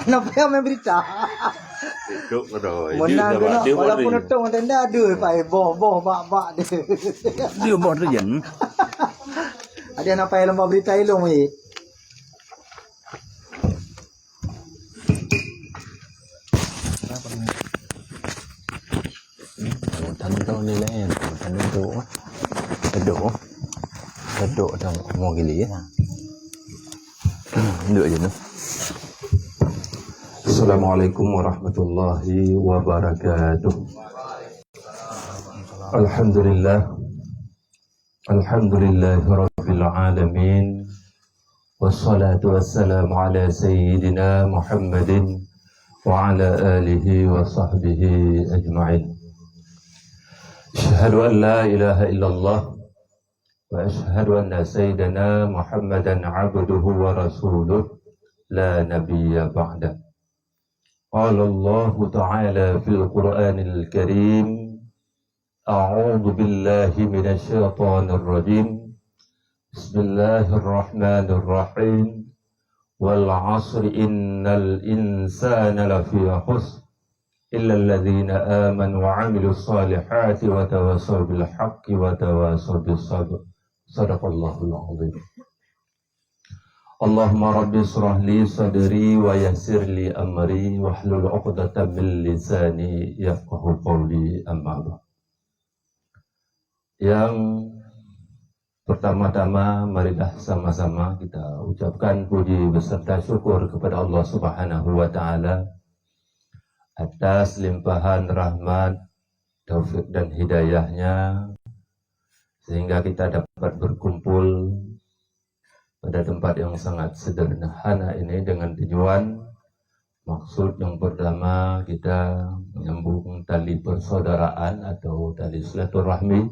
Kenapa yang main berita? Duduk rồi. Menang tu nak walaupun untung tenda ada pai boh bak dia. Dia mau tu jen. Ada nak pai lembah berita ilmu ni. Thành to ni lain, thành Duduk tang mau gili ya. Duduk je tu. Assalamualaikum warahmatullahi wabarakatuh. Alhamdulillah rabbil alamin. Wassalatu wassalamu ala sayyidina Muhammadin wa ala alihi wa sahbihi ajma'in. Asyhadu an la ilaha illallah wa asyhadu anna sayyidina Muhammadan abduhu wa rasuluh la nabiyya ba'da. Qala Allah ta'ala fil Qur'anil Karim, a'udzu billahi minasy syaithanir rajim. Bismillahirrahmanirrahim. Wal 'asri innal insana lafi khusr illa alladhina amanu wa 'amilus salihati wa tawassaw bil haqqi wa tawassaw bis sabr. Shadaqallahul 'azim. Allahumma rabbi israh li sadri wa yassir li amri wahlul 'uqdatam min lisani yafqahu qawli, amma ba'd. Yang pertama-tama marilah sama-sama kita ucapkan puji beserta syukur kepada Allah Subhanahu wa taala atas limpahan rahmat, taufik dan hidayahnya sehingga kita dapat berkumpul pada tempat yang sangat sederhana ini dengan tujuan maksud yang pertama kita menyambung tali persaudaraan atau tali silaturahmi.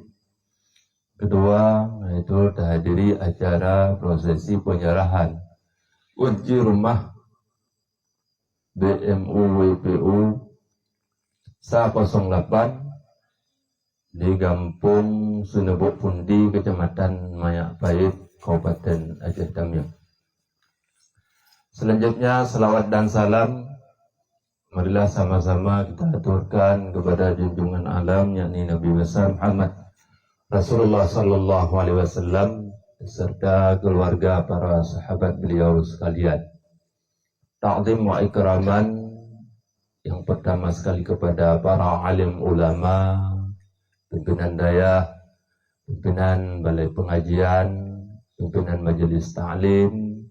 Kedua yaitu terhadiri acara prosesi penyerahan uji rumah BMU WPU SA08 di Kampung Sunebuk Pundi, Kecamatan Mayak Pahit, Kabupaten Aceh Tamiang. Selanjutnya salawat dan salam marilah sama-sama kita aturkan kepada junjungan alam yakni Nabi besar Muhammad Rasulullah sallallahu alaihi wasallam beserta keluarga para sahabat beliau sekalian. Ta'zim wa ikraman yang pertama sekali kepada para alim ulama, pimpinan dayah, pimpinan balai pengajian, pimpinan majelis ta'lim,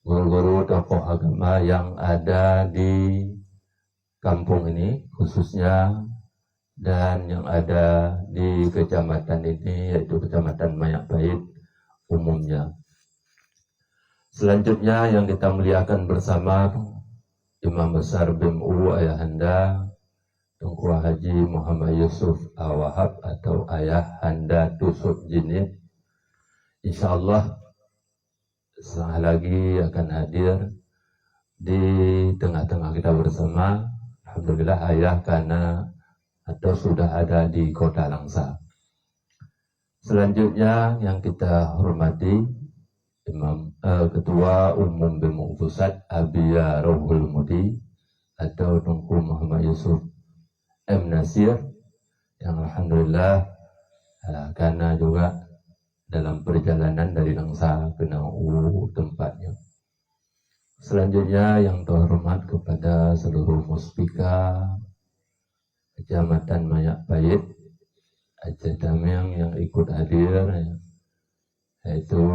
guru-guru tokoh agama yang ada di kampung ini khususnya dan yang ada di kecamatan ini yaitu Kecamatan Mayak Pahit umumnya. Selanjutnya yang kita muliakan bersama Imam Besar BMU Ayahanda Tunku Haji Muhammad Yusuf Awahab atau Ayahanda Tusuk Jinid, insyaallah sesaat lagi akan hadir di tengah-tengah kita bersama. Alhamdulillah ayah karena atau sudah ada di Kota Langsa. Selanjutnya yang kita hormati Ketua Umum BMU Pusat Abia Rohul Mudi atau Tunku Muhammad Yusuf M. Nasir yang alhamdulillah karena juga dalam perjalanan dari Langsa ke Nau tempatnya. Selanjutnya yang terhormat kepada seluruh muspika Kecamatan Mayak Pahit Aceh Tamiang yang ikut hadir, yaitu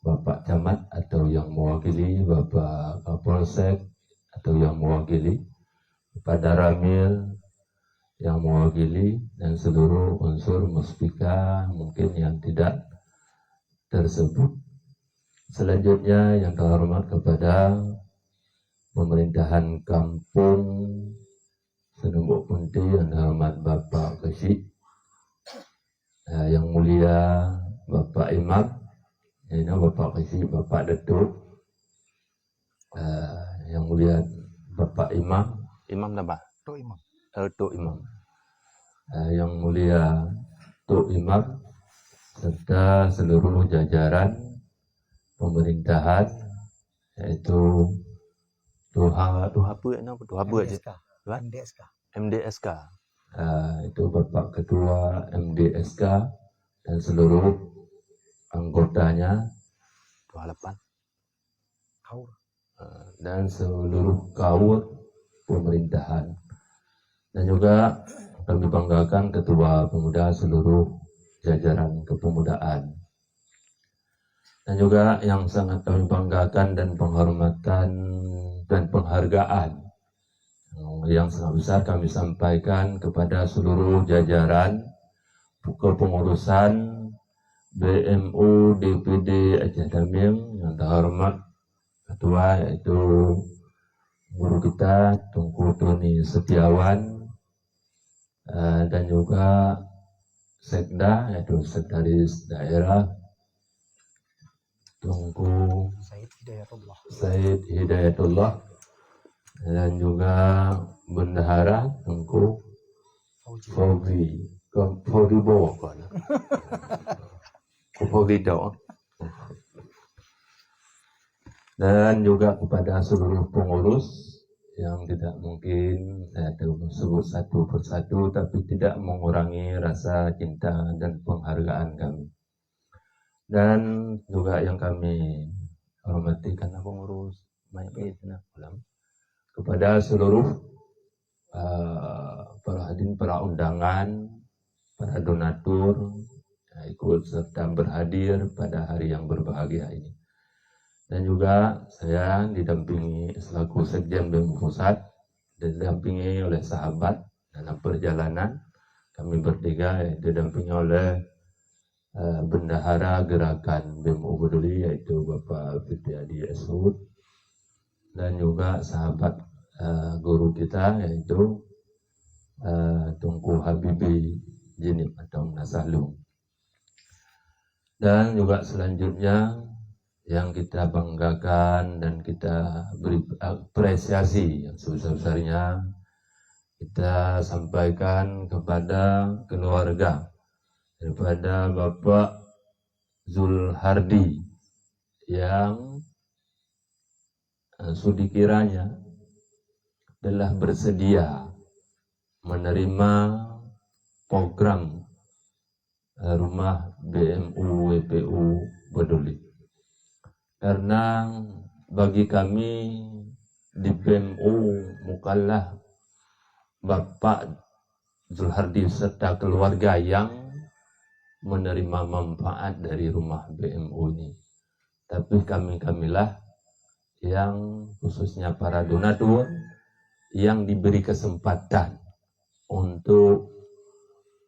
Bapak Camat atau yang mewakili, Bapak Kapolsek atau yang mewakili, Bapak Daramil yang mewakili, dan seluruh unsur muspika mungkin yang tidak tersebut. Selanjutnya yang terhormat kepada pemerintahan kampung Sunebuk Pundi yang terhormat Bapak Kesyik, yang mulia Bapak Imam, Bapak Kesyik, Bapak Datuk, yang mulia Bapak Imam, Imam apa? Tok Imam. Tok Imam. Yang mulia Tok Imam serta seluruh jajaran pemerintahan yaitu Doha apa ya? Doha apa aja? MDSK. What? MDSK. MDSK. Itu Bapak Ketua MDSK dan seluruh anggotanya 28 Kaur. dan seluruh kaur pemerintahan. Dan juga kami banggakan Ketua Pemuda seluruh jajaran kepemudaan. Dan juga yang sangat kami banggakan dan penghormatan dan penghargaan yang sangat besar kami sampaikan kepada seluruh jajaran kepengurusan BMU DPD Aceh Damim yang terhormat Ketua yaitu guru kita Tunku Tony Setiawan dan juga Sekda yaitu Sekretaris Daerah Tunku Said Hidayatullah dan juga Bendahara Tunku Fauzi Bowo Fauzi Dawa dan juga kepada seluruh pengurus yang tidak mungkin saya sebut satu persatu tapi tidak mengurangi rasa cinta dan penghargaan kami. Dan juga yang kami hormati karena pengurus kepada seluruh para hadirin, para undangan, para donatur yang ikut serta berhadir pada hari yang berbahagia ini. Dan juga saya didampingi selaku Sekjen BEM Pusat, didampingi oleh sahabat dalam perjalanan. Kami bertiga didampingi oleh Bendahara Gerakan BEM Ubuduli yaitu Bapak Fitriadi Esud dan juga sahabat guru kita yaitu Tunku Habibi Jinib atau Nasahlum. Dan juga selanjutnya yang kita banggakan dan kita beri apresiasi yang sebesar-besarnya kita sampaikan kepada keluarga daripada Bapak Zulhardi yang sudikiranya telah bersedia menerima program rumah BMU WPU Beduli. Karena bagi kami di BMU Mukallaf Bapak Zulhardi serta keluarga yang menerima manfaat dari rumah BMU ini. Tapi kamilah yang khususnya para donatur yang diberi kesempatan untuk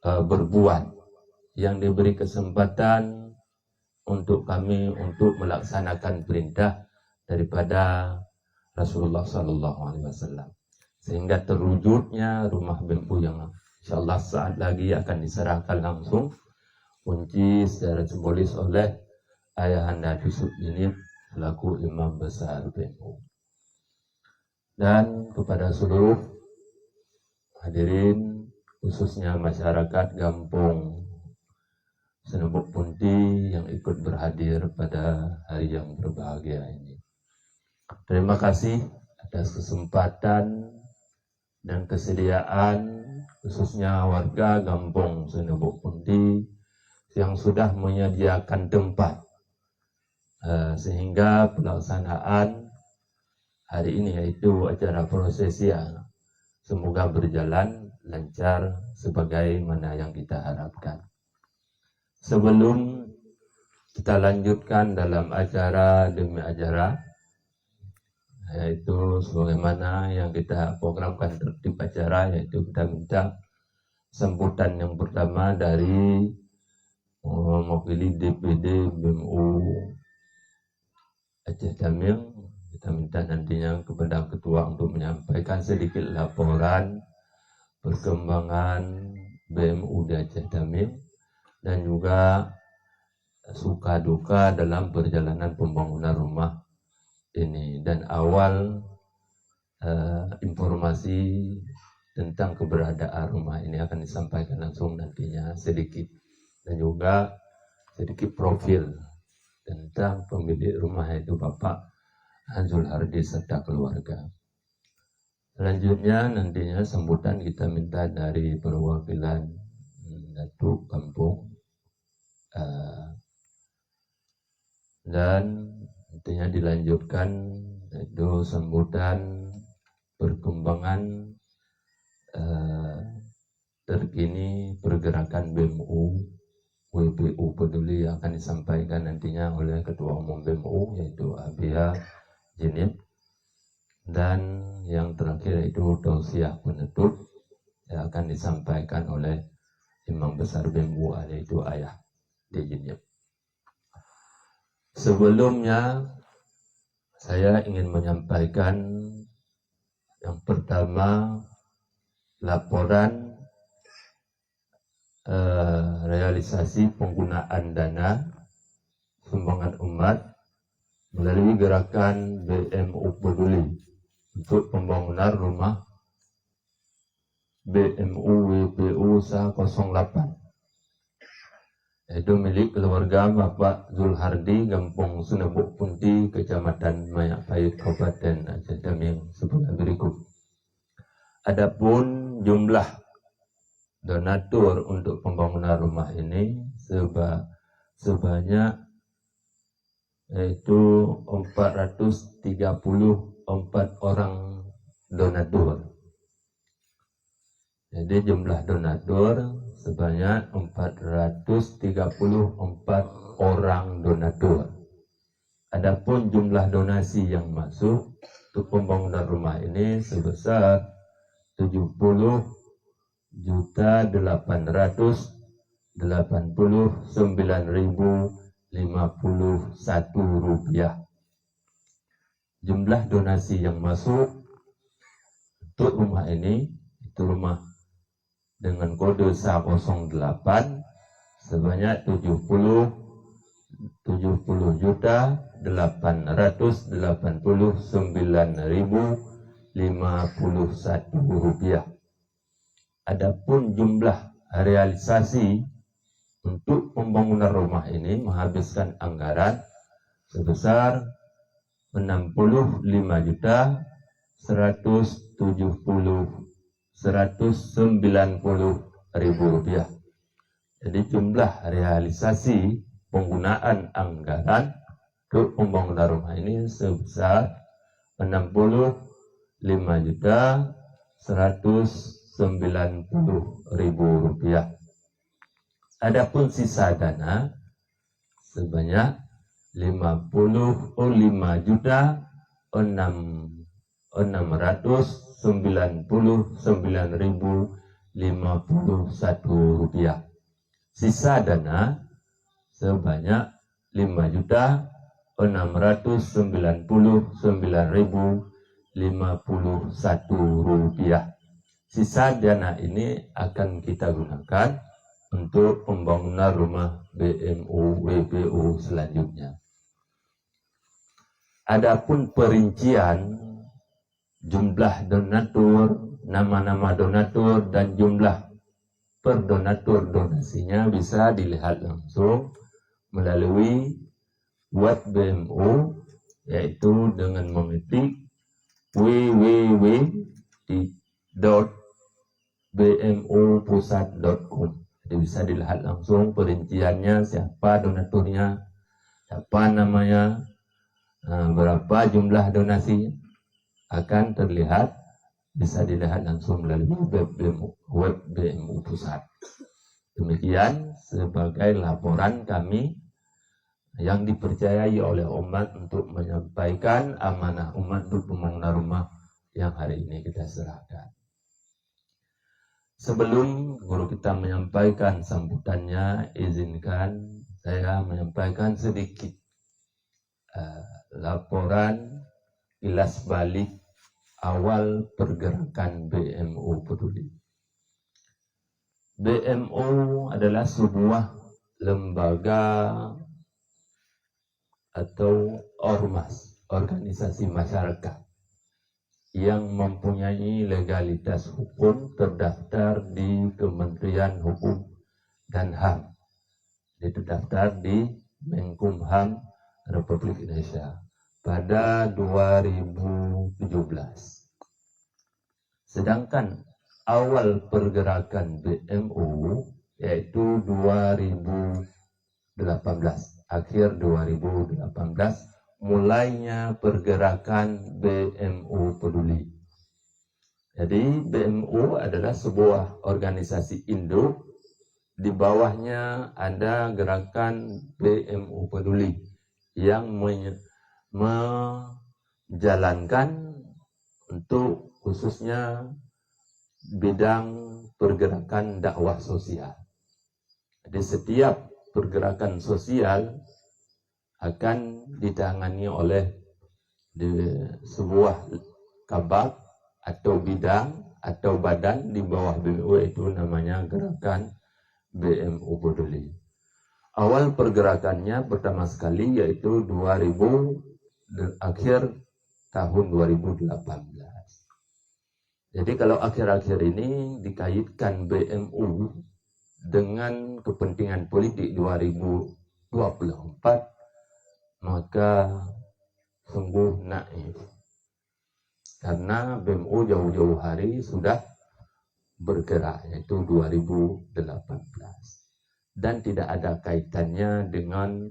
berbuat, yang diberi kesempatan untuk kami untuk melaksanakan perintah daripada Rasulullah SAW, sehingga terwujudnya rumah BMU yang insyaallah saat lagi akan diserahkan langsung kunci secara simbolis oleh Ayahanda Yusuf Jinib selaku Imam Besar BMU. Dan kepada seluruh hadirin khususnya masyarakat Gampung Senebuk Punti yang ikut berhadir pada hari yang berbahagia ini. Terima kasih atas kesempatan dan kesediaan khususnya warga Gampung Senebuk Punti yang sudah menyediakan tempat sehingga pelaksanaan hari ini yaitu acara prosesi semoga berjalan lancar sebagaimana yang kita harapkan. Sebelum kita lanjutkan dalam acara demi acara, yaitu sebagaimana yang kita programkan tertib acara, yaitu kita minta sambutan yang pertama dari mewakili DPD BMU Aceh Damim. Kita minta nantinya kepada ketua untuk menyampaikan sedikit laporan perkembangan BMU di Aceh Damim dan juga suka duka dalam perjalanan pembangunan rumah ini, dan awal informasi tentang keberadaan rumah ini akan disampaikan langsung nantinya sedikit, dan juga sedikit profil tentang pemilik rumah yaitu Bapak Zulhardi serta keluarga. Selanjutnya nantinya sambutan kita minta dari perwakilan Datuk Kampung, dan nantinya dilanjutkan itu sambutan perkembangan terkini pergerakan BMU WPU Peduli yang akan disampaikan nantinya oleh Ketua Umum BMU yaitu Abia Jinit, dan yang terakhir itu tausiah penutup yang akan disampaikan oleh Imam Besar BMU yaitu Ayah Jinit. Sebelumnya saya ingin menyampaikan yang pertama, laporan realisasi penggunaan dana sumbangan umat melalui gerakan BMU Peduli untuk pembangunan rumah BMU WPU 08, yaitu milik keluarga Bapak Zulhardi, Kampung Sunebuk Punti, Kecamatan Mayapahit, Kabupaten Aceh Tamiang sebagai berikut. Adapun jumlah donatur untuk pembangunan rumah ini sebanyak yaitu 434 orang donatur. Jadi jumlah donatur sebanyak 434 orang donatur. Adapun jumlah donasi yang masuk untuk pembangunan rumah ini sebesar 70.889.051 rupiah. Jumlah donasi yang masuk untuk rumah ini, itu rumah dengan kode SA08 sebanyak 70.889.051 rupiah. Adapun jumlah realisasi untuk pembangunan rumah ini menghabiskan anggaran sebesar 65.190.000 rupiah. Jadi jumlah realisasi penggunaan anggaran untuk pembangunan rumah ini sebesar 65.190.000 rupiah. Adapun sisa dana sebanyak 55.699.051 rupiah. Sisa dana sebanyak 5.699.051 rupiah. Sisa dana ini akan kita gunakan untuk pembangunan rumah BMU WPU selanjutnya. Adapun perincian jumlah donatur, nama-nama donatur dan jumlah per donatur donasinya bisa dilihat langsung melalui web BMU, yaitu dengan mengetik www.bmupusat.com. Jadi bisa dilihat langsung perinciannya, siapa donaturnya, siapa namanya, berapa jumlah donasi akan terlihat, bisa dilihat langsung melalui web BMU Pusat. Demikian sebagai laporan kami yang dipercayai oleh umat untuk menyampaikan amanah umat untuk pembangunan rumah yang hari ini kita serahkan. Sebelum guru kita menyampaikan sambutannya, izinkan saya menyampaikan sedikit laporan kilas balik awal pergerakan BMU Peduli. BMU adalah sebuah lembaga atau ormas, organisasi masyarakat yang mempunyai legalitas hukum, terdaftar di Kementerian Hukum dan HAM, terdaftar di Menkumham Republik Indonesia pada 2017. Sedangkan awal pergerakan BMU yaitu 2018, akhir 2018 mulainya pergerakan BMU Peduli. Jadi BMU adalah sebuah organisasi induk, di bawahnya ada gerakan BMU Peduli yang menjalankan untuk khususnya bidang pergerakan dakwah sosial. Jadi setiap pergerakan sosial akan ditangani oleh sebuah kabak atau bidang atau badan di bawah BMU, itu namanya gerakan BMU Peduli. Awal pergerakannya pertama sekali yaitu 2000 akhir tahun 2018. Jadi kalau akhir-akhir ini dikaitkan BMU dengan kepentingan politik 2024, maka sungguh naif. Karena BMU jauh-jauh hari sudah bergerak, yaitu 2018. Dan tidak ada kaitannya dengan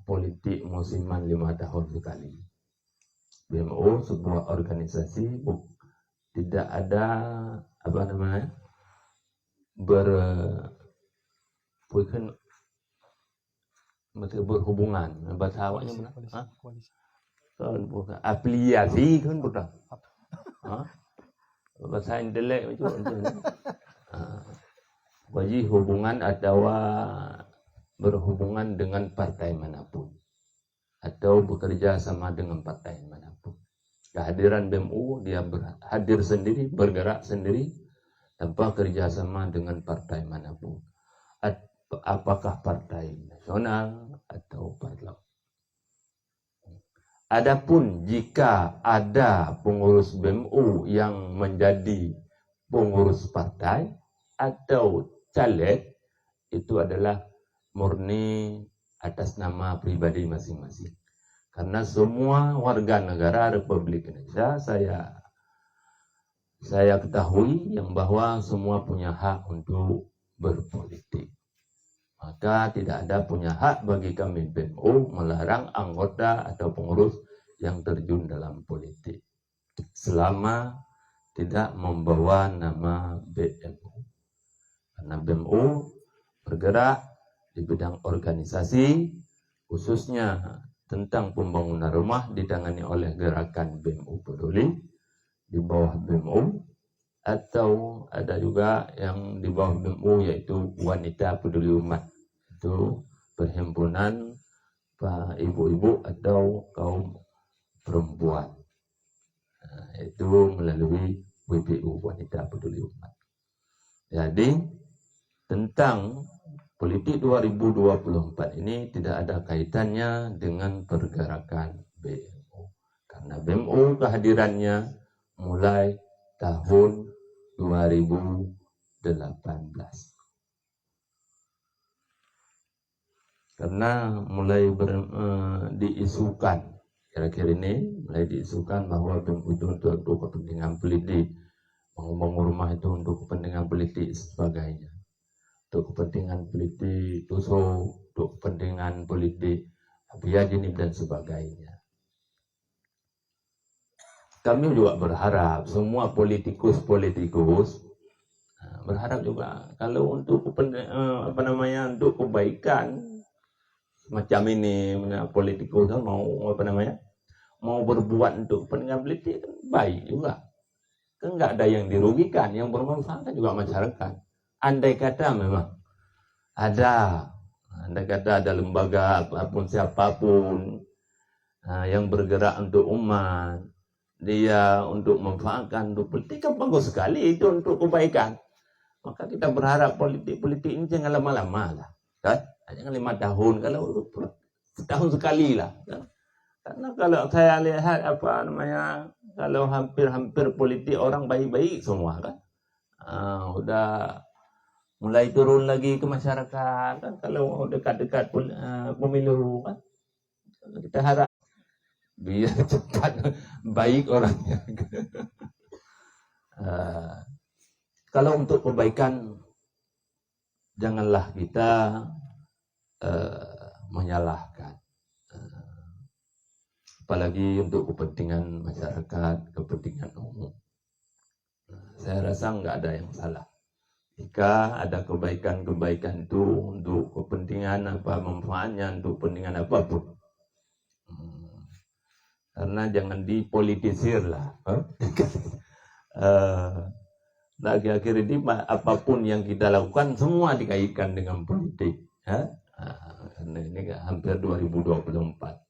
politik musiman 5 tahun sekali. BMU sebuah organisasi tidak ada berhubungan, bahasa awaknya benar, afiliasi kan betul, bahasa intelek itu. Bagi hubungan atau berhubungan dengan partai manapun atau bekerja sama dengan partai manapun. Kehadiran BMU, dia hadir sendiri, bergerak sendiri tanpa kerjasama dengan partai manapun. Apakah partai nasional atau partai. Adapun jika ada pengurus BMU yang menjadi pengurus partai atau caleg, itu adalah murni atas nama pribadi masing-masing. Karena semua warga negara Republik Indonesia saya ketahui yang bahwa semua punya hak untuk berpolitik. Maka tidak ada punya hak bagi kami BMU melarang anggota atau pengurus yang terjun dalam politik selama tidak membawa nama BMU. Karena BMU bergerak di bidang organisasi, khususnya tentang pembangunan rumah ditangani oleh gerakan BMU Peduli di bawah BMU, atau ada juga yang di bawah BMU yaitu Wanita Peduli Umat, itu perhimpunan ibu-ibu atau kaum perempuan, itu melalui WPU, Wanita Peduli Umat. Jadi tentang politik 2024 ini tidak ada kaitannya dengan pergerakan BMU, karena BMU kehadirannya mulai tahun 2018. Karena mulai diisukan, kira-kira ini mulai diisukan bahwa BMU itu untuk kepentingan politik, membangun rumah itu untuk kepentingan politik sebagainya, untuk kepentingan politik tusuk, untuk kepentingan politik biaya jenis dan sebagainya. Kami juga berharap semua politikus berharap juga kalau untuk untuk kebaikan macam ini, politikus mau berbuat untuk kepentingan politik kan baik juga, kan nggak ada yang dirugikan, yang bermanfaat juga masyarakat. Andai kata ada lembaga apapun siapapun yang bergerak untuk umat, dia untuk memanfaatkan untuk politik, kan bagus sekali itu untuk kebaikan. Maka kita berharap politik ini jangan lama-lama lah, kan? Jangan 5 tahun, kalau setahun sekali lah, kan? Karena kalau saya lihat kalau hampir politik orang baik-baik semua, kan? Udah mulai turun lagi ke masyarakat, kan? Kalau dekat-dekat pemilu, kan? Kita harap biar cepat baik orangnya. Kalau untuk kebaikan, janganlah kita menyalahkan. Apalagi untuk kepentingan masyarakat, kepentingan umum. Saya rasa nggak ada yang salah. Jika ada kebaikan-kebaikan itu untuk kepentingan apa, manfaatnya untuk kepentingan apapun. Karena jangan dipolitisir lah. Akhir-akhir ini apapun yang kita lakukan semua dikaitkan dengan politik. Karena ini hampir 2024.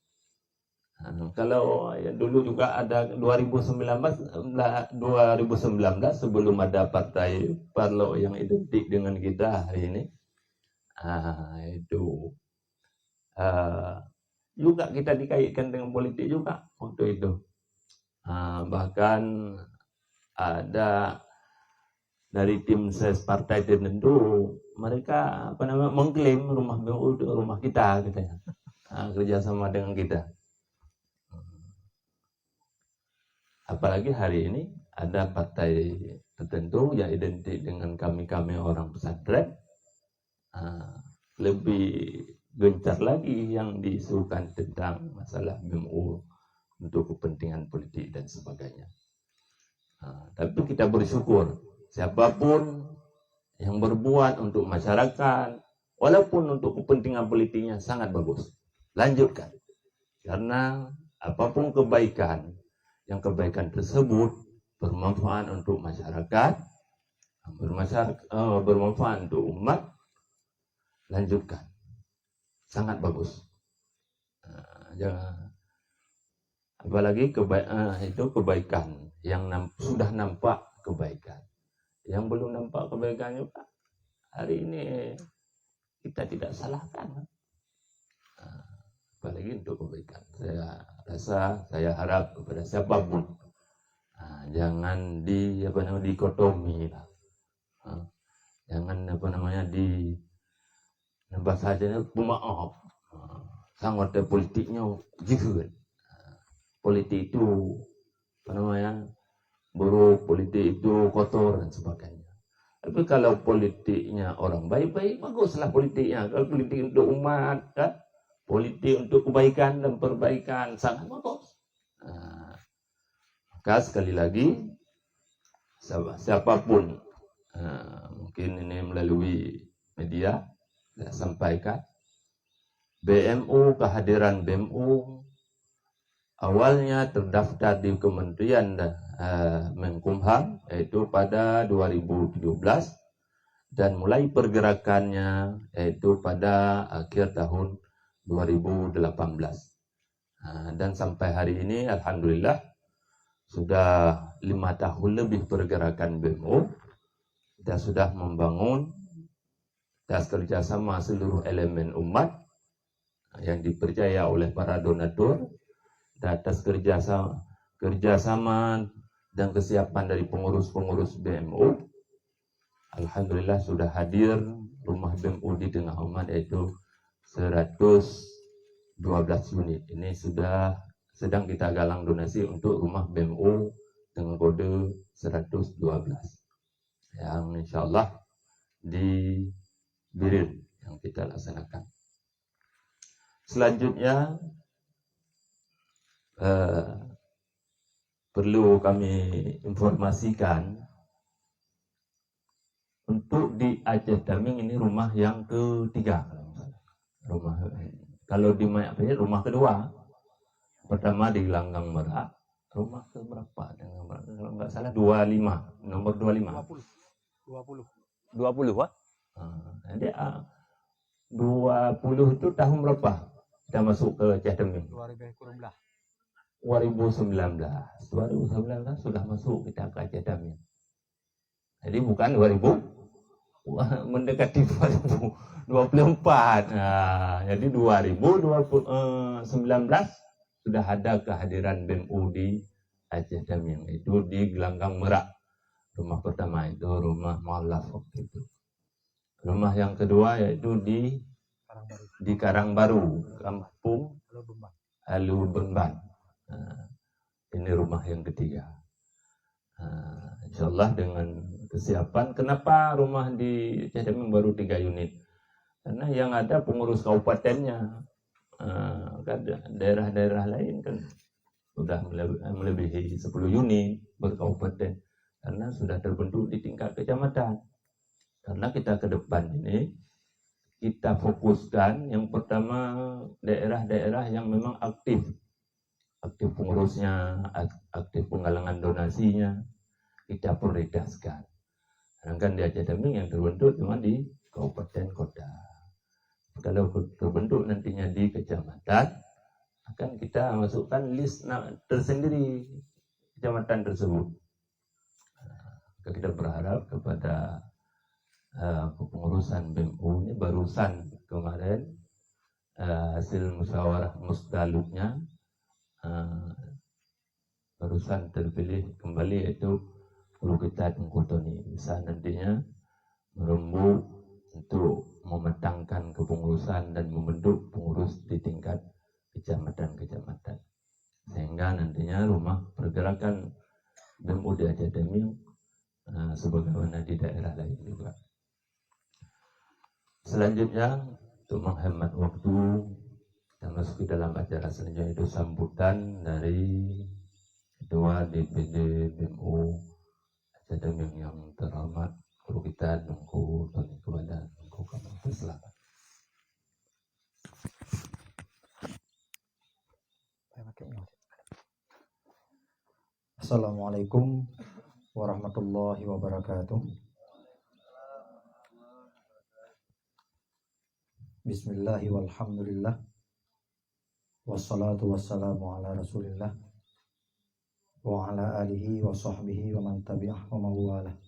Kalau ya, dulu juga ada 2019 sebelum ada partai Parlo yang identik dengan kita hari ini, itu juga kita dikaitkan dengan politik juga waktu itu. Bahkan ada dari tim ses partai tertentu, mereka mengklaim rumah BU itu rumah kita, katanya, kerjasama dengan kita. Apalagi hari ini ada partai tertentu yang identik dengan kami orang pesantren, lebih gencar lagi yang diisukan tentang masalah BMU untuk kepentingan politik dan sebagainya. Tapi kita bersyukur siapapun yang berbuat untuk masyarakat, walaupun untuk kepentingan politiknya, sangat bagus. Lanjutkan, karena apapun kebaikan, yang kebaikan tersebut bermanfaat untuk masyarakat, bermanfaat untuk umat, lanjutkan. Sangat bagus. Apalagi itu kebaikan yang sudah nampak kebaikan. Yang belum nampak kebaikannya, Pak, hari ini kita tidak salahkan. Apalagi untuk kebaikan. Saya harap kepada siapapun, jangan dikotomi lah. Jangan di nambah saja pemaaf. Sangat politiknya jihad. Politik itu buruk, politik itu kotor dan sebagainya. Tapi kalau politiknya orang baik-baik, baguslah politiknya. Kalau politik untuk umat, kan? Politik untuk kebaikan dan perbaikan, sangat bagus. Maka sekali lagi, siapapun, mungkin ini melalui media, saya sampaikan, BMU, kehadiran BMU, awalnya terdaftar di Kementerian Menkumham, yaitu pada 2017, dan mulai pergerakannya yaitu pada akhir tahun 2018. Dan sampai hari ini alhamdulillah sudah 5 tahun lebih pergerakan BMU. Kita sudah membangun atas kerjasama seluruh elemen umat yang dipercaya oleh para donatur, dan atas kerjasama dan kesiapan dari pengurus-pengurus BMU. Alhamdulillah sudah hadir rumah BMU di tengah umat, yaitu 112 unit. Ini sudah sedang kita galang donasi untuk rumah BMU dengan kode 112 yang insyaallah di Birin yang kita laksanakan. Selanjutnya perlu kami informasikan, untuk di Aceh Daming ini rumah yang ketiga. Kalau di Mayak Pahit rumah kedua. Pertama di Gelanggang Merak, rumah ke berapa? Kalau nggak salah 25, nomor 25. 20 Pak? Jadi 20 itu tahun berapa kita masuk ke Aceh Daming? 2019 sudah masuk kita ke Aceh Daming. Jadi bukan 2000, mendekati 2024. Jadi 2019 sudah ada kehadiran BMU di Aceh Daming, itu di Gelanggang Merak. Rumah pertama itu rumah Mu'allaf waktu itu. Rumah yang kedua yaitu di Karangbaru, Kampung Alu Benban. Ini rumah yang ketiga. Insyaallah dengan kesiapan. Kenapa rumah di Cihadaming baru 3 unit? Karena yang ada pengurus kabupatennya. Kan daerah-daerah lain kan sudah melebihi 10 unit berkabupaten karena sudah terbentuk di tingkat kecamatan. Karena kita ke depan ini kita fokuskan yang pertama daerah-daerah yang memang aktif pengurusnya, aktif penggalangan donasinya, kita prioritaskan. Sedangkan di Academy yang terbentuk cuma di kabupaten kota. Kalau terbentuk nantinya di kecamatan, akan kita masukkan list tersendiri kecamatan tersebut. Kita berharap kepada kepengurusan BMU ini barusan kemarin hasil musyawarah mustaluknya barusan terpilih kembali, yaitu perlu kita tungkutoni bisa nantinya merembuk untuk mematangkan kepengurusan dan membentuk pengurus di tingkat kecamatan-kecamatan, sehingga nantinya rumah pergerakan BMU di Academy sebagaimana di daerah lain juga. Selanjutnya, untuk menghemat waktu, kita masuk ke dalam acara selanjutnya, itu sambutan dari Ketua DPD BMU Academy yang terhormat. Kalau kita nunggu kepada nunggu kamu silakan. Assalamualaikum warahmatullahi wabarakatuh. Bismillahi walhamdulillah, wassalatu wassalamu ala rasulillah wa ala alihi wa sahbihi wa man tabi'ah wa mawalah.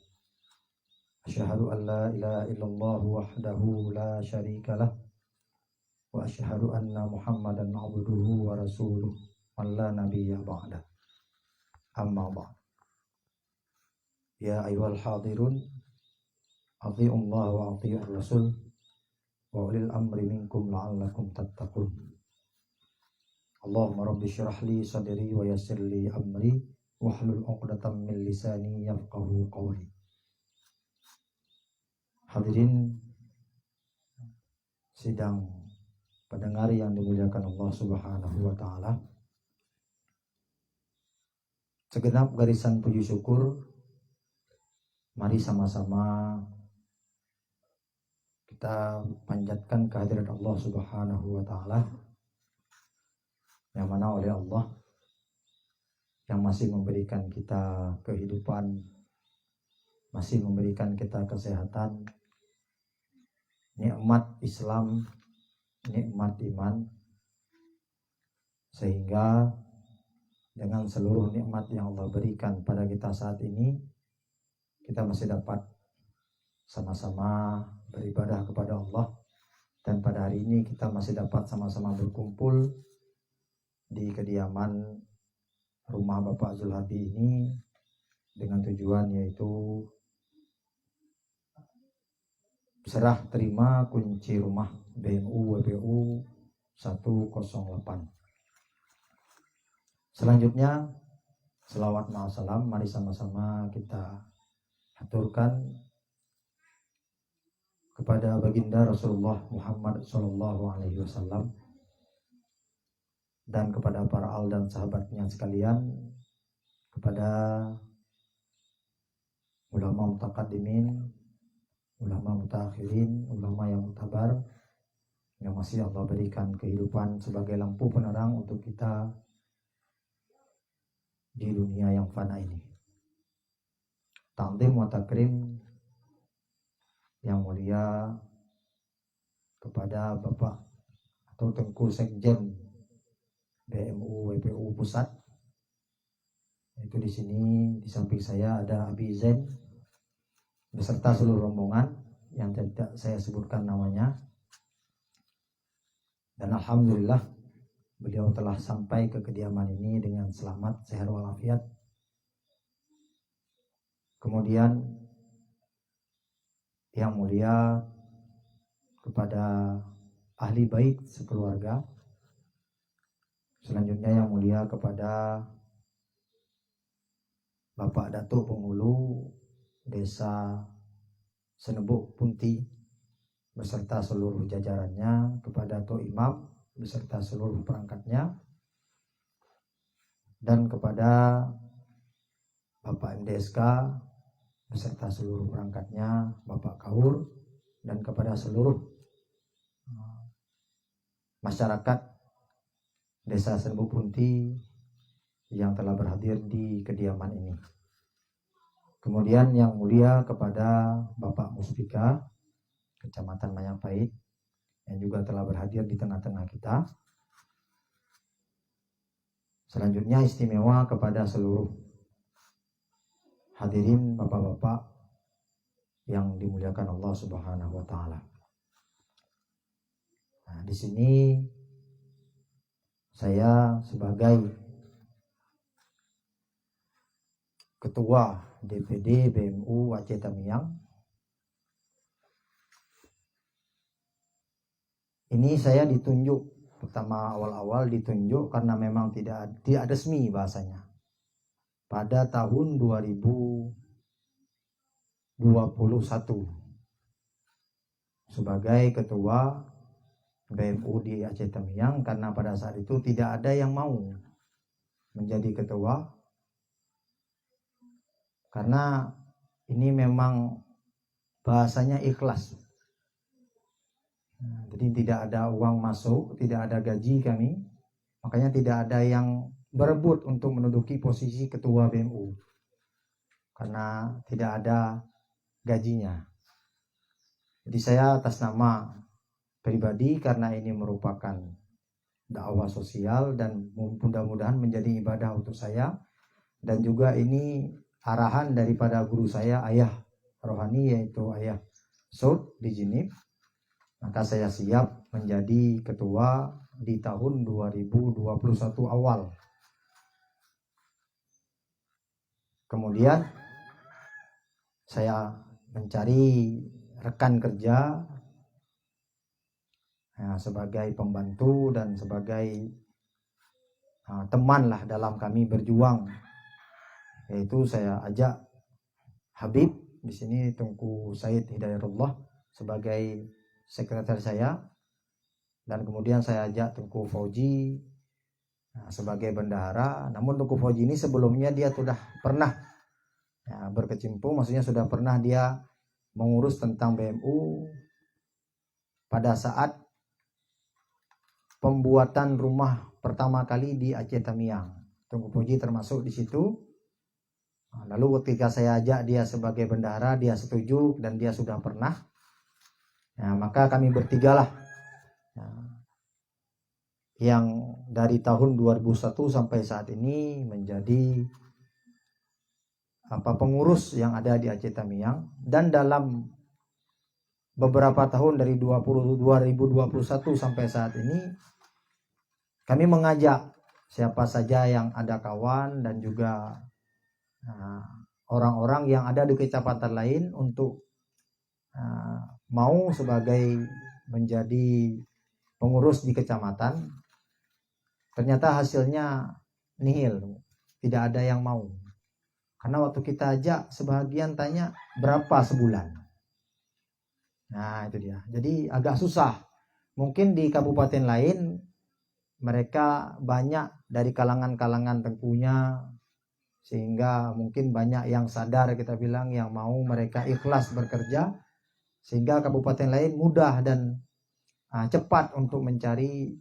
Asyhadu an la ilaha illallah wahdahu la syarika lah, wa asyhadu anna muhammadan abduhu wa rasuluh wa la nabiyya ba'da. Amma ba'd. Ya ayyuhal hadirun, athi'ullaha wa athi'ur rasul wa ulil amri minkum la'allakum tattaqun. Allahumma rabbi syrah li sadri wa yassir li amri wahlul 'uqdatam min lisani yafqahu qawli. Hadirin sidang pendengar yang dimuliakan Allah Subhanahu wa taala. Segenap garisan puji syukur, mari sama-sama kita panjatkan kehadirat Allah Subhanahu wa taala, yang mana oleh Allah yang masih memberikan kita kehidupan, masih memberikan kita kesehatan, nikmat Islam, nikmat iman, sehingga dengan seluruh nikmat yang Allah berikan pada kita saat ini, kita masih dapat sama-sama beribadah kepada Allah. Dan pada hari ini kita masih dapat sama-sama berkumpul di kediaman rumah Bapak Zulhabi ini dengan tujuan yaitu serah terima kunci rumah BMU WBU 108. Selanjutnya, selawat ma'asalam, mari sama-sama kita haturkan kepada baginda Rasulullah Muhammad SAW dan kepada para al dan sahabatnya sekalian, kepada ulama mutaqaddimin, ulama mutakhirin, ulama yang mutabar, yang masih Allah berikan kehidupan sebagai lampu penerang untuk kita di dunia yang fana ini. Ta'zim wa takrim yang mulia kepada Bapak atau Tengku Sekjen BMU WPU Pusat. Itu di sini di samping saya ada Abi Zain beserta seluruh rombongan yang tidak saya sebutkan namanya. Dan alhamdulillah beliau telah sampai ke kediaman ini dengan selamat, sehat walafiat. Kemudian yang mulia kepada ahli bait sekeluarga. Selanjutnya yang mulia kepada Bapak Datuk Penghulu Desa Senebuk Punti beserta seluruh jajarannya, kepada Datuk Imam beserta seluruh perangkatnya, dan kepada Bapak MDSK beserta seluruh perangkatnya, Bapak Kaur, dan kepada seluruh masyarakat Desa Senebuk Punti yang telah berhadir di kediaman ini. Kemudian yang mulia kepada Bapak Muspika Kecamatan Majapahit yang juga telah berhadir di tengah-tengah kita. Selanjutnya istimewa kepada seluruh hadirin bapak-bapak yang dimuliakan Allah Subhanahu wa taala. Nah, di sini saya sebagai Ketua DPD BMU Aceh Tamiang, ini saya ditunjuk, pertama awal-awal ditunjuk karena memang tidak resmi bahasanya. Pada tahun 2021 sebagai Ketua BMU di Aceh Tamiang, karena pada saat itu tidak ada yang mau menjadi ketua, karena ini memang bahasanya ikhlas. Jadi tidak ada uang masuk, tidak ada gaji kami, makanya tidak ada yang berebut untuk menduduki posisi ketua BMU karena tidak ada gajinya. Jadi saya atas nama pribadi, karena ini merupakan dakwah sosial dan mudah-mudahan menjadi ibadah untuk saya, dan juga ini arahan daripada guru saya, ayah rohani, yaitu Ayah Saud di Jinib, maka saya siap menjadi ketua di tahun 2021 awal. Kemudian saya mencari rekan kerja sebagai pembantu dan sebagai teman lah dalam kami berjuang, yaitu saya ajak Habib di sini, Tengku Said Hidayatullah sebagai sekretaris saya, dan kemudian saya ajak Tengku Fauji sebagai bendahara. Namun Tengku Fauji ini sebelumnya dia sudah pernah berkecimpung, maksudnya sudah pernah dia mengurus tentang BMU pada saat pembuatan rumah pertama kali di Aceh Tamiang. Tengku Fauji termasuk di situ. Lalu ketika saya ajak dia sebagai bendahara, dia setuju dan dia sudah pernah. Maka kami bertigalah yang dari tahun 2001 sampai saat ini menjadi pengurus yang ada di Aceh Tamiang. Dan dalam beberapa tahun dari 2021 sampai saat ini, kami mengajak siapa saja yang ada kawan dan juga orang-orang yang ada di kecamatan lain untuk mau sebagai menjadi pengurus di kecamatan. Ternyata hasilnya nihil, tidak ada yang mau. Karena waktu kita ajak, sebagian tanya berapa sebulan. Nah itu dia, jadi agak susah. Mungkin di kabupaten lain mereka banyak dari kalangan-kalangan tengkunya, sehingga mungkin banyak yang sadar, kita bilang, yang mau mereka ikhlas bekerja, sehingga kabupaten lain mudah dan cepat untuk mencari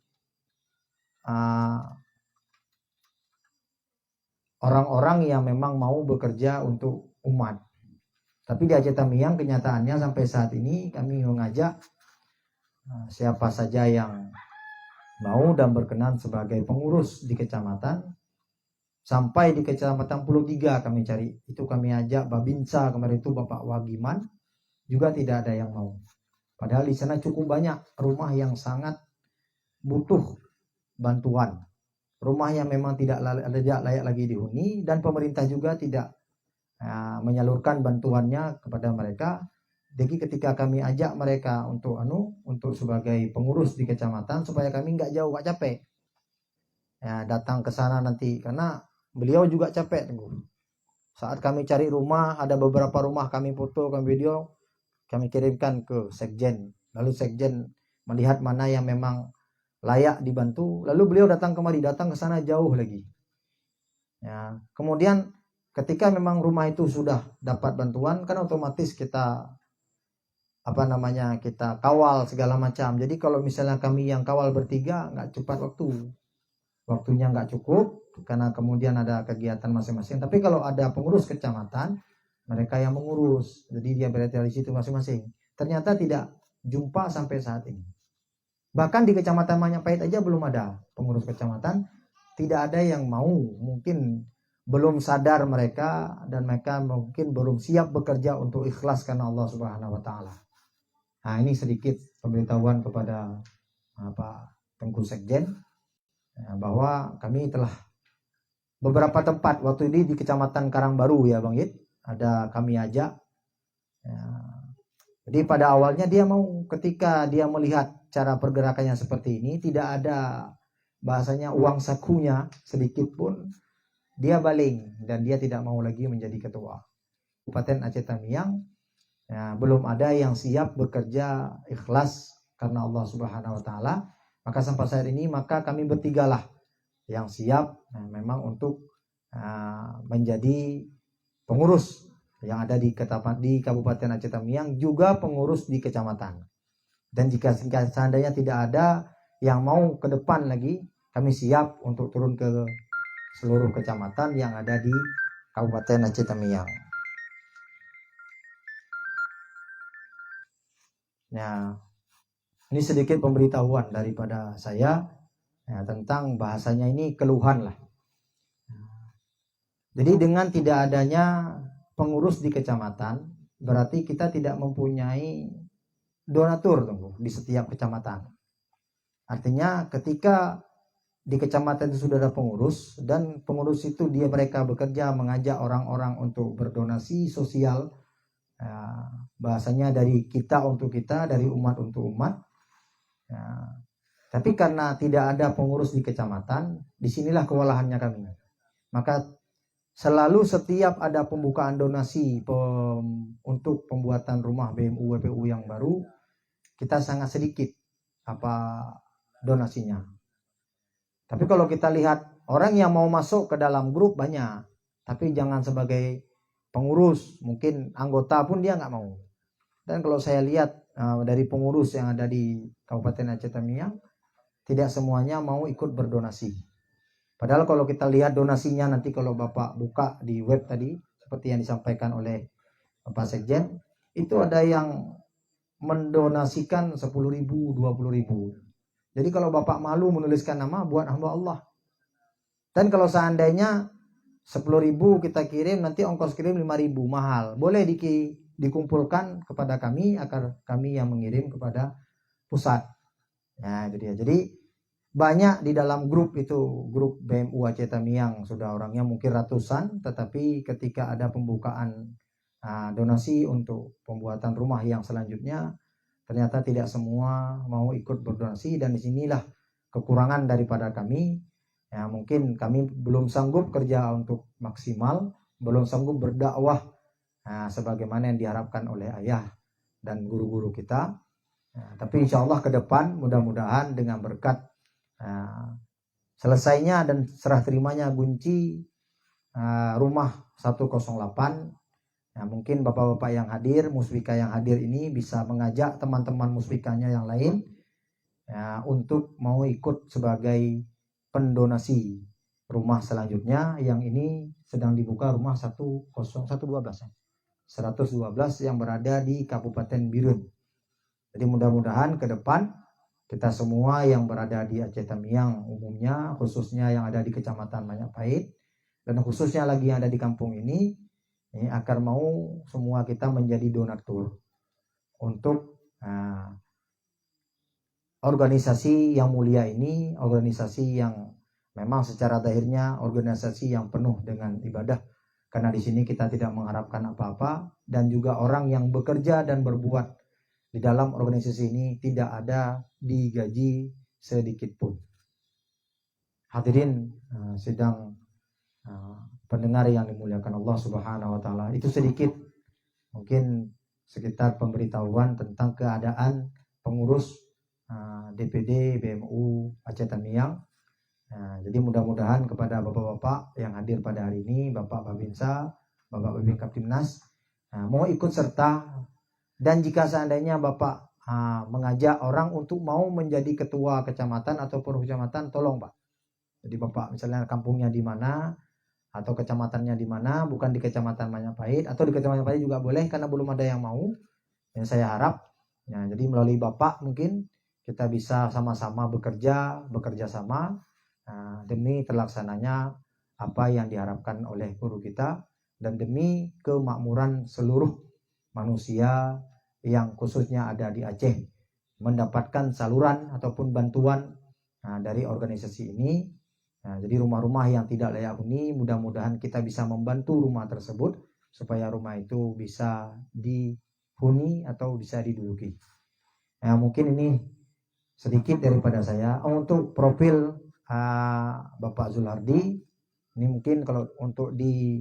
orang-orang yang memang mau bekerja untuk umat. Tapi di Aceh Tamiang kenyataannya sampai saat ini kami mengajak siapa saja yang mau dan berkenan sebagai pengurus di kecamatan. Sampai di kecamatan Pulau 3 kami cari, itu kami ajak Babinsa kemarin itu, Bapak Wagiman, juga tidak ada yang mau. Padahal di sana cukup banyak rumah yang sangat butuh bantuan, rumah yang memang tidak layak lagi dihuni, dan pemerintah juga tidak menyalurkan bantuannya kepada mereka. Jadi ketika kami ajak mereka untuk sebagai pengurus di kecamatan, supaya kami nggak jauh, nggak capek datang ke sana nanti, karena beliau juga capek. Saat kami cari rumah, ada beberapa rumah kami foto, kami video, kami kirimkan ke sekjen. Lalu sekjen melihat mana yang memang layak dibantu. Lalu beliau datang kemari, datang ke sana jauh lagi. Ya, kemudian ketika memang rumah itu sudah dapat bantuan, kan otomatis kita kita kawal segala macam. Jadi kalau misalnya kami yang kawal bertiga nggak cepat waktunya nggak cukup karena kemudian ada kegiatan masing-masing. Tapi kalau ada pengurus kecamatan, mereka yang mengurus, jadi dia berada di situ masing-masing. Ternyata tidak jumpa sampai saat ini. Bahkan di Kecamatan Majapahit aja belum ada pengurus kecamatan, tidak ada yang mau, mungkin belum sadar mereka dan mereka mungkin belum siap bekerja untuk ikhlas karena Allah Subhanahu wa taala. Nah, ini sedikit pemberitahuan kepada Tengku Sekjen bahwa kami telah beberapa tempat waktu ini di Kecamatan Karangbaru ya Bang Yid, ada kami ajak. Ya. Jadi pada awalnya dia mau, ketika dia melihat cara pergerakannya seperti ini, tidak ada bahasanya uang sakunya sedikit pun, dia baling dan dia tidak mau lagi menjadi ketua. Kabupaten Aceh Tamiang ya, belum ada yang siap bekerja ikhlas karena Allah Subhanahu wa taala. Maka sampai saat ini maka kami bertigalah yang siap memang untuk menjadi pengurus yang ada di Kabupaten Aceh Tamiang, juga pengurus di kecamatan. Dan jika seandainya tidak ada yang mau ke depan lagi, kami siap untuk turun ke seluruh kecamatan yang ada di Kabupaten Aceh Tamiang. Nah, ini sedikit pemberitahuan daripada saya tentang bahasanya ini keluhan lah. Jadi dengan tidak adanya pengurus di kecamatan, berarti kita tidak mempunyai donatur di setiap kecamatan. Artinya ketika di kecamatan itu sudah ada pengurus, dan pengurus itu mereka bekerja mengajak orang-orang untuk berdonasi sosial, bahasanya dari kita untuk kita, dari umat untuk umat. Tapi karena tidak ada pengurus di kecamatan, disinilah kewalahannya kami. Maka selalu setiap ada pembukaan donasi untuk pembuatan rumah BMU WPU yang baru, kita sangat sedikit donasinya. Tapi kalau kita lihat orang yang mau masuk ke dalam grup banyak, tapi jangan sebagai pengurus, mungkin anggota pun dia nggak mau. Dan kalau saya lihat dari pengurus yang ada di Kabupaten Aceh Tamiang, tidak semuanya mau ikut berdonasi. Padahal kalau kita lihat donasinya nanti kalau Bapak buka di web tadi, seperti yang disampaikan oleh Bapak Sekjen, itu ada yang mendonasikan 10.000, 20.000. Jadi kalau Bapak malu menuliskan nama, buat hamba Allah. Dan kalau seandainya 10.000 kita kirim, nanti ongkos kirim 5.000, mahal. Boleh dikumpulkan kepada kami, agar kami yang mengirim kepada pusat. Nah, itu dia. Jadi banyak di dalam grup itu, grup BMU Aceh Tamiang, sudah orangnya mungkin ratusan, tetapi ketika ada pembukaan donasi untuk pembuatan rumah yang selanjutnya, ternyata tidak semua mau ikut berdonasi. Dan disinilah kekurangan daripada kami. Ya, mungkin kami belum sanggup kerja untuk maksimal, belum sanggup berdakwah sebagaimana yang diharapkan oleh ayah dan guru-guru kita. Tapi insya Allah ke depan mudah-mudahan dengan berkat selesainya dan serah terimanya kunci rumah 108, mungkin bapak-bapak yang hadir, musbika yang hadir ini bisa mengajak teman-teman musbikanya yang lain untuk mau ikut sebagai pendonasi rumah selanjutnya. Yang ini sedang dibuka rumah 112 yang berada di Kabupaten Birun. Jadi mudah-mudahan ke depan kita semua yang berada di Aceh Tamiang umumnya, khususnya yang ada di Kecamatan Majapahit, dan khususnya lagi yang ada di kampung ini agar mau semua kita menjadi donatur untuk organisasi yang mulia ini, organisasi yang memang secara zahirnya organisasi yang penuh dengan ibadah, karena di sini kita tidak mengharapkan apa-apa, dan juga orang yang bekerja dan berbuat di dalam organisasi ini tidak ada digaji sedikit pun. Hadirin sidang pendengar yang dimuliakan Allah Subhanahu wa taala. Itu sedikit mungkin sekitar pemberitahuan tentang keadaan pengurus DPD BMU Aceh Tamiang. Jadi mudah-mudahan kepada bapak-bapak yang hadir pada hari ini, Bapak Babinsa, Bapak Babin Kaptimnas, mau ikut serta, dan jika seandainya Bapak mengajak orang untuk mau menjadi ketua kecamatan atau kecamatan, tolong Pak. Jadi Bapak misalnya kampungnya di mana atau kecamatannya di mana, bukan di kecamatan Majapahit atau di kecamatan Majapahit juga boleh, karena belum ada yang mau. Yang saya harap, jadi melalui Bapak mungkin kita bisa sama-sama bekerja sama demi terlaksananya apa yang diharapkan oleh guru kita, dan demi kemakmuran seluruh manusia yang khususnya ada di Aceh mendapatkan saluran ataupun bantuan dari organisasi ini. Jadi rumah-rumah yang tidak layak huni, mudah-mudahan kita bisa membantu rumah tersebut supaya rumah itu bisa dihuni atau bisa diduduki. Mungkin ini sedikit daripada saya. Untuk profil Bapak Zulhardi, ini mungkin kalau untuk di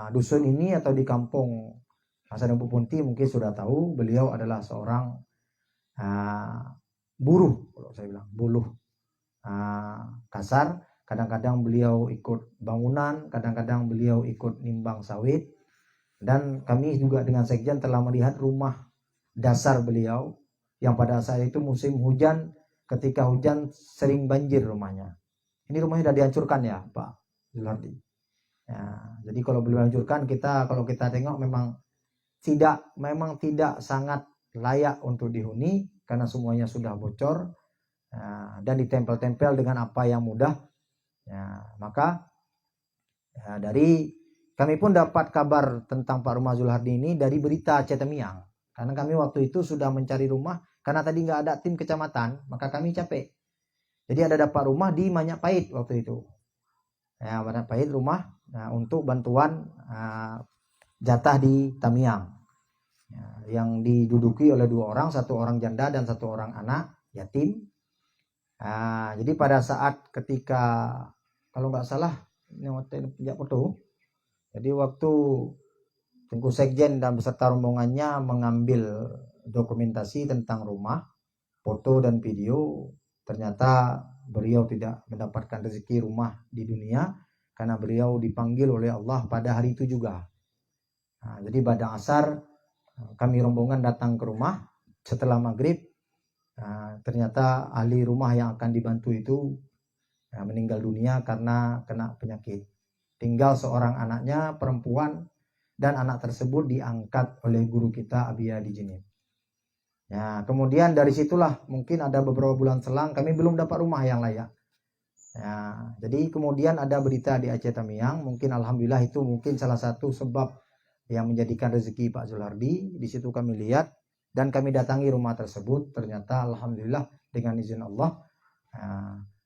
dusun ini atau di kampung Hasan Abu Punti mungkin sudah tahu, beliau adalah seorang buruh, kalau saya bilang buruh kasar. Kadang-kadang beliau ikut bangunan, kadang-kadang beliau ikut nimbang sawit, dan kami juga dengan sekjen telah melihat rumah dasar beliau yang pada saat itu musim hujan, ketika hujan sering banjir rumahnya. Ini rumahnya sudah dihancurkan ya Pak Zulhardi. Jadi kalau beliau hancurkan, kalau kita tengok memang tidak sangat layak untuk dihuni, karena semuanya sudah bocor dan ditempel-tempel dengan apa yang mudah. Maka dari kami pun dapat kabar tentang Pak Rumah Zulhardi ini dari berita Aceh Tamiang, karena kami waktu itu sudah mencari rumah, karena tadi nggak ada tim kecamatan, maka kami capek. Jadi ada dapat rumah di Majapahit waktu itu. Majapahit rumah untuk bantuan jatah di Tamiang, yang diduduki oleh 2 orang, 1 orang janda dan 1 orang anak yatim. Jadi pada saat ketika, kalau nggak salah ini penjak foto, jadi waktu Tengku Sekjen dan beserta rombongannya mengambil dokumentasi tentang rumah, foto dan video, ternyata beliau tidak mendapatkan rezeki rumah di dunia, karena beliau dipanggil oleh Allah pada hari itu juga. Jadi pada asar kami rombongan datang ke rumah setelah maghrib. Ternyata ahli rumah yang akan dibantu itu meninggal dunia karena kena penyakit. Tinggal seorang anaknya perempuan, dan anak tersebut diangkat oleh guru kita Abia di Jenib. Kemudian dari situlah mungkin ada beberapa bulan selang kami belum dapat rumah yang layak. Jadi kemudian ada berita di Aceh Tamiang, mungkin alhamdulillah itu mungkin salah satu sebab yang menjadikan rezeki Pak Zulhardi. Di situ kami lihat dan kami datangi rumah tersebut. Ternyata alhamdulillah dengan izin Allah,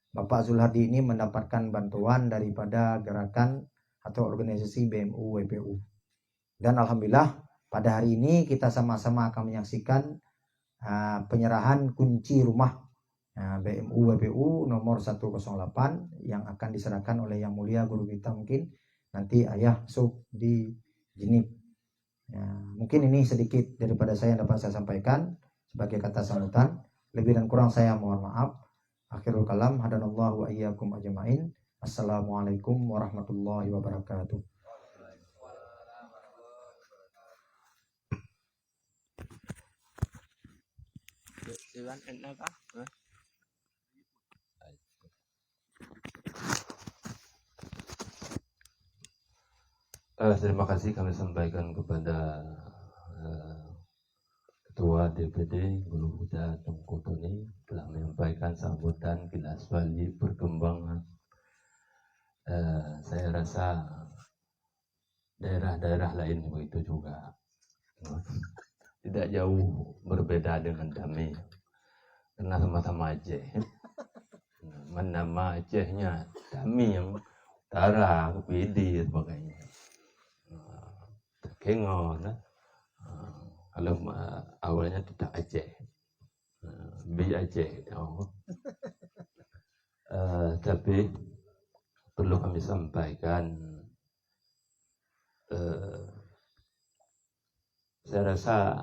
Bapak Zulhardi ini mendapatkan bantuan daripada gerakan atau organisasi BMU WPU. Dan alhamdulillah pada hari ini kita sama-sama akan menyaksikan penyerahan kunci rumah BMU WPU nomor 108 yang akan diserahkan oleh Yang Mulia Guru kita, mungkin nanti Ayah Sub di Jenib. Mungkin ini sedikit daripada saya yang dapat saya sampaikan sebagai kata sambutan. Lebih dan kurang saya mohon maaf. Akhirul kalam, hadanallahu wa iyyakum ajmain. Assalamualaikum warahmatullahi wabarakatuh. Terima kasih kami sampaikan kepada Ketua DPD Guru Kita Tengku Tuni telah menyampaikan sambutan kilas balik perkembangan. Saya rasa daerah-daerah lain begitu juga, tidak jauh berbeda dengan kami, karena sama-sama Aceh. Nama Acehnya kami yang utara, Pidi dan sebagainya. Terkenal, kalau awalnya tidak Aceh, B Aceh. Tapi perlu kami sampaikan saya rasa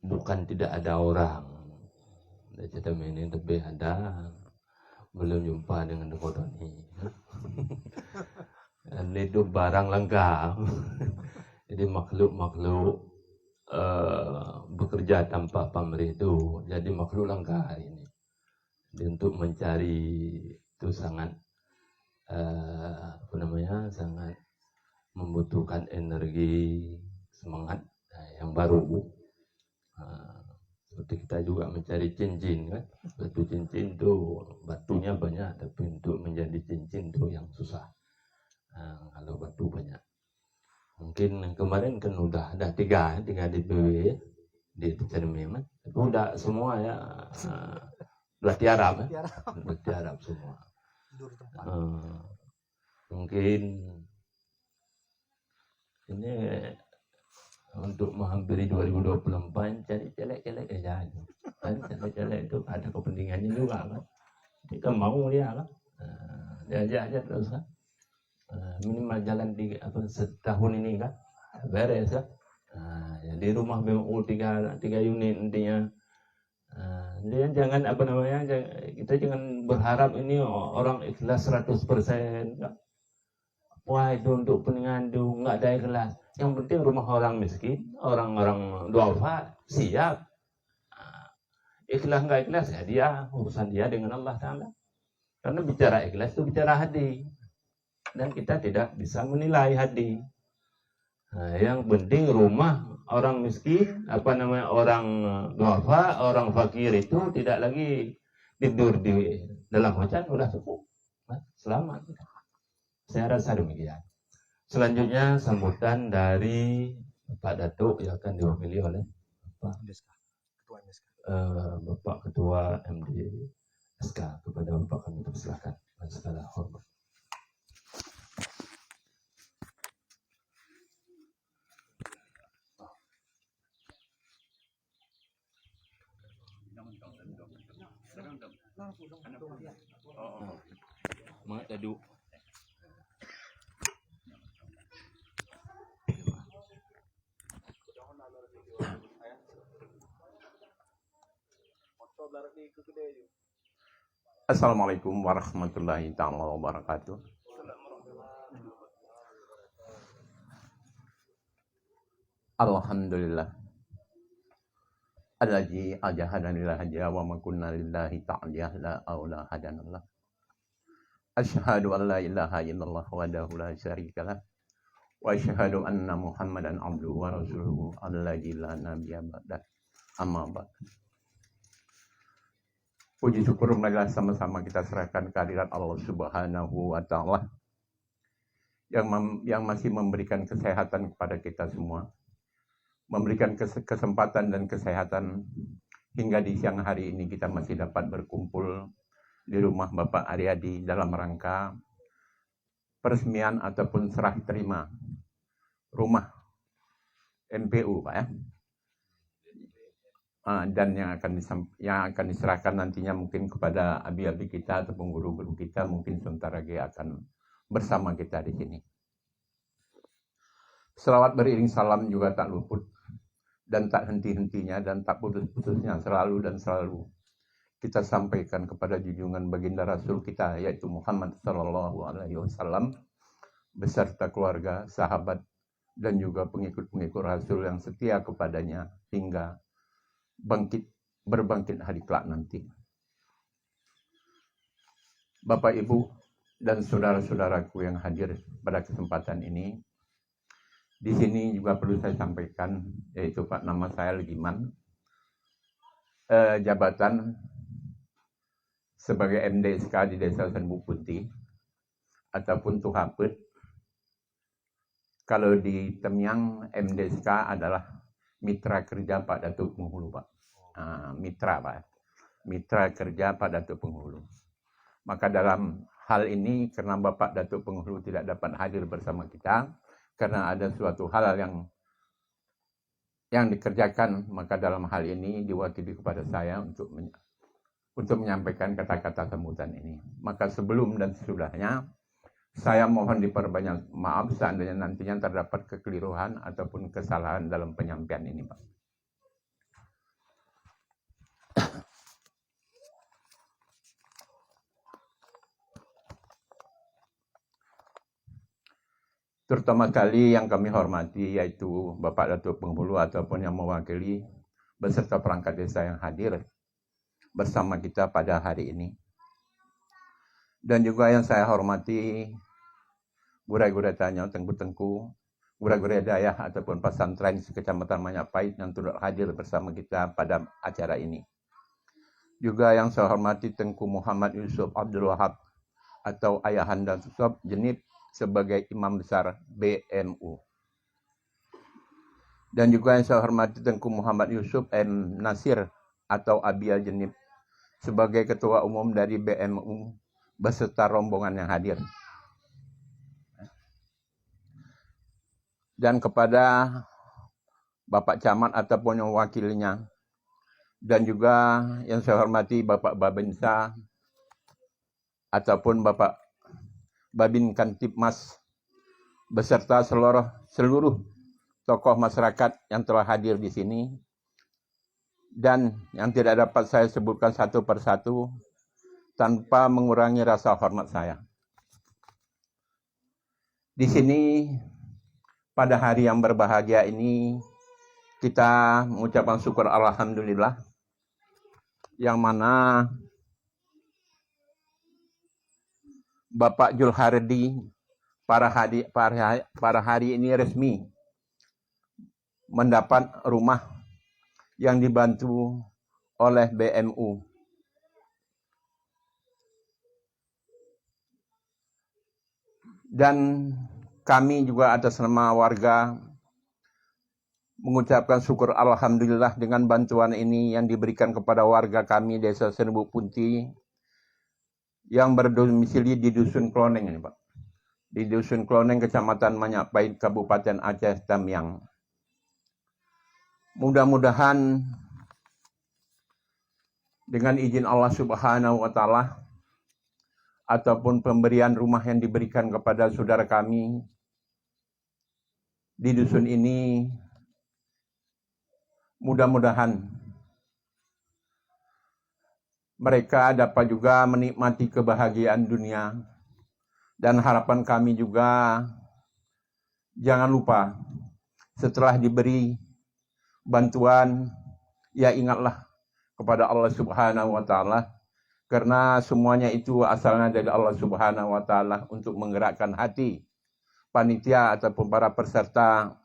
bukan tidak ada orang di Cetam ini, tapi ada belum jumpa dengan Kodoni. Dan itu barang lengkap. Jadi makhluk-makhluk bekerja tanpa pamrih itu jadi makhluk langka hari ini. Jadi untuk mencari itu sangat sangat membutuhkan energi, semangat yang baru. Seperti kita juga mencari cincin kan, batu cincin itu batunya banyak, tapi untuk menjadi cincin itu yang susah. Kalau batu banyak, mungkin kemarin kan udah ada tiga DPW di Cermin, tapi udah semua ya berarti Arab, berarti Arab semua. Mungkin ini untuk menghampiri 2024 cari celek-celek aja. Kan celek-celek itu ada kepentingannya juga kan. Kita mau dia kan. Diajak aja terus kan. Minimal jalan setahun ini kan. Beres kan. Jadi rumah BMU 3 unit intinya. Dia jangan kita jangan berharap ini orang ikhlas 100% kan. Wah itu untuk peninggandu nggak ada ikhlas. Yang penting rumah orang miskin, orang-orang duafa siap. Ikhlas nggak ikhlas ya dia urusan dia dengan Allah Taala. Karena bicara ikhlas itu bicara hati, dan kita tidak bisa menilai hati. Yang penting rumah orang miskin, orang duafa, orang fakir itu tidak lagi tidur di dalam hujan, udah cukup, selamat. Saya rasa demikian. Selanjutnya sambutan dari Pak Datuk yang akan diwakili oleh Bapak Ketua MDSK. Kepada Bapak kami persilakan. Segala hormat. Mak Daduk. Assalamualaikum warahmatullahi ta'ala wabarakatuh. Alhamdulillah Alladzi ajahadani la hajja wa ma kunna lillahi ta'ala la aula hadanallah. Asyhadu an la ilaha illallah wahdahu la syarikalah wa asyhadu anna Muhammadan abduhu wa rasuluhu alladzi la nabiyya ba'dah. Amma ba'd. Puji syukur marilah sama-sama kita serahkan kehadirat Allah Subhanahu wa Ta'ala yang masih memberikan kesehatan kepada kita semua, memberikan kesempatan dan kesehatan hingga di siang hari ini kita masih dapat berkumpul di rumah Bapak Aryadi dalam rangka peresmian ataupun serah terima rumah NPU, Pak ya. Dan yang akan diserahkan nantinya mungkin kepada abi-abi kita atau guru-guru kita, mungkin sebentar lagi akan bersama kita di sini. Selawat beriring salam juga tak luput dan tak henti-hentinya dan tak putus-putusnya selalu kita sampaikan kepada junjungan baginda Rasul kita, yaitu Muhammad SAW beserta keluarga, sahabat dan juga pengikut-pengikut Rasul yang setia kepadanya hingga berbangkit hari kelak nanti. Bapak, Ibu, dan saudara-saudaraku yang hadir pada kesempatan ini, di sini juga perlu saya sampaikan, yaitu Pak, nama saya Legiman, jabatan sebagai MDSK di Desa Senbu Putih ataupun Tuhapet. Kalau di Temyang, MDSK adalah mitra kerja Pak Datuk Penghulu, Pak. Mitra kerja Pak Datuk Penghulu. Maka dalam hal ini, karena Bapak Datuk Penghulu tidak dapat hadir bersama kita karena ada suatu hal yang dikerjakan, maka dalam hal ini diwakili kepada saya untuk menyampaikan kata-kata sambutan ini. Maka sebelum dan sesudahnya Saya mohon diperbanyak maaf seandainya nantinya terdapat kekeliruan ataupun kesalahan dalam penyampaian ini, Pak. Terutama kali yang kami hormati yaitu Bapak Datuk Penghulu ataupun yang mewakili beserta perangkat desa yang hadir bersama kita pada hari ini. Dan juga yang saya hormati Gurai-gurai Tanyau, Tengku-tengku, Gurai-gurai Dayah ataupun pesantren Kecamatan Majapahit yang turut hadir bersama kita pada acara ini. Juga yang saya hormati Tengku Muhammad Yusuf Abdul Wahab atau Ayahanda Sob Jenip sebagai Imam Besar BMU. Dan juga yang saya hormati Tengku Muhammad Yusuf M. Nasir atau Abia Jenip sebagai Ketua Umum dari BMU beserta rombongan yang hadir. Dan kepada Bapak Camat ataupun yang wakilnya, dan juga yang saya hormati Bapak Babinsa ataupun Bapak Babin Kantipmas beserta seluruh tokoh masyarakat yang telah hadir di sini dan yang tidak dapat saya sebutkan satu persatu tanpa mengurangi rasa hormat saya. Di sini pada hari yang berbahagia ini kita mengucapkan syukur alhamdulillah yang mana Bapak Julhardi para hari ini resmi mendapat rumah yang dibantu oleh BMU. Dan kami juga atas nama warga mengucapkan syukur alhamdulillah dengan bantuan ini yang diberikan kepada warga kami Desa Serbuk Punti yang berdomisili di Dusun Kloneng ini, Pak. Di Dusun Kloneng, Kecamatan Majapahit, Kabupaten Aceh Tamiang. Mudah-mudahan dengan izin Allah Subhanahu wa Ta'ala ataupun pemberian rumah yang diberikan kepada saudara kami di dusun ini, mudah-mudahan mereka dapat juga menikmati kebahagiaan dunia. Dan harapan kami juga, jangan lupa setelah diberi bantuan, ya ingatlah kepada Allah Subhanahu wa Ta'ala, karena semuanya itu asalnya dari Allah Subhanahu wa Ta'ala untuk menggerakkan hati panitia ataupun para peserta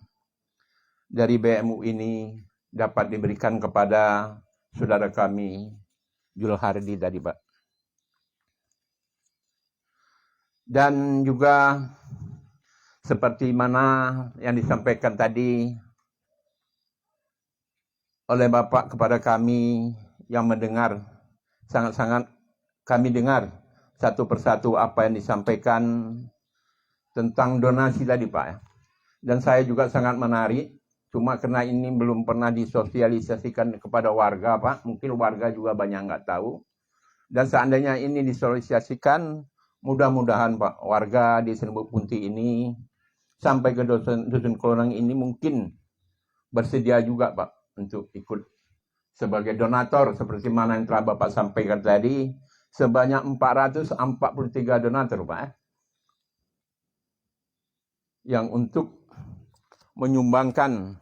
dari BMU ini dapat diberikan kepada saudara kami Julhardi tadi, Pak. Dan juga seperti mana yang disampaikan tadi oleh Bapak kepada kami yang mendengar, sangat-sangat kami dengar satu persatu apa yang disampaikan tentang donasi tadi, Pak. Dan saya juga sangat menarik, cuma karena ini belum pernah disosialisasikan kepada warga, Pak. Mungkin warga juga banyak nggak tahu. Dan seandainya ini disosialisasikan, mudah-mudahan Pak, warga di Serbuk Punti ini sampai ke Dusun Kloneng ini mungkin bersedia juga, Pak, untuk ikut sebagai donatur seperti mana yang telah Bapak sampaikan tadi, sebanyak 443 donatur, Pak. Yang untuk menyumbangkan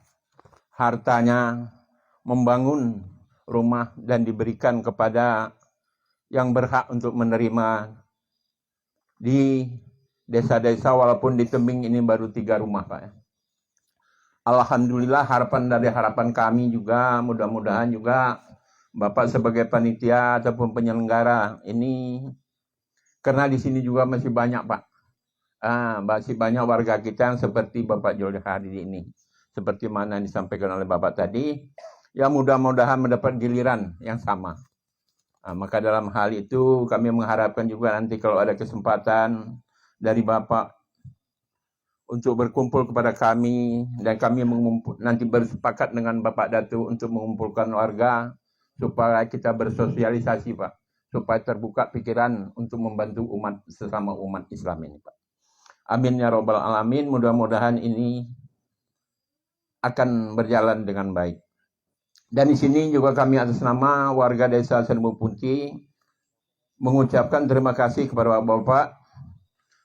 hartanya, membangun rumah dan diberikan kepada yang berhak untuk menerima di desa-desa, walaupun di Tembing ini baru 3 rumah, Pak. Alhamdulillah harapan kami juga, mudah-mudahan juga Bapak sebagai panitia ataupun penyelenggara ini, karena di sini juga masih banyak, Pak. Masih banyak warga kita yang seperti Bapak Julhardi ini, seperti mana yang disampaikan oleh Bapak tadi, yang mudah-mudahan mendapat giliran yang sama. Maka dalam hal itu kami mengharapkan juga nanti kalau ada kesempatan dari Bapak untuk berkumpul kepada kami, dan kami nanti bersepakat dengan Bapak Datu untuk mengumpulkan warga supaya kita bersosialisasi, Pak, supaya terbuka pikiran untuk membantu sesama umat Islam ini, Pak. Amin ya robbal alamin. Mudah-mudahan ini akan berjalan dengan baik. Dan di sini juga kami atas nama warga Desa Senebu Punti mengucapkan terima kasih kepada Bapak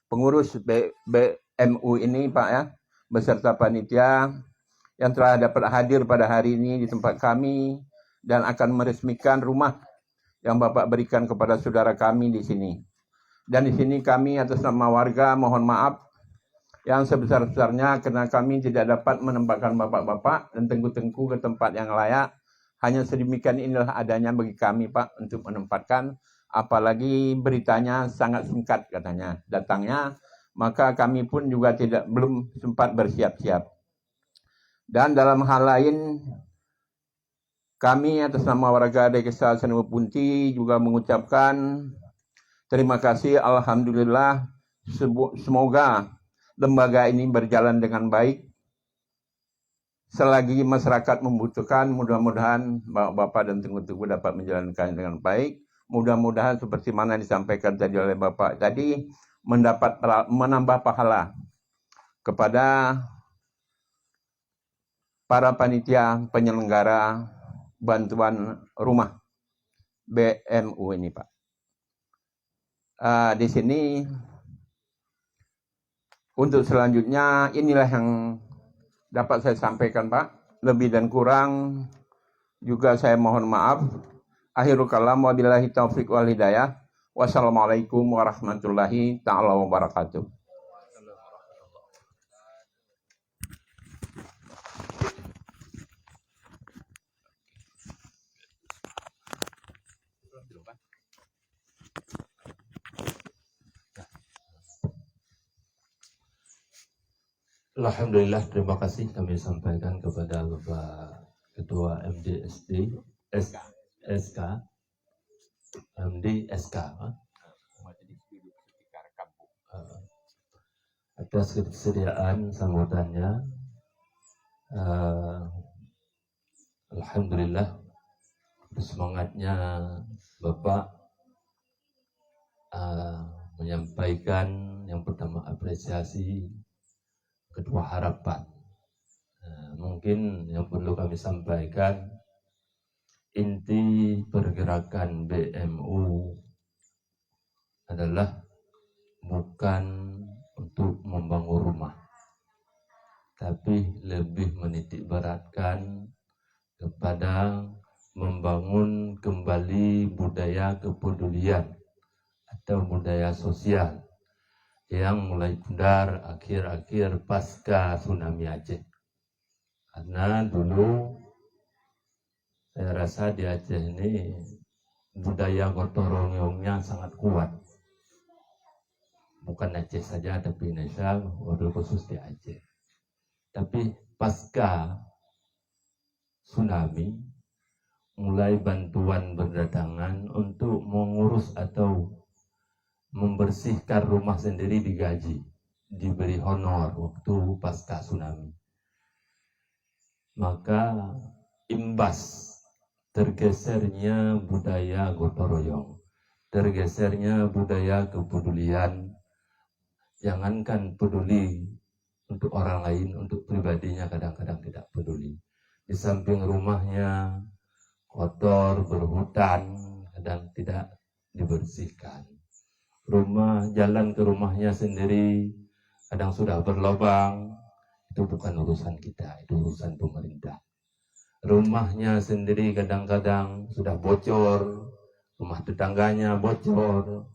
pengurus BMU ini Pak ya, beserta panitia yang telah dapat hadir pada hari ini di tempat kami dan akan meresmikan rumah yang Bapak berikan kepada saudara kami di sini. Dan di sini kami atas nama warga mohon maaf yang sebesar-besarnya karena kami tidak dapat menempatkan bapak-bapak dan tengku-tengku ke tempat yang layak. Hanya sedemikian inilah adanya bagi kami Pak untuk menempatkan, apalagi beritanya sangat singkat katanya datangnya, maka kami pun juga belum sempat bersiap-siap. Dan dalam hal lain, kami atas nama warga Desa Senebu Punti juga mengucapkan terima kasih, alhamdulillah, semoga lembaga ini berjalan dengan baik. Selagi masyarakat membutuhkan, mudah-mudahan Bapak dan tengku-tengku dapat menjalankan dengan baik. Mudah-mudahan seperti mana disampaikan tadi oleh Bapak tadi, menambah pahala kepada para panitia penyelenggara bantuan rumah BMU ini Pak. Di sini untuk selanjutnya inilah yang dapat saya sampaikan Pak. Lebih dan kurang juga saya mohon maaf. Akhirul kalam wabillahi taufiq wal hidayah. Wassalamualaikum warahmatullahi ta'ala wabarakatuh. Alhamdulillah, terima kasih kami sampaikan kepada Bapak Ketua MDSD SK MD SK atas kesediaan sambutannya. Alhamdulillah, semangatnya Bapak menyampaikan yang pertama apresiasi, kedua harapan. Mungkin yang perlu kami sampaikan, inti pergerakan BMU adalah bukan untuk membangun rumah, tapi lebih menitik beratkan kepada membangun kembali budaya kepedulian atau budaya sosial yang mulai pudar akhir-akhir pasca tsunami Aceh. Karena dulu saya rasa di Aceh ini budaya gotong royongnya sangat kuat. Bukan Aceh saja, tapi Indonesia, wabil khusus di Aceh. Tapi pasca tsunami, mulai bantuan berdatangan untuk mengurus atau membersihkan rumah sendiri digaji, diberi honor waktu pasca tsunami. Maka imbas tergesernya budaya gotong royong, tergesernya budaya kepedulian, jangankan peduli untuk orang lain, untuk pribadinya kadang-kadang tidak peduli. Di samping rumahnya kotor, berhutan, kadang tidak dibersihkan. Rumah, jalan ke rumahnya sendiri kadang sudah berlubang. Itu bukan urusan kita, itu urusan pemerintah. Rumahnya sendiri kadang-kadang sudah bocor, rumah tetangganya bocor.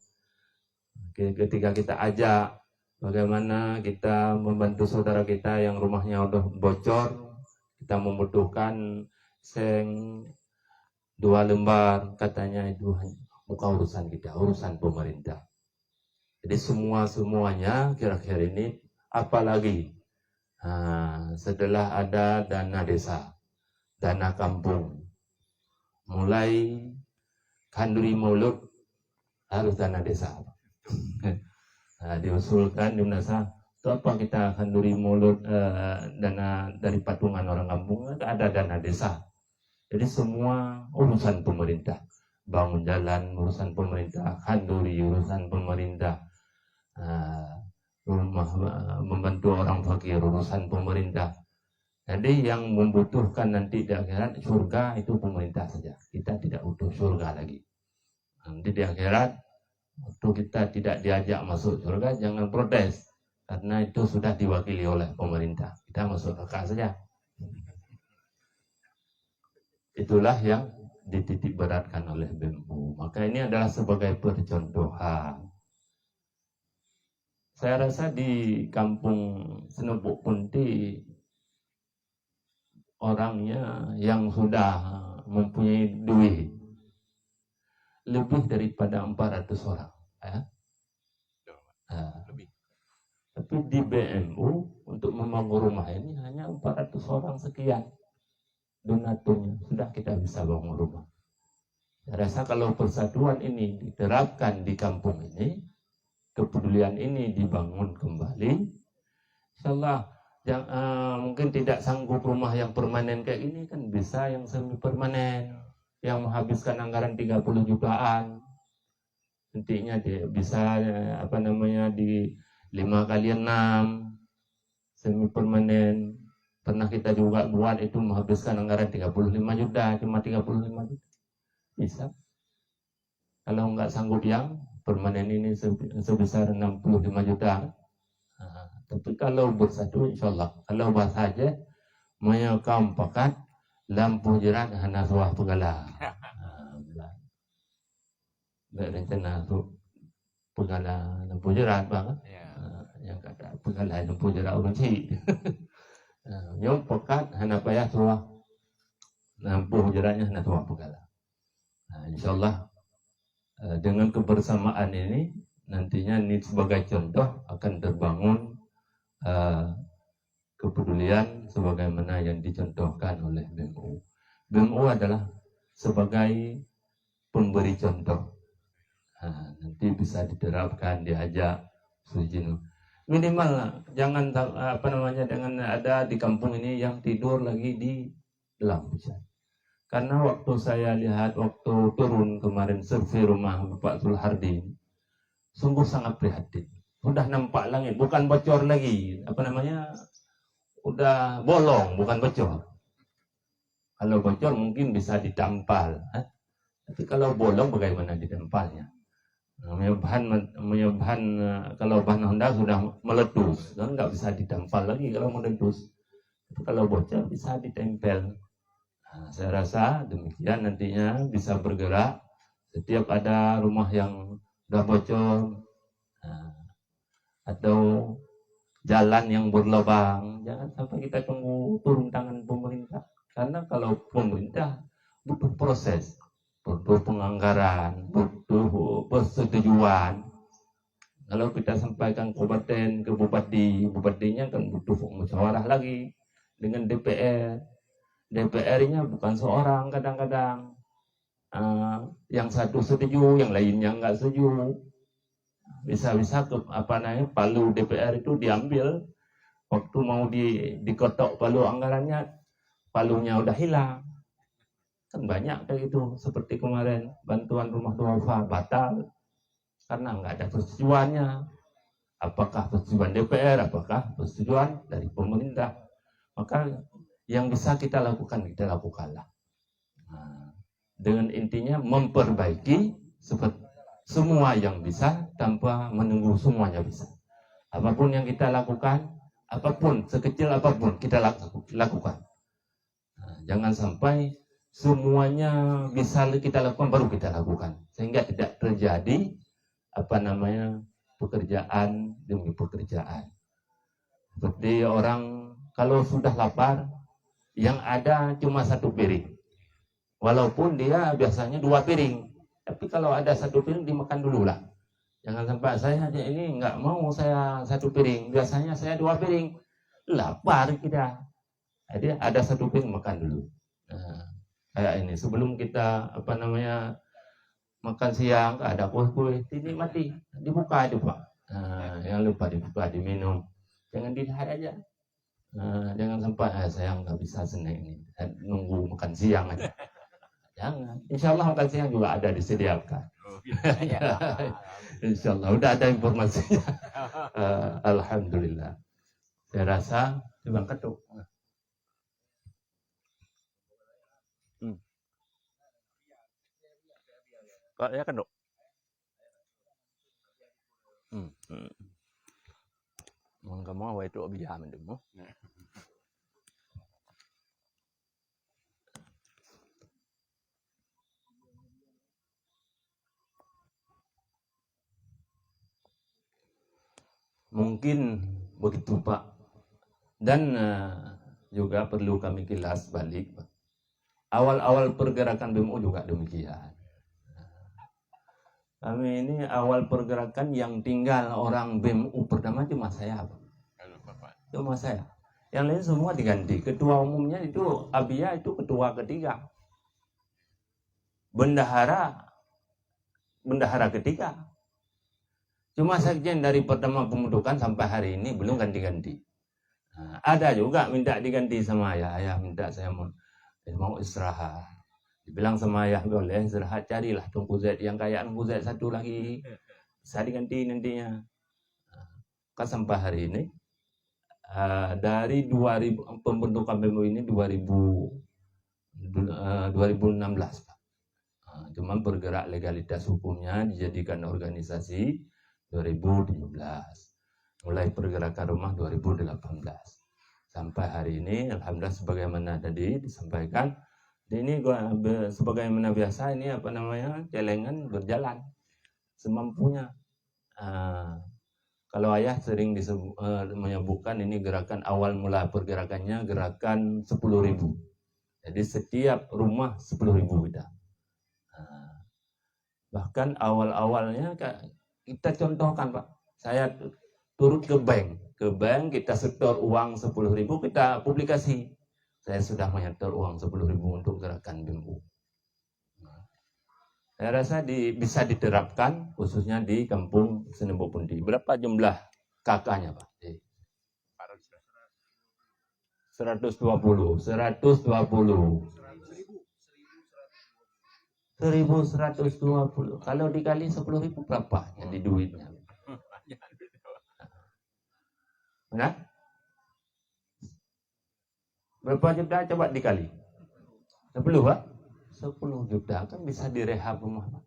Ketika kita ajak bagaimana kita membantu saudara kita yang rumahnya udah bocor, kita membutuhkan seng 2 lembar, katanya itu bukan urusan kita, urusan pemerintah. Jadi semuanya kira-kira ini, apalagi setelah ada dana desa, dana kampung, mulai Kanduri Maulud harus dana desa. Diusulkan di Unasa, itu apa kita Kanduri Maulud dana dari patungan orang kampung, ada dana desa. Jadi semua urusan pemerintah, bangun jalan urusan pemerintah, kanduri urusan pemerintah, rumah, membantu orang fakir, urusan pemerintah. Jadi yang membutuhkan nanti di akhirat surga itu pemerintah saja. Kita tidak butuh surga lagi. Nanti di akhirat waktu kita tidak diajak masuk surga, jangan protes, karena itu sudah diwakili oleh pemerintah. Kita masuk neraka saja. Itulah yang dititik beratkan oleh BEMU. Maka ini adalah sebagai percontohan. Saya rasa di kampung Senebuk Punti orangnya yang sudah mempunyai duit lebih daripada 400 orang. Ya. Lebih. Tapi di BMU untuk membangun rumah ini hanya 400 orang sekian donaturnya, sudah kita bisa bangun rumah. Saya rasa kalau persatuan ini diterapkan di kampung ini, kepedulian ini dibangun kembali, insyaallah mungkin tidak sanggup rumah yang permanen kayak gini, kan bisa yang semi permanen yang menghabiskan anggaran 30 jutaan. Nantinya dia bisa di 5 kali 6 semi permanen. Pernah kita juga buat itu menghabiskan anggaran 35 juta, cuma 35 juta. Bisa. Kalau nggak sanggup yang permanen ini sebesar 65 juta. Tapi kalau bersatu insyaallah, kalau bahasa aja menyokam pakat lampu jerat hana suah pegala. Nggak rencana tu pegala lampu jerat bang. Yang kata pegala lampu jerat orang cik. Nyom pakat hana payah suah lampu jeratnya hana suah pegala. Insyaallah dengan kebersamaan ini nantinya ini sebagai contoh akan terbangun kepedulian sebagaimana yang dicontohkan oleh BMU. BMU adalah sebagai pemberi contoh. Nanti bisa diterapkan, diajak, sujud. Minimal jangan dengan ada di kampung ini yang tidur lagi di dalam hujan. Karena waktu saya lihat waktu turun kemarin survei rumah Bapak Zulhardin, sungguh sangat prihatin. Udah nampak langit, bukan bocor lagi. Udah bolong, bukan bocor. Kalau bocor mungkin bisa ditampal. Tapi kalau bolong bagaimana ditampalnya? Menyebahan kalau bahan Honda sudah meletus, kan nggak bisa ditampal lagi kalau meletus. Tapi kalau bocor bisa ditempel. Saya rasa demikian nantinya bisa bergerak. Setiap ada rumah yang udah bocor, atau jalan yang berlubang, jangan sampai kita tunggu turun tangan pemerintah. Karena kalau pemerintah butuh proses, butuh penganggaran, butuh persetujuan. Kalau kita sampaikan kabupaten ke bupati, bupatinya kan butuh musyawarah lagi dengan DPR. DPR-nya bukan seorang kadang-kadang. Yang satu setuju, yang lainnya nggak setuju. Bisa-bisa palu DPR itu diambil waktu mau dikotok palu anggarannya, palunya udah hilang. Kan banyak kayak gitu, seperti kemarin bantuan rumah duafa batal karena nggak ada persetujuannya. Apakah persetujuan DPR, apakah persetujuan dari pemerintah? Maka yang bisa kita lakukan, kita lakukanlah. Dengan intinya memperbaiki seperti semua yang bisa tanpa menunggu semuanya bisa. Apapun yang kita lakukan, apapun, sekecil apapun kita lakukan. Jangan sampai semuanya bisa kita lakukan baru kita lakukan. Sehingga tidak terjadi pekerjaan demi pekerjaan. Seperti orang kalau sudah lapar, yang ada cuma 1 piring. Walaupun dia biasanya 2 piring. Tapi kalau ada 1 piring dimakan dulu lah. Jangan sampai saya ini nggak mau saya 1 piring. Biasanya saya 2 piring. Lapar kita. Jadi ada 1 piring makan dulu. Kayak ini sebelum kita makan siang ada kue-kue ini mati dibuka. Jangan lupa dibuka, diminum. Jangan ditahan aja. Jangan sampai saya nggak bisa snack ini. Nunggu makan siang aja. Jangan. Insya Allah makan siang juga ada disediakan. Insya Allah udah ada informasinya. Alhamdulillah. Saya rasa Bang Ketuk. Kok ya kan, Dok? Kamu awal itu biar mendemo. Mungkin begitu Pak. Dan juga perlu kami kilas balik Pak. Awal-awal pergerakan BMU juga demikian. Kami ini awal pergerakan yang tinggal orang BMU pertama cuma saya Pak. Cuma saya. Yang lain semua diganti. Ketua umumnya itu Abia itu ketua ketiga. Bendahara ketiga. Cuma sekjen dari pertama pembentukan sampai hari ini belum ganti-ganti. Nah, ada juga minta diganti sama ayah minta saya mau istirahat. Dibilang sama ayah boleh istirahat, carilah Tungku Z yang kayak Tungku Z satu lagi. Bisa diganti nantinya. Kan sampai hari ini dari 2000 pembentukan BMU ini 2016 Pak. Cuma bergerak legalitas hukumnya dijadikan organisasi 2017. Mulai pergerakan rumah 2018. Sampai hari ini alhamdulillah sebagaimana tadi disampaikan, ini sebagaimana biasa ini celengan berjalan semampunya. Kalau ayah sering menyebutkan ini gerakan awal mula pergerakannya gerakan 10.000. Jadi setiap rumah 10.000 kita. Bahkan awal-awalnya kita contohkan Pak, saya turut ke bank kita setor uang 10.000, kita publikasi. Saya sudah menyetor uang 10.000 untuk gerakan BMU. Saya rasa bisa diterapkan khususnya di kampung Senembok Pundi. Berapa jumlah kakaknya Pak? 120. 1.120. Kalau dikali 10.000 berapa jadi duitnya? Nah, berapa juta coba dikali? 10 Pak? 10 juta kan bisa direhab rumah Pak.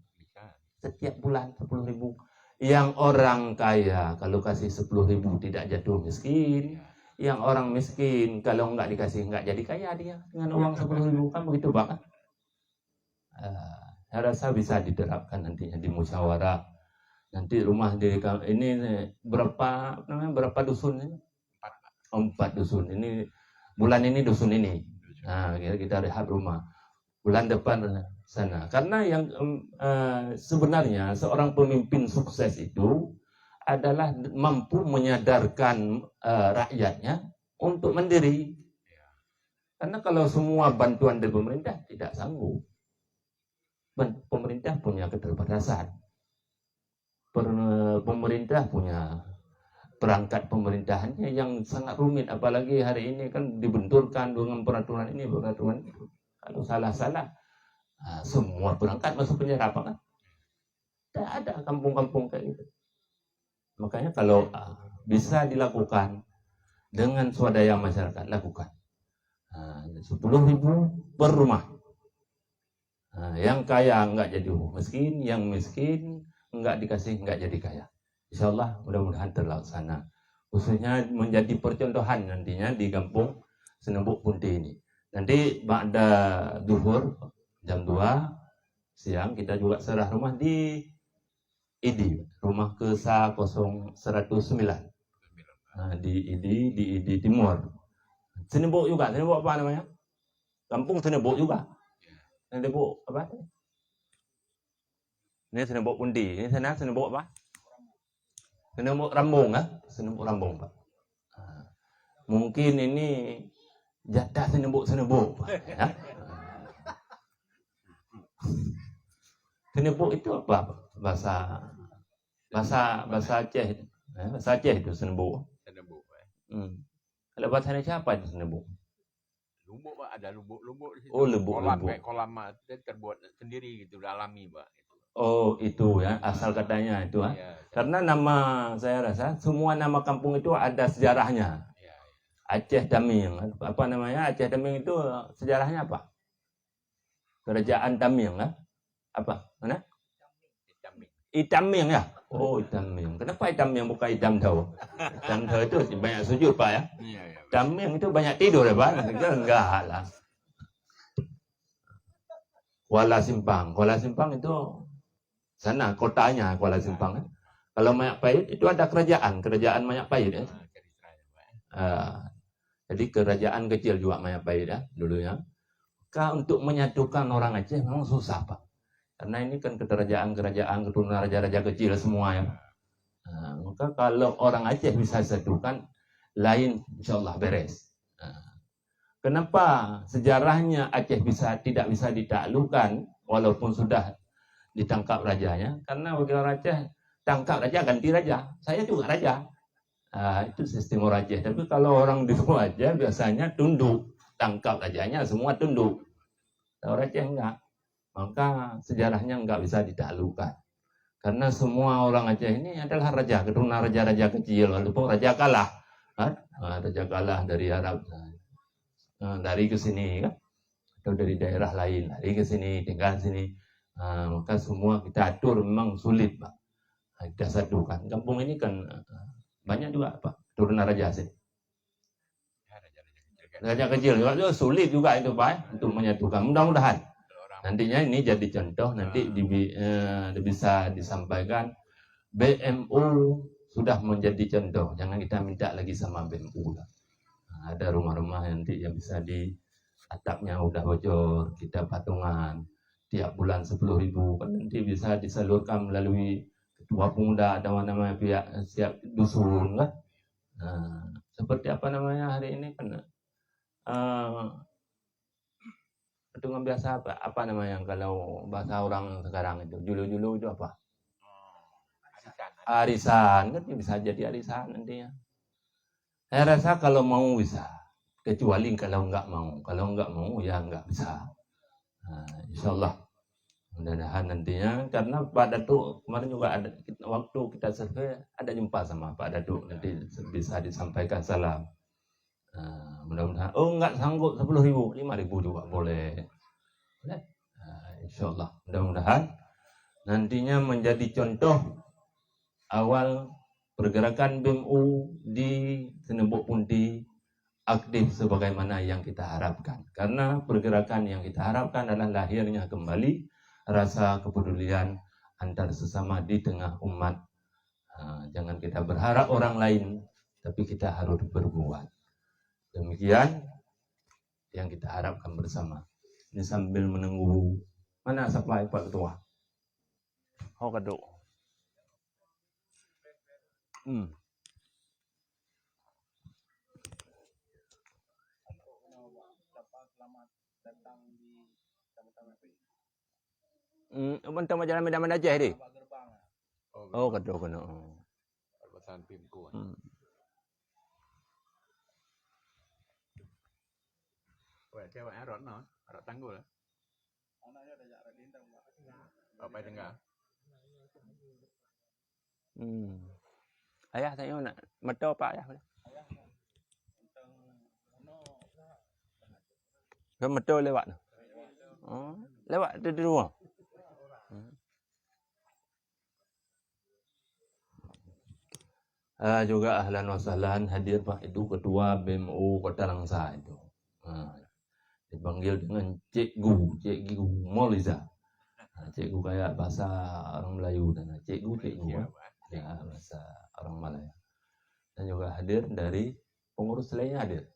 Setiap bulan 10.000. Yang orang kaya kalau kasih 10.000 tidak jatuh miskin. Yang orang miskin kalau nggak dikasih nggak jadi kaya dia dengan uang 10.000 kan begitu Pak. Saya rasa bisa diterapkan nantinya di musyawarah. Nanti rumah di ini berapa dusun ini? 4 dusun. Ini bulan ini dusun ini. Nah, kita rehab rumah. Bulan depan sana. Karena yang sebenarnya seorang pemimpin sukses itu adalah mampu menyadarkan rakyatnya untuk mandiri. Karena kalau semua bantuan dari pemerintah tidak sanggup. Pemerintah punya keterbatasan. Pemerintah punya perangkat pemerintahannya yang sangat rumit, apalagi hari ini kan dibenturkan dengan peraturan ini peraturan itu. Kalau salah-salah semua perangkat masuk penjara Pak kan? Tidak ada kampung-kampung kayak gitu. Makanya kalau bisa dilakukan dengan swadaya masyarakat, lakukan. 10.000 per rumah. Yang kaya enggak jadi miskin, yang miskin enggak dikasih enggak jadi kaya. Insya Allah mudah-mudahan terlaksana. Khususnya menjadi percontohan nantinya di kampung Senembok Pundi ini. Nanti pada duhur jam 2 siang kita juga serah rumah di ID, rumah KESA 109. Di ID Timur. Senembok juga, Senembok apa namanya? Kampung Senembok juga. Senembok apa? Ini Senembok Pundi, ini sana Senembok apa? Senembok Rambung Senembok Rambung Pak. Mungkin ini jatah Senembok ya. Senembok itu apa? Bahasa Aceh. Bahasa Aceh itu Senembok. Kalau bahasa Indonesia apa itu Senembok? Lumbuk Pak, ada lumbuk di situ. Oh, lumbuk. Kolam itu terbuat sendiri gitu, udah alami Pak. Oh itu ya asal katanya itu ha? Karena nama saya rasa semua nama kampung itu ada sejarahnya. Aceh Daming, apa namanya Aceh Daming itu sejarahnya apa? Kerajaan Daming kan? Apa? Mana? Itaming ya? Oh Itaming. Kenapa Itaming bukan Idam Tau? Idam Tau itu banyak sujud Pak ya? Daming itu banyak tidur ya Pak? Enggak lah. Kuala Simpang itu sana kotanya Kuala Simpang. Kalau Majapahit itu ada kerajaan Majapahit ya. Jadi kerajaan kecil juga Majapahit ya dulunya. Untuk menyatukan orang Aceh memang susah Pak. Karena ini kan kerajaan keturunan raja-raja kecil semua ya. Maka kalau orang Aceh bisa satukan, lain insya Allah beres. Kenapa sejarahnya Aceh tidak bisa ditaklukkan walaupun sudah ditangkap rajanya? Karena bagi orang Aceh tangkap raja ganti raja. Saya juga raja. Itu sistem orang Aceh. Tapi kalau orang di luar Aceh biasanya tunduk, tangkap rajanya semua tunduk. Orang Aceh enggak. Maka sejarahnya enggak bisa ditaklukkan. Karena semua orang Aceh ini adalah raja, keturunan raja-raja kecil, walaupun raja kalah. Raja kalah dari Arab. Dari ke sini kan, atau dari daerah lain, dari ke sini, tinggal sini. Maka semua kita atur memang sulit Pak. Kita satukan. Kampung ini kan banyak juga Pak, keturunan raja sih. Raja kecil juga sulit juga itu Pak untuk menyatukan. Mudah-mudahan nantinya ini jadi contoh nanti bisa disampaikan BMU sudah menjadi contoh. Jangan kita minta lagi sama BMU lah. Ada rumah-rumah nanti yang bisa di atapnya udah bocor, kita patungan tiap bulan 10.000 kan nanti bisa disalurkan melalui ketua pemuda atau nama pihak setiap dusun kan. Seperti apa namanya hari ini kan patungan biasa apa namanya kalau bahasa orang sekarang itu julu-julu itu apa? Arisan kan bisa jadi arisan nantinya. Saya rasa kalau mau bisa, kecuali kalau enggak mau ya enggak bisa. Insya Allah mudah-mudahan nantinya karena Pak Datuk kemarin juga ada waktu kita survei ada jumpa sama Pak Datuk nanti bisa disampaikan salam. Mudah-mudahan enggak sanggup 10.000, 5.000 juga boleh. Insya Allah mudah-mudahan nantinya menjadi contoh awal pergerakan BMU di Senebok Punti aktif sebagaimana yang kita harapkan. Karena pergerakan yang kita harapkan adalah lahirnya kembali rasa kepedulian antar sesama di tengah umat. Jangan kita berharap orang lain, tapi kita harus berbuat. Demikian yang kita harapkan bersama. Ini sambil menunggu mana supply Pak Ketua. Oh kaduk. Bentang jalan Medan Aceh ni. Oh kaduk kena. Perbatasan Pimku. Cewek Aaron no, Aaron Tanggul. Anaknya ada jarak lintang Pak. Apa dengar? Ayah saya nak meto Pak ayah. Kan meto lewat. Lewat di rumah. Juga ahlan wa sahlan hadir Pak itu ketua BMU Kota Langsa itu. Dipanggil dengan Cikgu Moliza. Cikgu kayak bahasa orang Melayu dan Cikgu ya bahasa orang Malaya. Dan juga hadir dari pengurus lainnya hadir.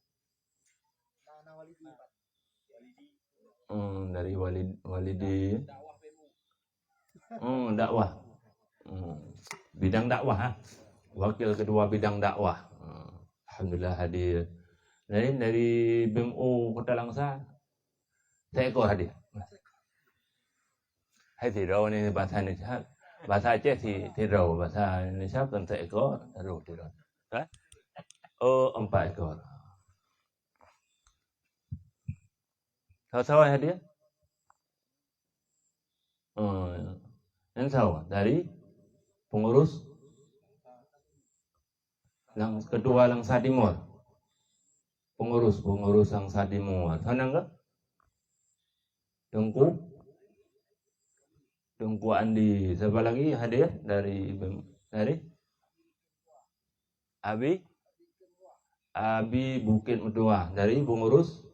Dari Walidi. Dakwah. Bidang dakwah. Wakil kedua bidang dakwah. Alhamdulillah hadir. Dari BMU Kota Langsa, seekor hadir. Hai Tiro ni bahasa Indonesia, bahasa Aceh Tiro, bahasa Indonesia kan seekor, Tiro. Oh 4 ekor. Tahu hadir? Insya dari pengurus yang kedua Langsa Timur. Pengurus Langsa Timur. Sana enggak? Tengku Andi. Siapa lagi hadir dari Abi Bukit Medua dari pengurus.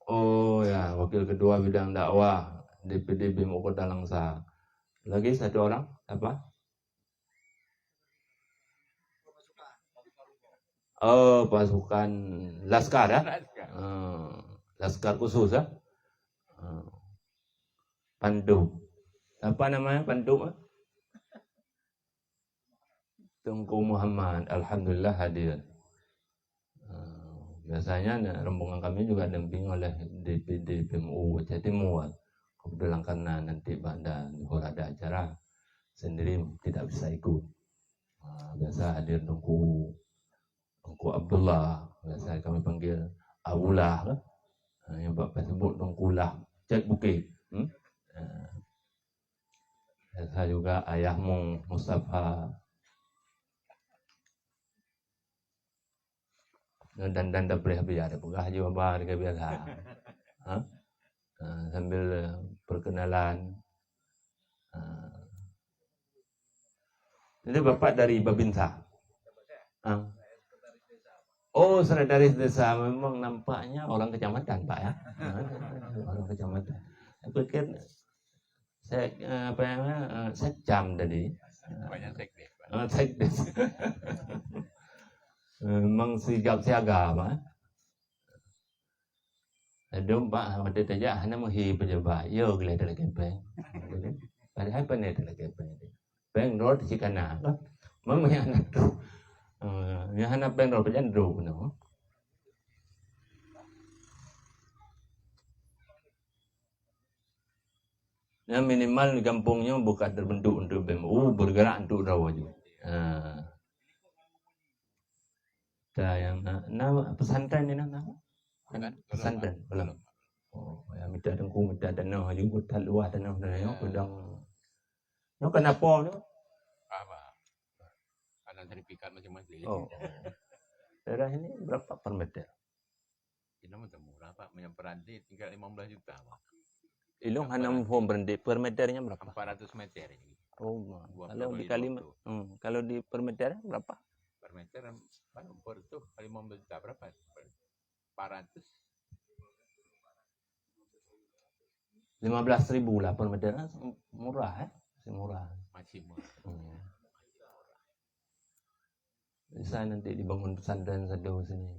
Oh ya, wakil kedua bidang dakwah DPD BEM Kota Langsa. Lagi satu orang apa? Oh, pasukan Laskar ya? Laskar khusus ya? Pandu. Apa namanya Pandu? Tengku Muhammad. Alhamdulillah hadir. Biasanya rombongan kami juga didampingi oleh DPD BMU Jatimur. Kebetulan karena nanti pada ada acara sendiri tidak bisa ikut. Biasa hadir Tengku Abdullah, biasa kami panggil Abulah, yang Bapak sebut Tengkulah, Cek Bukit. Biasa juga ayahmu Mustafa. Dan dah boleh biar pegah je bapa dia biasa. Sambil perkenalan. Jadi Bapak dari Babinsa. Oh, sekretaris desa. Memang nampaknya orang kecamatan, Pak ya. Orang kecamatan. Saya pikir saya jam tadi. Banyak sekdes. Sekdes. Memang sigap siaga, Pak. Ada Pak, ada saja hanya menghi pejabat. Yo, gelai dalam kepeng. Padahal apa ni dalam kepeng? Peng road cikana. Memang yang nak tu. Yang hanya peng road pejan dulu, no. Yang minimal di kampungnya bukan terbentuk untuk BMU, bergerak untuk dakwah juga. Yang pesantren ini nama? Pesantren belum. Oh, yang minta dengku minta dana juga tak luah dana yang pedang. Nó kenapa ni? Apa? Karena sertifikat masing-masing. Oh. Daerah ini berapa per meter? Ini macam murah Pak, menyeberang tinggal 15 juta Pak. Ilung hanam home berhenti per meternya berapa? 400 meter ini. Oh, kalau dikali kalau di per meter berapa? Per meter per tuh kali 15 juta berapa? 400. 15.000 lah per meter, murah murah. Masih murah. Bisa nanti dibangun pesantren satu sini.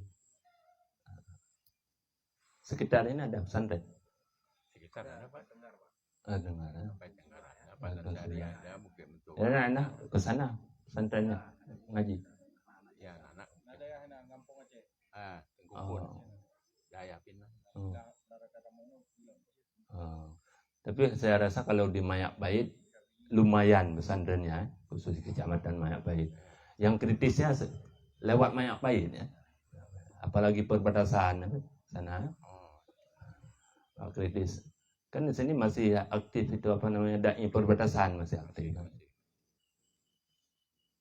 Sekitar ini ada pesantren. Sekitar ada Pak? Dengar. Apa dari ada mungkin betul. Ya anak ke sana pesantrennya ngaji. Ya anak. Ada yang anak kampung Aceh. Tengkupun. Daya Pinang. Tapi saya rasa kalau di Mayak Bait lumayan pesantrennya, khusus kecamatan Mayak Bait. Yang kritisnya lewat Mayak Bait ya. Apalagi perbatasan sana. Kritis. Kan di sini masih aktif itu dai perbatasan masih aktif.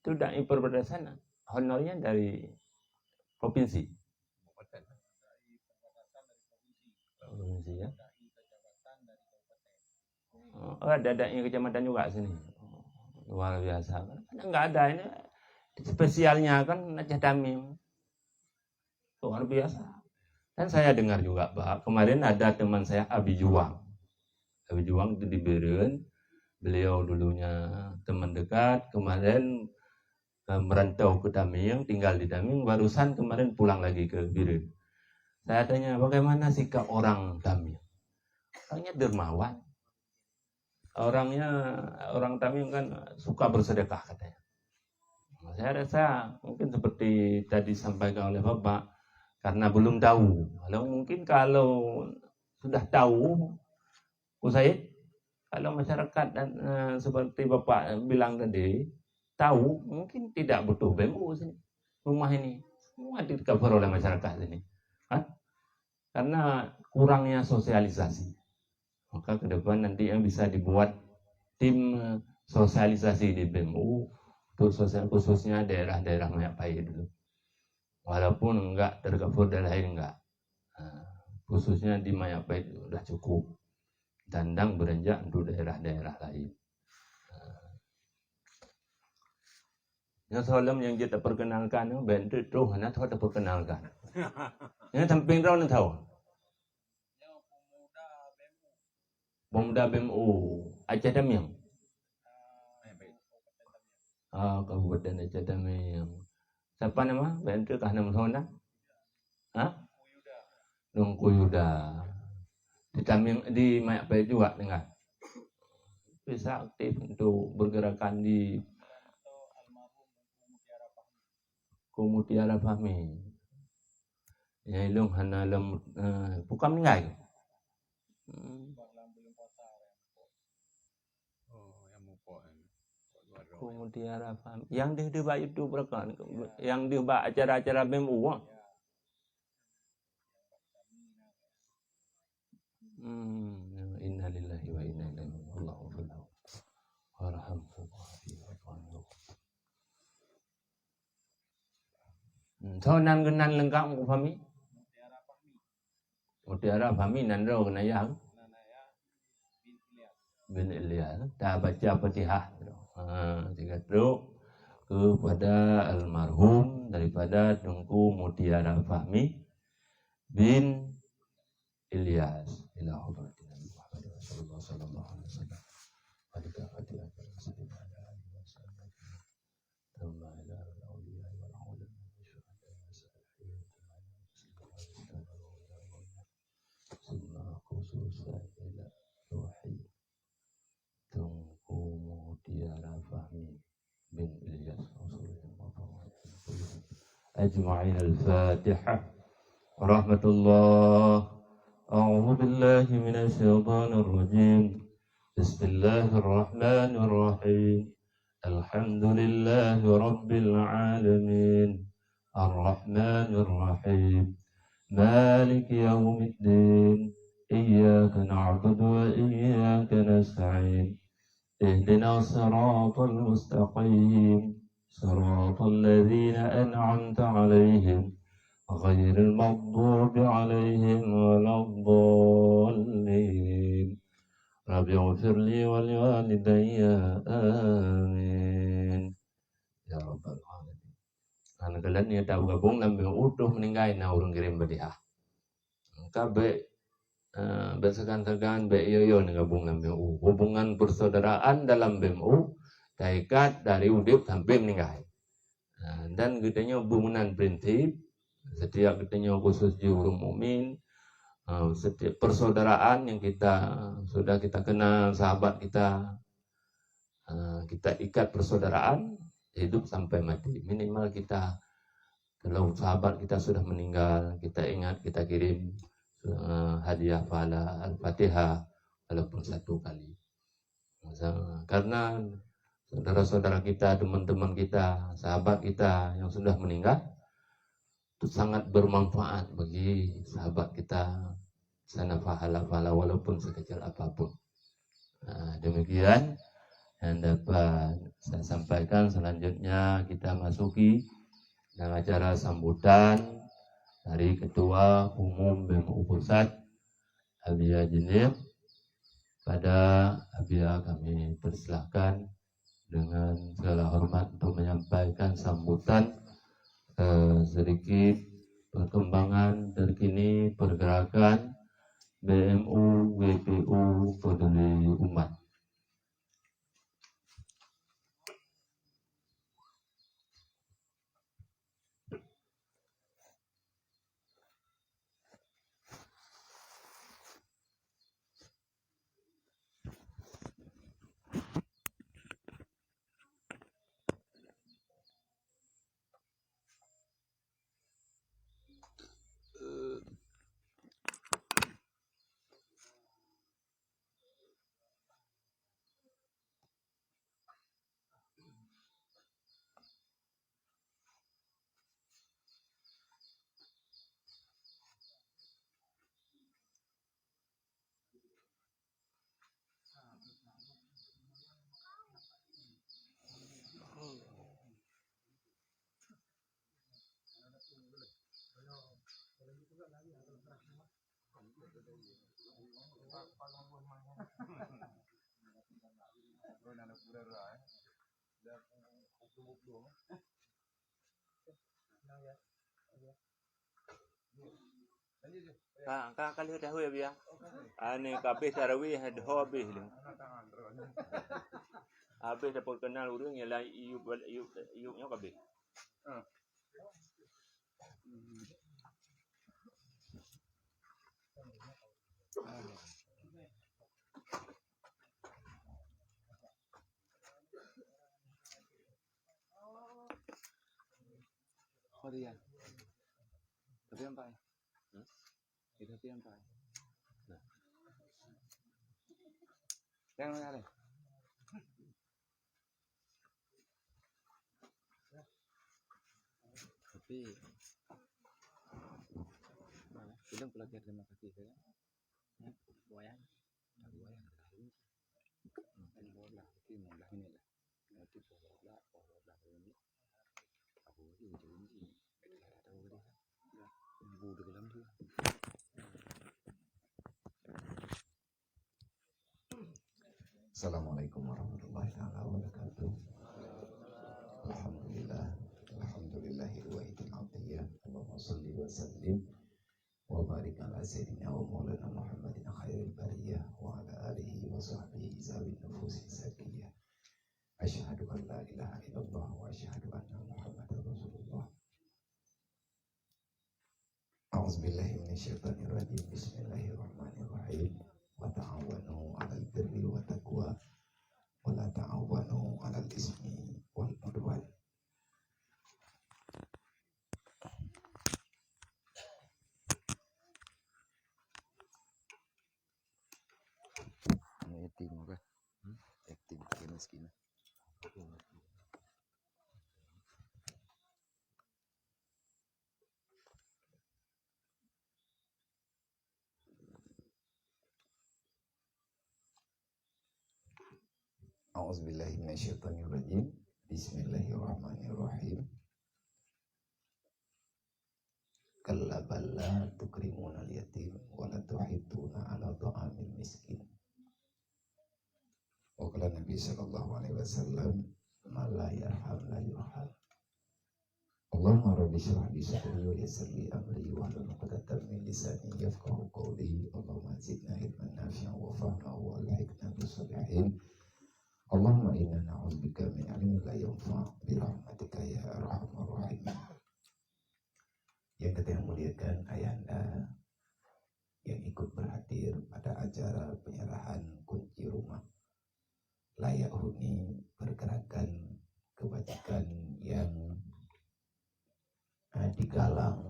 Itu dai perbatasan honornya dari provinsi. Provinsi ya. Oh, ada dai kecamatan juga sini. Luar biasa. Enggak ada ini spesialnya kan Aceh Tamim. Luar biasa. Dan saya dengar juga Pak, kemarin ada teman saya Abi Juang. Abi Juang itu di Beren. Beliau dulunya teman dekat, kemarin merantau ke Tamim, tinggal di Tamim, barusan kemarin pulang lagi ke Beren. Saya tanya, bagaimana sikap orang Tamim? Orangnya dermawan. Orang Tamim kan suka bersedekah katanya. Saya rasa mungkin seperti tadi sampaikan oleh Bapak, karena belum tahu. Kalau sudah tahu, Usaid, kalau masyarakat dan seperti Bapak bilang tadi, tahu, mungkin tidak butuh BMU sini. Rumah ini semua di-cover oleh masyarakat ini. Karena kurangnya sosialisasi. Maka ke depan nanti yang bisa dibuat tim sosialisasi di BMU untuk sosial khususnya daerah-daerah Majapahit dulu. Walaupun enggak tergabung daerah lain enggak. Khususnya di Majapahit sudah cukup. Dandang beranjak untuk daerah-daerah lain. Yang soalan yang kita perkenalkan, bentuk itu hanya tahu kita perkenalkan. Yang samping tahu nak tahu. Pemuda BMU Aceh Damiang. Kabupaten Aceh Damiang. Siapa nama? Bentuk kah nama sana? Nungku Yuda. Di Damiang, di Majapahit juga dengar. Bisa aktif untuk bergerakan di Mutiara Fahmi. Ya ilung hana lam bukan mengai. Mutiara Fahmi. Yang dia buat itu berapa? Yang dia buat acara-acara BMU. Inna lillahi wa inna ilaihi raji'un. Warhamhu Nan kenan lengkap ku Fahmi. Mutiara Fahmi nan ro kena ya. Bin Ilyas. Dah baca Fatihah. Tiga truk kepada almarhum daripada Tengku Mutiara Fahmi bin Ilyas. Ila hadratin Nabi Muhammad sallallahu alaihi wasallam. Fatihah Fatihah Tengku Mutiara Fahmi bin Ilyas Ajma'in al-Fatihah Rahmatullah A'udhu billahi minasyaitanir rajim Bismillahirrahmanirrahim Alhamdulillahi Rabbil Alamin Ar-Rahmanir Rahim Malik Yawmiddin Iyyaka na'budu wa iyyaka nasta'in Ihdina siratal mustaqim Siratal ladzina an'amta 'alaihim ghairil maghdubi 'alaihim waladdallin Rabbi ighfirli wa liwalidayya amin Ya Rabbal Alamin. Karena kalian yang tahu gabung dan utuh meninggal na urung kirim badiah. Kabe bersekan-sekan be yoyo gabung dalam BMU. Hubungan persaudaraan dalam BMU terikat dari udip sampai meninggal. Dan kitanya hubungan prinsip setiap kitanya khusus juru mukmin setiap persaudaraan yang sudah kita kenal sahabat kita ikat persaudaraan hidup sampai mati. Minimal kita kalau sahabat kita sudah meninggal kita ingat kita kirim hadiah pahala Al-Fatihah walaupun satu kali. Karena saudara-saudara kita, teman-teman kita, sahabat kita yang sudah meninggal itu sangat bermanfaat bagi sahabat kita sana pahala-pahala walaupun sekecil apapun. Demikian yang dapat saya sampaikan. Selanjutnya kita masuki dalam acara sambutan dari Ketua Umum BMU Pusat Abia Jenib. Pada Abia kami persilahkan dengan segala hormat untuk menyampaikan sambutan sedikit perkembangan terkini pergerakan BMU WPU Peduli Umat. Kan dah hui biang. Ane kabeh tarawih had habis dah. Habis dapat kenal orang yang lain iup kabeh. Kau dia. Tapi sampai. Itu tapi sampai. Nah. Yang mana ada? Tapi mana? Bilang pelajar terima kasih saya. Wayang. Tapi wayang tahu. Ini bola, ini bola ini lah. Nanti bola ini. Aku itu jadi ada tahu dia. Ibu di dalam tu. Assalamualaikum warahmatullahi wabarakatuh. Alhamdulillahi wahidil atiyah. Allahumma salli wa sallim wa barik ala sayyidina wa maulana Muhammadin khairil bariyah wa ala alihi wa sahbihi zawin nufusi zakiyah. Asyhadu an la ilaha illallah wa asyhadu anna Muhammadar Rasulullah. A'udzubillahi minasyaitonir rajim. Bismillahirrahmanirrahim. Wa ta'awanu 'alal birri wa taqwa wa la ta'awanu 'alal ismi wal 'udwan. Yatim apa? Yatim miskin. A'udzubillahi minasyaitonir rajim. Bismillahirrahmanirrahim. Kalla balla tukrimuna al-yatim wa la tuhidduna 'ala ta'amil miskin. Wa qala Nabi sallallahu alaihi wasallam, "Man la yarham la yurham." Allahumma rabbi shrah li sadri wa yassir li amri wa hlul 'uqdatam min lisani yafqahu qawli. Allahumma zidna ilman nafi'an wa fahman wa alhiqna bis salihin. Allahumma inna na'udzubika min 'ilmin la yanfa' bi rahmatika ya arhamar rahimin. Yang kita muliakan ayahanda yang ikut berhadir pada acara penyerahan kunci rumah layak huni pergerakan kebajikan yang digalang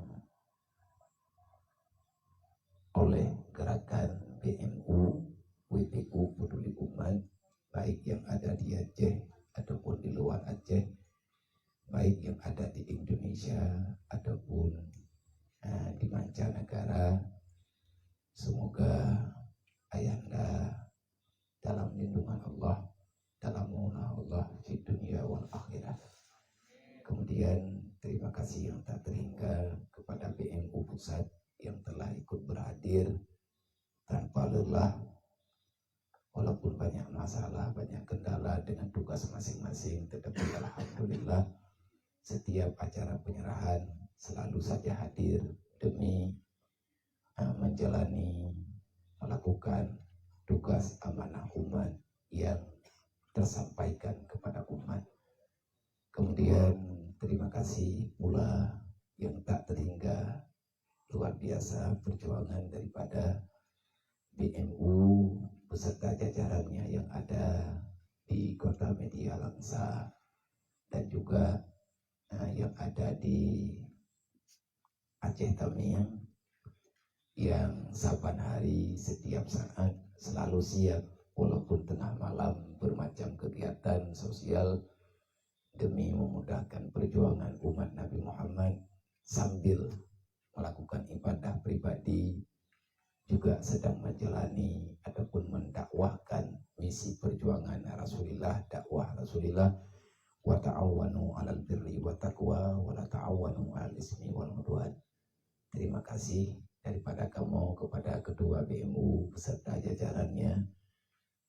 oleh gerakan BMU, WPU Peduli Umat, baik yang ada di Aceh ataupun di luar Aceh, baik yang ada di Indonesia ataupun di mancanegara. Semoga ayahanda dalam lindungan Allah, dalam naungan Allah di dunia wal akhirah. Kemudian terima kasih yang tak terhingga kepada BMU Pusat yang telah ikut berhadir tanpa lelah, walaupun banyak masalah, banyak kendala dengan tugas masing-masing, tetapi alhamdulillah setiap acara penyerahan selalu saja hadir demi menjalani, melakukan tugas amanah umat yang tersampaikan kepada umat. Kemudian terima kasih pula yang tak terhingga luar biasa perjuangan daripada BMU beserta jajarannya yang ada di Kota Media Langsa dan juga yang ada di Aceh Tamiang yang saban hari setiap saat selalu siap walaupun tengah malam bermacam kegiatan sosial demi memudahkan perjuangan umat Nabi Muhammad sambil melakukan ibadah pribadi, juga sedang menjalani ataupun mendakwahkan misi perjuangan Rasulullah, dakwah Rasulullah. Wa ta'awanu 'alal birri wa taqwa wa la ta'awanu 'alal ismi wal 'udwan. Terima kasih daripada kamu kepada Ketua BMU beserta jajarannya,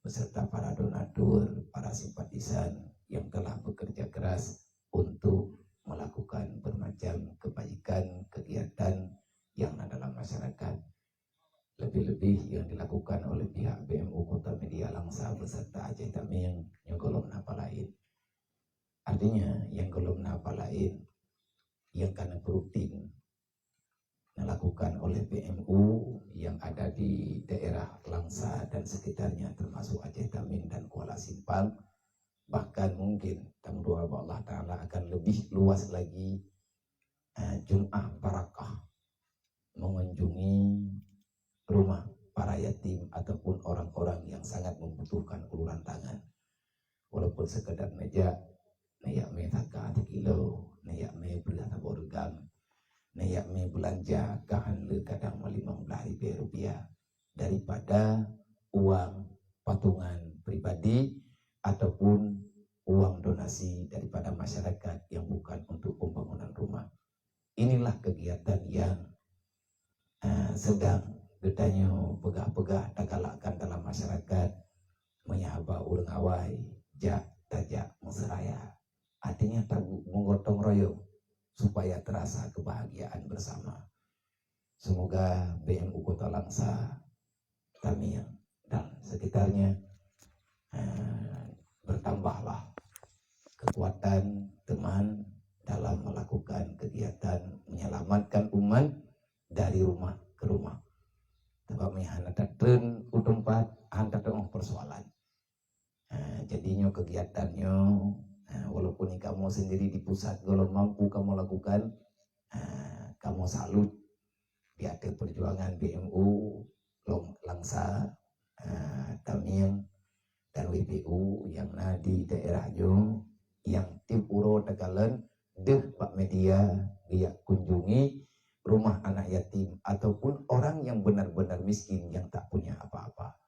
beserta para donatur, para simpatisan yang telah bekerja keras untuk melakukan bermacam kebaikan, kegiatan yang ada dalam masyarakat. Lebih-lebih yang dilakukan oleh pihak BMU Kota Media Langsa beserta Aceh Taming yang golong napa lain. Artinya yang golong napa lain yang karena rutin dilakukan oleh BMU yang ada di daerah Langsa dan sekitarnya termasuk Aceh Taming dan Kuala Simpang, bahkan mungkin doa Allah Ta'ala akan lebih luas lagi Jum'ah Barakah mengunjungi rumah para yatim ataupun orang-orang yang sangat membutuhkan uluran tangan, walaupun sekedar meja nayak me taka 1 kilo, nayak me belah taborgam, nayak me belanja kahan le kadang 15 rupiah daripada uang patungan pribadi ataupun uang donasi daripada masyarakat yang bukan untuk pembangunan rumah. Inilah kegiatan yang sedang getanyo pegah-pegah tagalakkan dalam masyarakat menyahaba urang awai jak tajak mesraya. Artinya menggotong royong supaya terasa kebahagiaan bersama. Semoga BMU Kota Langsa, Taming dan sekitarnya bertambahlah kekuatan teman dalam melakukan kegiatan menyelamatkan umat dari rumah ke rumah. Sebab mehana tatun utempat hantar persoalan. Jadinya kegiatannya walaupun kamu sendiri di pusat kalau mampu kamu lakukan, kamu salut di atas perjuangan BMU Langsa, Taming dan WPU yang di daerahnya yang tim uro Tagalan deh Pak Media dia kunjungi rumah anak yatim ataupun orang yang benar-benar miskin yang tak punya apa-apa.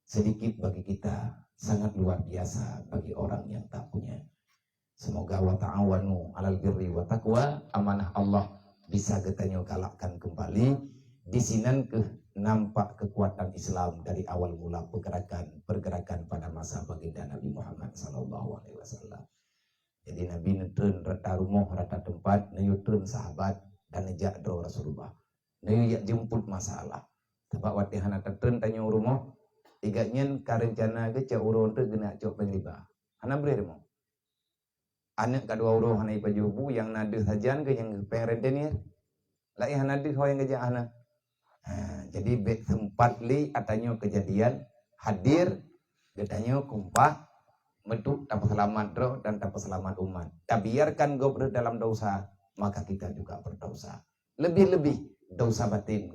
Sedikit bagi kita, sangat luar biasa bagi orang yang tak punya. Semoga wa ta'awanu 'alal birri wa taqwa, amanah Allah bisa getanyo galakkan kembali. Di sinan nampak kekuatan Islam dari awal mula pergerakan pada masa baginda Nabi Muhammad SAW. Jadi Nabi netun rata rumah, rata tempat, netun sahabat dan nejak do Rasulullah. Nejak jemput masalah. Sebab watihana tetun tanya rumah, igaknya karencana ke cak urun tu kena cok pengliba. Hana beri rumah. Anak kedua urun hana ipajubu yang nade sajan ke yang pengerentenir. Lai hana de ho yang kerja anak. Jadi tempat li atanya kejadian hadir katanya kumpah meduk tanpa selamat roh dan tanpa selamat umat. Tak biarkan go dalam dosa, maka kita juga berdosa. Lebih-lebih dosa batin.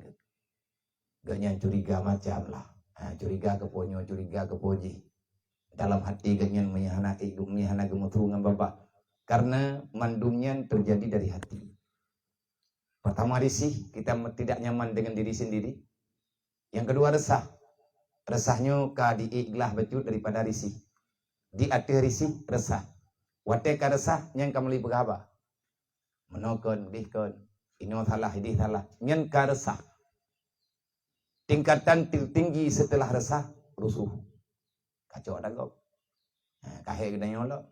Gaknya curiga macam lah. Curiga ke ponyo, curiga ke poji. Dalam hati gaknya menyahana gemutrungan bapak. Karena mandumnya terjadi dari hati. Pertama risih, kita tidak nyaman dengan diri sendiri. Yang kedua resah. Resahnya ka diiglah betul daripada risih. Di atas risih resah. Wateka resah yang kamu li berapa? Menokon, bihkon. Ini salah, ini salah. Yang ka resah. Tingkatan tertinggi setelah resah, rusuh. Kacau ada kau. Kahek kena nyolok.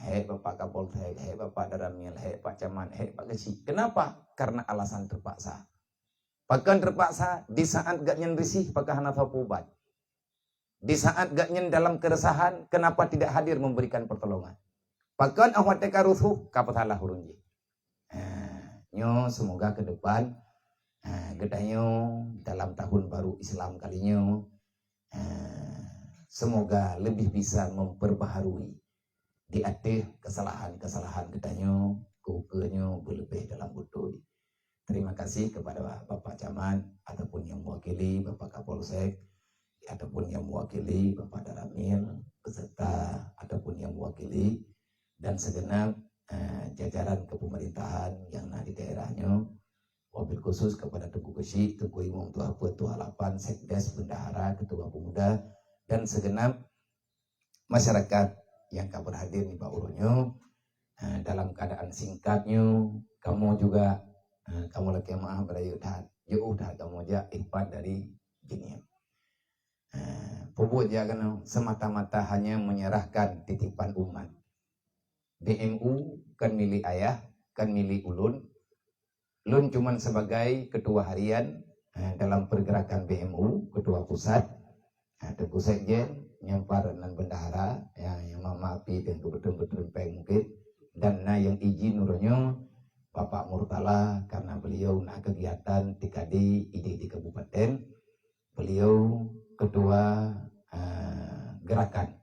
Hei Bapak Kapolsek, hei Bapak Daramil, hei Pak Camat, hei Pak Kesi. Kenapa? Karena alasan terpaksa. Bahkan terpaksa di saat gak nyen risih pakai hanafa pubat. Di saat gak nyen dalam keresahan, kenapa tidak hadir memberikan pertolongan? Bahkan awat teka rusuh, kapatalah hurunji. Nyo semoga ke depan, gedanyo dalam tahun baru Islam kalinya, semoga lebih bisa memperbaharui di atas kesalahan-kesalahan gedanyo, kukenyo berlebih dalam butuh. Terima kasih kepada Bapak Camat ataupun yang mewakili Bapak Kapolsek ataupun yang mewakili Bapak Daramil beserta ataupun yang mewakili dan segenap jajaran kepemerintahan yang ada di daerahnya. Wabil khusus kepada Tugu Kesi, Tugu Imam Tua Petua 8, Sekdes, Bendahara, Ketua Pemuda dan segenap masyarakat yang kabar hadir di Bauronyo. Dalam keadaan singkatnya, kamu juga kamu lagi maaf berayutan jauh dah kamu ja ipat dari jinian. Puput ya kan semata-mata hanya menyerahkan titipan umat. BMU kan milik ayah, kan milik ulun. Ulun cuman sebagai ketua harian dalam pergerakan BMU, ketua pusat, Teguh Sekjen, nyampar dan bendahara, yang maafi dan betul-betul mungkin, dan yang izin nurunyo Bapak Murtala karena beliau nak kegiatan TKD ID di kabupaten, beliau ketua gerakan.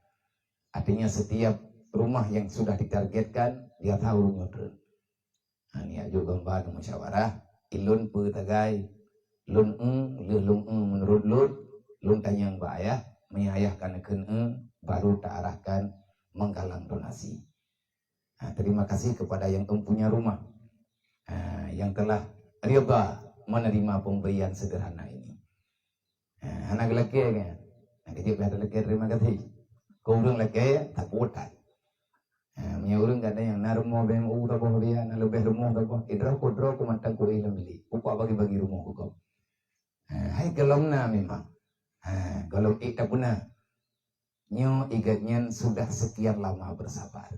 Artinya setiap rumah yang sudah ditargetkan dia tahu nyodron. Ini juga gambar musyawarah ilun petagai lun menurut lun tanya mbak ayah menyayahkan baru tak arahkan menggalang donasi. Terima kasih kepada yang punya rumah yang telah riba menerima pemberian sederhana ini. Anak lelaki kan, kecil ada lelaki terima kasih. Kau orang lelaki tak kuat. Punya orang ada yang na rumah BMU tak boleh dia, na lebih rumah tak boleh. Idra ku mantang ku ilam beli. Upah bagi rumah ku kau. Hai gelom na memang. Gelom ik tak puna. Nyo igatnya sudah sekian lama bersabar.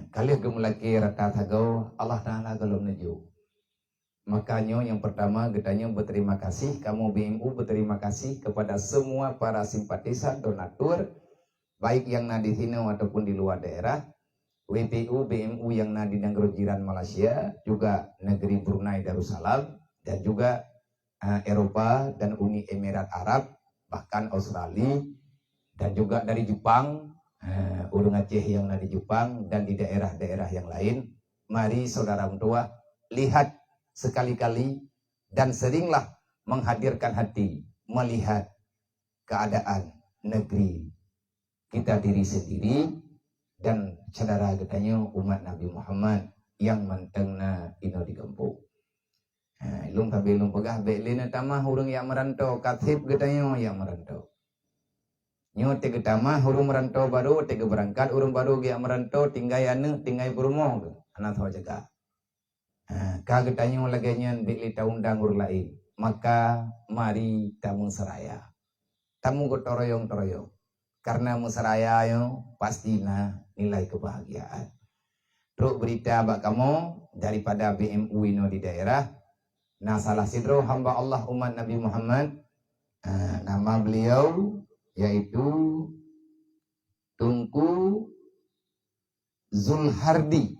Kali gemulaki rata tagau Allah Ta'ala gelom neju. Makanya yang pertama getanya berterima kasih, kamu BMU berterima kasih kepada semua para simpatisan donatur, baik yang di sini ataupun di luar daerah, WPU BMU yang di negara jiran Malaysia, juga negeri Brunei Darussalam, dan juga Eropa dan Uni Emirat Arab, bahkan Australia, dan juga dari Jepang, Urung Aceh yang di Jepang, dan di daerah-daerah yang lain. Mari saudara tua lihat sekali-kali dan seringlah menghadirkan hati melihat keadaan negeri kita diri sendiri dan saudara katanya umat Nabi Muhammad yang mantengna ino di kampung. Ilung tapi ilung pegah belina tamah urang yang merantau katib katanya yang merantau. Nyo tege tamah urang merantau baru tege berangkat urang baru yang merantau tinggal anu tinggal berumah anak tahu jaga. Kagetanya laganya beli tahun dangur lain, maka mari tamu seraya, tamu gotoroyong toroyong, karena musaraya yo pastinya nilai kebahagiaan. Terus berita bak kamu daripada BMU ini di daerah, nah salah sidro hamba Allah umat Nabi Muhammad, nama beliau yaitu Tunku Zulhardi.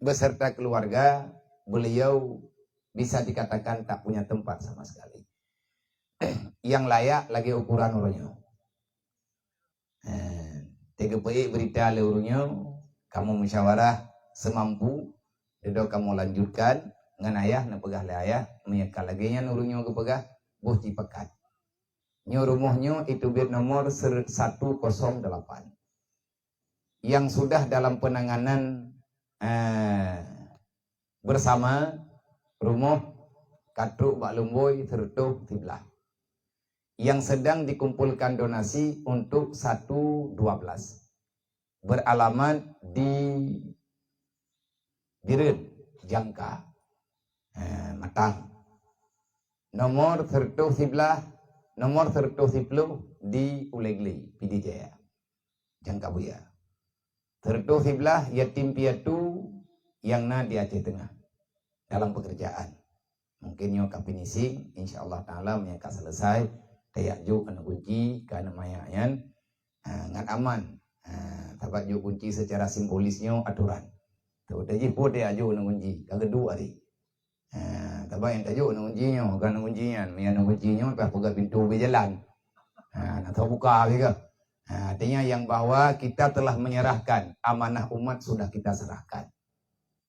Beserta keluarga, beliau bisa dikatakan tak punya tempat sama sekali. Yang layak lagi ukuran urunyo. Tiga baik berita le urunyo, kamu musyawarah semampu, dedo kamu lanjutkan dengan ayah, nak pegah le ayah, menyekal lagi nya urunyo ke pegah, boh cipekat. Nyo rumahnya itu bed nomor 108. Yang sudah dalam penanganan bersama rumah Katruk Bak Lumboy Tertuh Tiblah yang sedang dikumpulkan donasi untuk 112 beralamat di Biren Jangka Matang, nomor Tertuh Tiblah, nomor Tertuh Tiblu di Ulegli Pidijaya Jangka Buya. Tertuh Tiblah yatim piatu yang di Aceh Tengah dalam pekerjaan. Mungkin yo kapinisi insyaallah taala mereka selesai tayak ju kena kunci kana mayayan ngan aman. Tabat ju kunci secara simbolisnya aturan. Tu daji po tayak ju na kunci kagedu ari. Tabat yang tajuk na kuncinya kan kuncinya mian kuncinya pas buka pintu berjalan. Nak tahu buka juga. Artinya yang bahwa kita telah menyerahkan amanah umat sudah kita serahkan.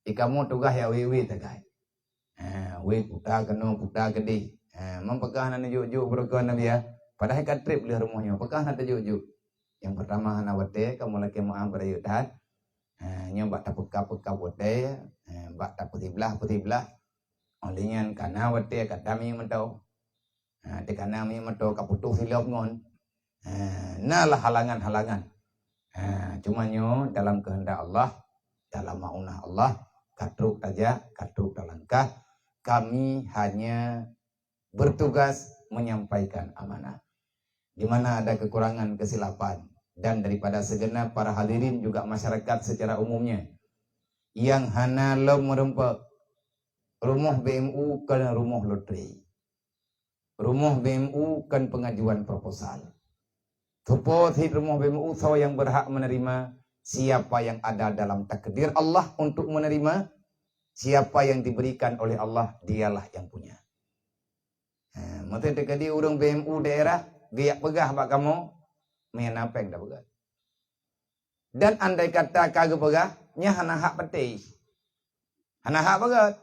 Ikamu tugas ya wewe tagai. We puta kena puta gede. Mempegah na juk berkah na dia. Padahal kat trip le rumahnya. Pegah na juk. Yang pertama na wate kamu laki mau berayutan. Nya bak tapuk-tapuk wate, bak taputiblah. Olehnya kana wate katami mentau. Te kana mi mentau kaputu filop ngon. Nalah halangan-halangan. Cuma nyo dalam kehendak Allah, dalam maunah Allah, katruk aja, katruk talangkah, kami hanya bertugas menyampaikan amanah. Di mana ada kekurangan, kesilapan, dan daripada segenap para hadirin juga masyarakat secara umumnya yang hana lo merempak rumah BMU kan rumah loteri, rumah BMU kan pengajuan proposal. Support rumah BMU so yang berhak menerima siapa yang ada dalam takdir Allah untuk menerima, siapa yang diberikan oleh Allah dialah yang punya. Maka dekadi urang BMU daerah giak pegah bak kamu main apa yang dah pegah. Dan andai kata kagak pegah nya hana hak peti. Hana hak pegah.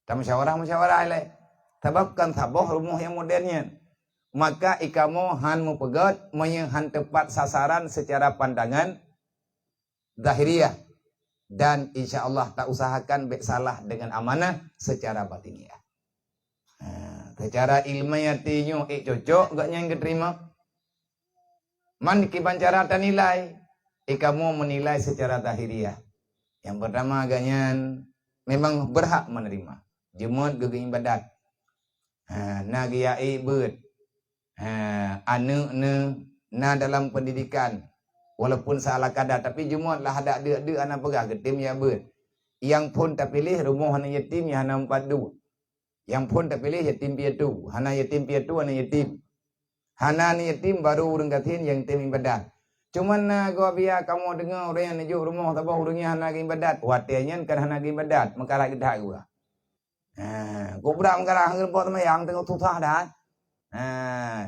Tak musyawarah ile. Sebabkan saboh rumah yang modernnya. Maka ikamu han mupegat menyehan tepat sasaran secara pandangan zahiriyah. Dan insya Allah tak usahakan bek salah dengan amanah secara batiniah. Secara ilmiahnya cocok gak yang diterima. Man kiban cara nilai. Kamu menilai secara zahiriyah. Yang pertama agaknya memang berhak menerima. Jemut gege ibadat. Nagyai beut. Anu na dalam pendidikan. Walaupun salah kadar tapi jemut lah ada anak pegah getim ya beut. Yang pun tak pilih rumah hana yatim ya hana padu. Yang pun tak pilih yatim piatu. Hana yatim piatu hana yatim. Hana ni yatim baru urang katin yang yatim ibadat. Cuman gua biar kamu dengar orang yang najuk rumah tabah urangnya hana ibadat. Watianya kan hana ibadat. Mengkalah kita gua. Gua budak mengkalah hangil pot yang tengok susah dah.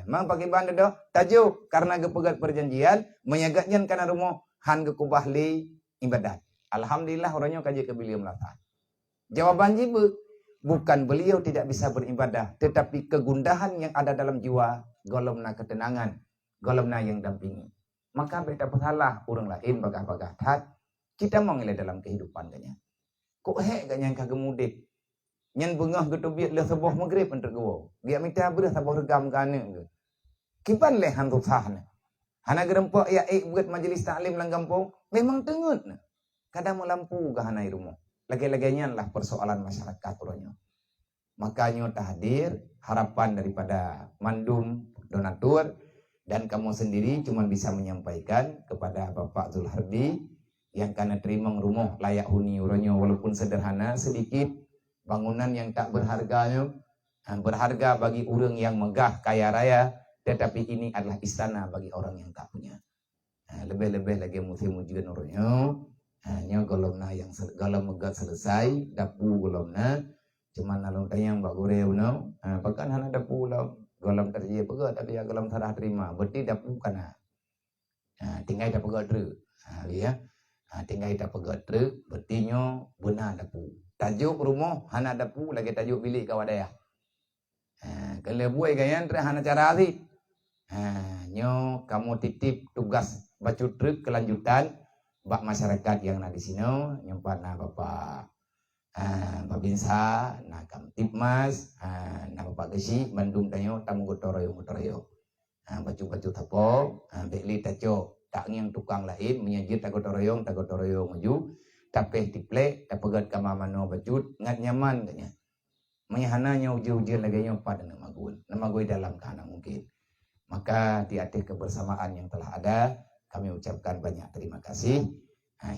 Mang pakai band dah. Tajuk karena gepegat perjanjian menyagatnya karena rumah han gekubah li ibadat. Alhamdulillah orangnya kaji ke beliau melata. Jawaban jibu bukan beliau tidak bisa beribadah, tetapi kegundahan yang ada dalam jiwa golomna ketenangan, golomna yang dampingi. Maka beda salah orang lain bagah-bagah tat kita mengelak dalam kehidupan kanya. Kok kanya kagak mudik. Nyan bengah getubiat le sebuah maghrib untuk gua. Dia minta beres sebuah regam kana ke. Kiban leh hantu sahna. Hana gerempak ya buat majlis taklim lang kampung memang tengut. Kadang lampu ke hana rumah. Lagi-laginya lah persoalan masyarakat orangnya. Makanya tahdir harapan daripada mandum donatur dan kamu sendiri cuma bisa menyampaikan kepada Bapak Zulhardi yang karena terima rumah layak huni orangnya walaupun sederhana sedikit. Bangunan yang tak berharganya, berharga bagi orang yang megah kaya raya, tetapi ini adalah istana bagi orang yang tak punya. Lebih-lebih lagi musim-musim orangnya, hanya golomna yang golom megah selesai, dapu golomna, cuman alung tayang bak goreu no, bahkan hana dapu golom terjadi pegah tapi ya golom sarah terima, berarti dapu kana. Tinggal dapu gadre, ya, tinggal dapu gadre, berarti nyo benar dapu. Tajuk rumah hana dapu lagi tajuk bilik kawadaya. Kalau buat gayan ter hana cara asyik. Nyo kamu titip tugas bacu truk kelanjutan bak masyarakat yang nak di sini nyempat na Bapak Babinsa, na Kamtipmas, na Bapak Gesi Bandung tanyo tamu gotoroyo. Bacu tapo, bekli tajo tak yang tukang lain menyajit tagotoroyong maju. Tapi tiplek, tapagat kamamano bajut, ngat nyaman katanya. Menyahananya uji-uji lagi pada namagui dalam kahana mungkin. Maka di akhir kebersamaan yang telah ada, kami ucapkan banyak terima kasih.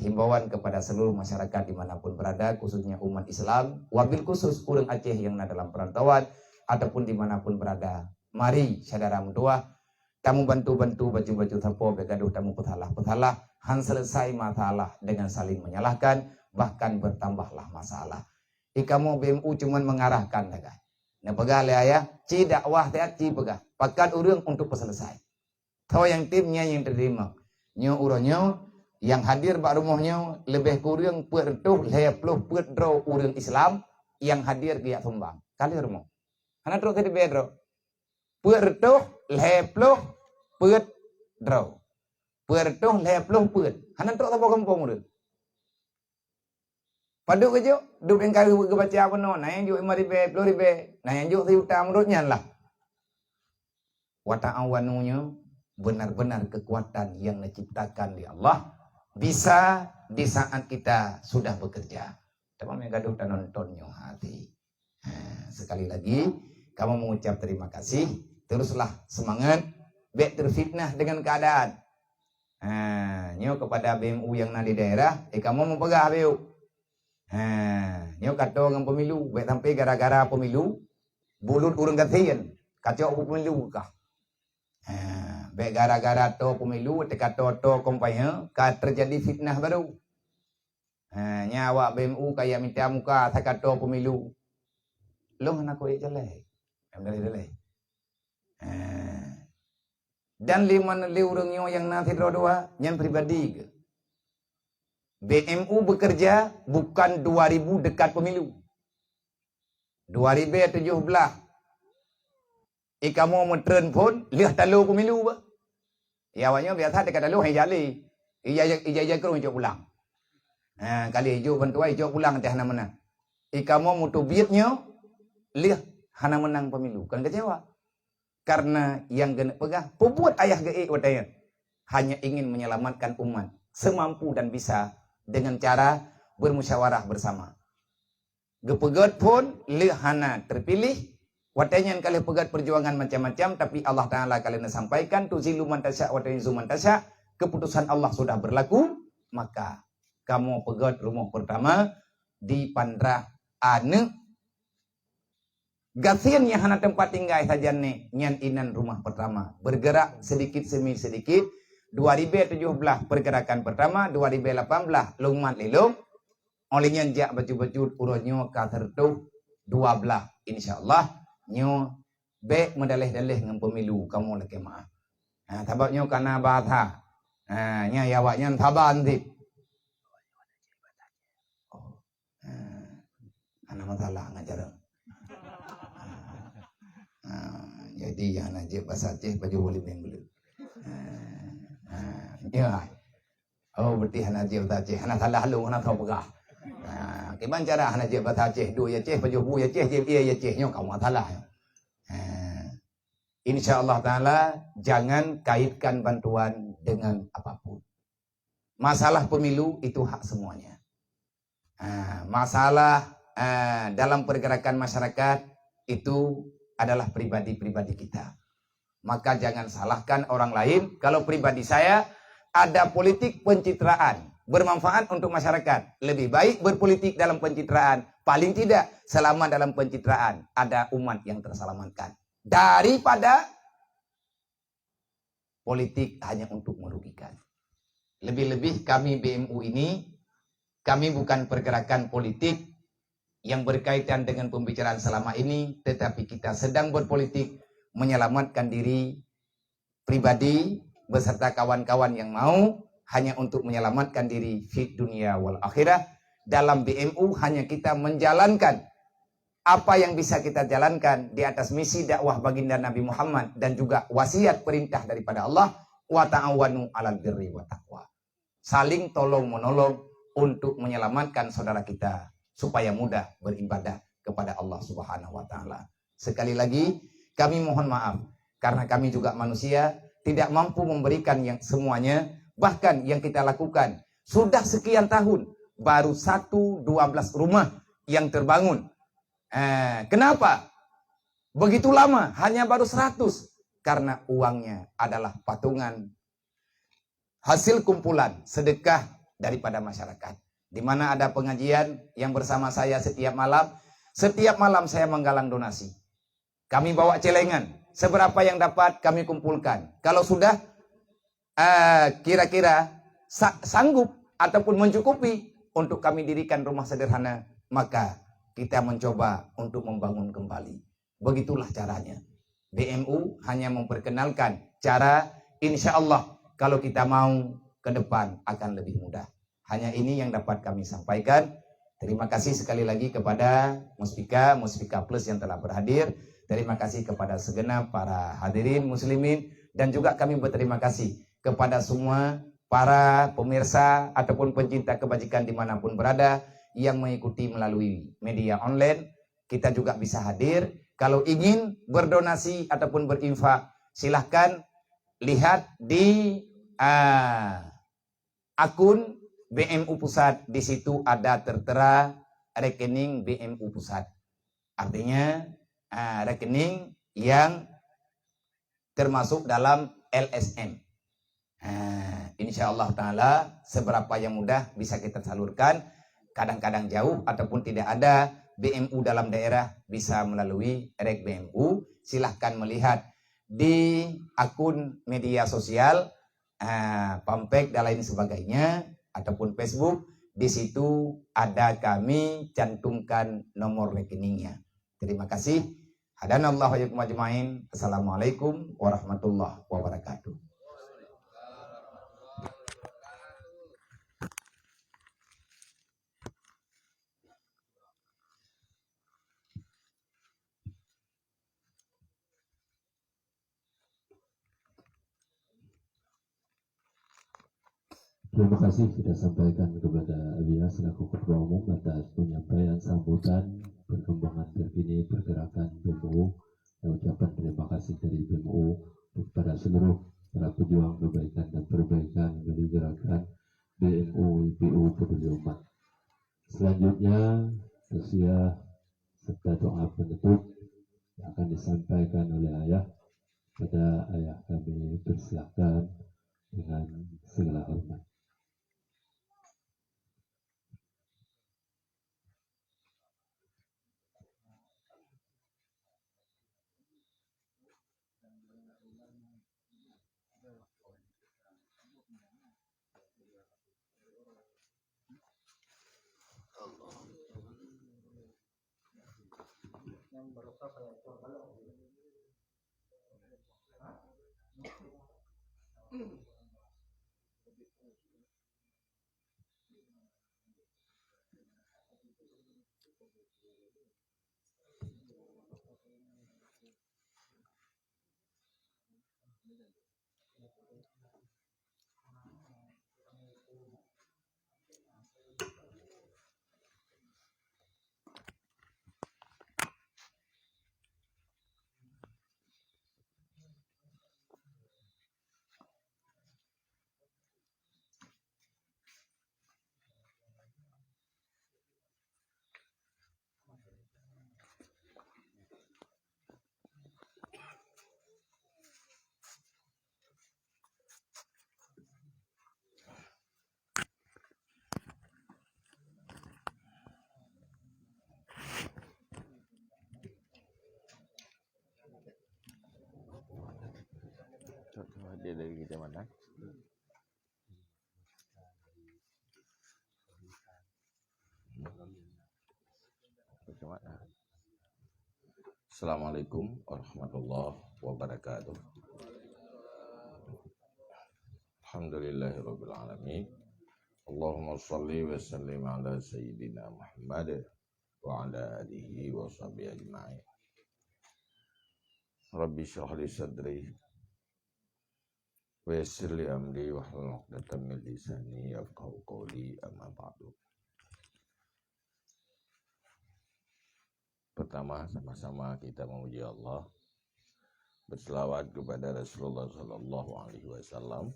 Himbauan kepada seluruh masyarakat dimanapun berada, khususnya umat Islam, wabil khusus urang Aceh yang ada dalam perantauan, ataupun dimanapun berada. Mari saudara mendoa, tamu bantu-bantu baju-baju tapo, begaduh tamu petalah. Han selesai masalah dengan saling menyalahkan, bahkan bertambahlah masalah. Ikamu BMU cuma mengarahkan dah. Nah pegah le ayah, ci dakwah ti pegah. Pakat urang untuk selesai. Tahu yang timnya yang terima. Nyo uronyo yang hadir bak rumahnya lebih kurang pertuh lepluh pedro urang Islam yang hadir dia sumbang. Kali rumah. Hana terus di bedro. Pertuh lepluh pedro. Pertuh lepluh put. Hanan tok apa kampung urang. Paduk kejo, duk yang kali baca apa no, nah yang juk 5.000, 10.000, nah yang juk sejuta menurutnya lah. Wa ta'awanunya benar-benar kekuatan yang diciptakan di Allah bisa di saat kita sudah bekerja. Tapi mereka gaduh dan nontonnya hati. sekali lagi kamu mengucap terima kasih, teruslah semangat, baik terfitnah dengan keadaan. Nyo kepada BMU yang di daerah, kamu mau pegah BU. Nyo kata dengan pemilu, baik sampai gara-gara pemilu, bulut urang gatian, kacau pemilu kah. Baik gara-gara to pemilu, kata to kompanya, terjadi fitnah baru. Nyawa BMU kayak minta muka, saya kata pemilu. Lo nak kau jelek. Dan lima orangnya yang nanti dua yang pribadi ke. BMU bekerja bukan 2000 dekat pemilu. 2017. Kamu mau trend pun lihat talu pemilu ba. Ya awaknya biasa dekat talu hai jali. Ija kerong hijau pulang. Kali hijau bantua hijau pulang teh mana. Kamu mau tu biatnya lihat hana menang pemilu, kan kecewa. Karena yang kena pegah, pembuat ayah geik wadaya hanya ingin menyelamatkan umat semampu dan bisa dengan cara bermusyawarah bersama. Gepegat pun lihat hana terpilih, wadanya kali pegat perjuangan macam-macam, tapi Allah Ta'ala kalian sampaikan tuzilu man tasya wa tu'izzu man tasya, keputusan Allah sudah berlaku, maka kamu pegat rumah pertama di Pandrah ane Gasian yang hana tempat tinggal saja nih, nyan inan rumah pertama. Bergerak sedikit demi sedikit. 2017 pergerakan pertama, 2018 lungmat lelong. Olehnya jak baju-baju urunyo katertu 12. InsyaAllah nyo be medalih-dalih dengan pemilu kamu lagi maaf. Tabaknya karena bahasa. Nya yawaknya tabah nanti. Ana masalah ngajar. Jadi yang najib bahasa Aceh baju boleh beli. Ya. Oh berarti hana najib bahasa Aceh, hana salah lu, hana tahu pegah. Gimana cara hana najib bahasa Aceh? Dua ya Aceh baju bu ya Aceh, dia ya Aceh nyo kamu salah. Insyaallah taala jangan kaitkan bantuan dengan apapun. Masalah pemilu itu hak semuanya. Masalah dalam pergerakan masyarakat itu adalah pribadi-pribadi kita. Maka jangan salahkan orang lain. Kalau pribadi saya, ada politik pencitraan. Bermanfaat untuk masyarakat. Lebih baik berpolitik dalam pencitraan. Paling tidak, selama dalam pencitraan, ada umat yang terselamatkan. Daripada politik hanya untuk merugikan. Lebih-lebih kami BMU ini, kami bukan pergerakan politik yang berkaitan dengan pembicaraan selama ini, tetapi kita sedang berpolitik menyelamatkan diri pribadi beserta kawan-kawan yang mau hanya untuk menyelamatkan diri fid dunia wal akhirah. Dalam BMU hanya kita menjalankan apa yang bisa kita jalankan di atas misi dakwah baginda Nabi Muhammad dan juga wasiat perintah daripada Allah, wa ta'awanu 'alal birri wa taqwa. Saling tolong menolong untuk menyelamatkan saudara kita supaya mudah beribadah kepada Allah Subhanahu wa taala. Sekali lagi kami mohon maaf karena kami juga manusia, tidak mampu memberikan yang semuanya, bahkan yang kita lakukan sudah sekian tahun baru 12 rumah yang terbangun. Kenapa? Begitu lama hanya baru 100? Karena uangnya adalah patungan hasil kumpulan sedekah daripada masyarakat. Di mana ada pengajian yang bersama saya setiap malam saya menggalang donasi. Kami bawa celengan, seberapa yang dapat kami kumpulkan. Kalau sudah kira-kira sanggup ataupun mencukupi untuk kami dirikan rumah sederhana, maka kita mencoba untuk membangun kembali. Begitulah caranya. BMU hanya memperkenalkan cara, insya Allah kalau kita mau ke depan akan lebih mudah. Hanya ini yang dapat kami sampaikan. Terima kasih sekali lagi kepada Muspika Plus yang telah berhadir. Terima kasih kepada segenap para hadirin muslimin. Dan juga kami berterima kasih kepada semua para pemirsa ataupun pencinta kebajikan dimanapun berada yang mengikuti melalui media online. Kita juga bisa hadir. Kalau ingin berdonasi ataupun berinfak, silahkan lihat di akun BMU Pusat. Di situ ada tertera rekening BMU Pusat. artinya rekening yang termasuk dalam LSM. Insya Allah Ta'ala seberapa yang mudah bisa kita salurkan, kadang-kadang jauh ataupun tidak ada BMU dalam daerah bisa melalui Rek BMU. Silahkan melihat di akun media sosial Pampek dan lain sebagainya ataupun Facebook. Di situ ada kami cantumkan nomor rekeningnya. Terima kasih. Hadanallahu wa iyyakum ajmain. Assalamualaikum warahmatullahi wabarakatuh. Terima kasih kita sampaikan kepada Abia selaku Ketua Umum atas penyampaian sambutan perkembangan terkini pergerakan BMU, dan ucapan terima kasih dari BMU kepada seluruh para pejuang kebaikan dan perbaikan dari gerakan BMU IPU Peduli Umat. Selanjutnya tausiah serta doa penutup yang akan disampaikan oleh Ayah. Pada Ayah kami persilakan dengan segala hormat. Dia dari kita mana? Assalamualaikum warahmatullahi wabarakatuh. Alhamdulillahirabbil alamin. Allahumma shalli wa sallim ala sayyidina Muhammad wa ala alihi wa sahbihi ajma'in. Rabbi shrah li sadri wa yassir li amri wa hlul 'uqdatam min lisani yafqahu qawli, amma ba'du. Pertama, sama-sama kita memuji Allah, berselawat kepada Rasulullah Sallallahu Alaihi Wasallam,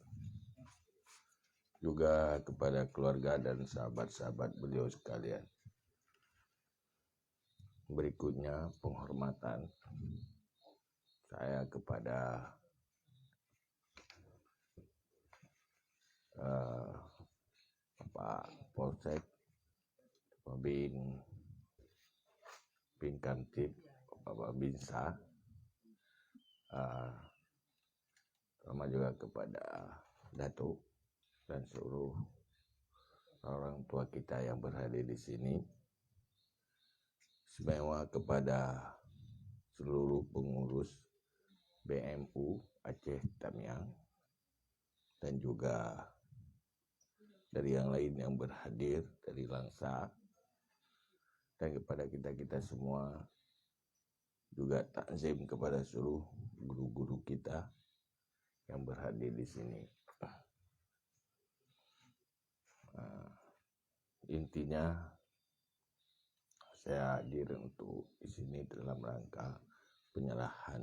juga kepada keluarga dan sahabat-sahabat beliau sekalian. Berikutnya penghormatan saya kepada Pak Polsek, Pak Bin Kamtib, Bapak Binsa, sama juga kepada Datuk dan seluruh orang tua kita yang berhadir di sini, semua kepada seluruh pengurus BMU Aceh Tamiang, dan juga dari yang lain yang berhadir dari Langsa, dan kepada kita semua juga takzim kepada seluruh guru-guru kita yang berhadir di sini. Intinya saya hadir untuk di sini dalam rangka penyerahan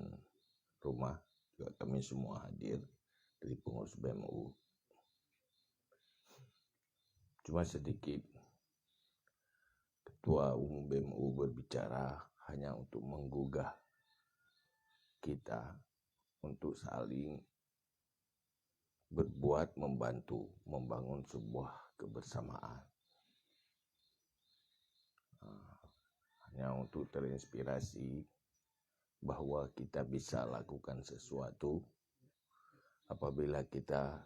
rumah, juga kami semua hadir dari pengurus BMU. Cuma sedikit Ketua Umum BMU berbicara hanya untuk menggugah kita untuk saling berbuat, membantu, membangun sebuah kebersamaan. Hanya untuk terinspirasi bahwa kita bisa lakukan sesuatu apabila kita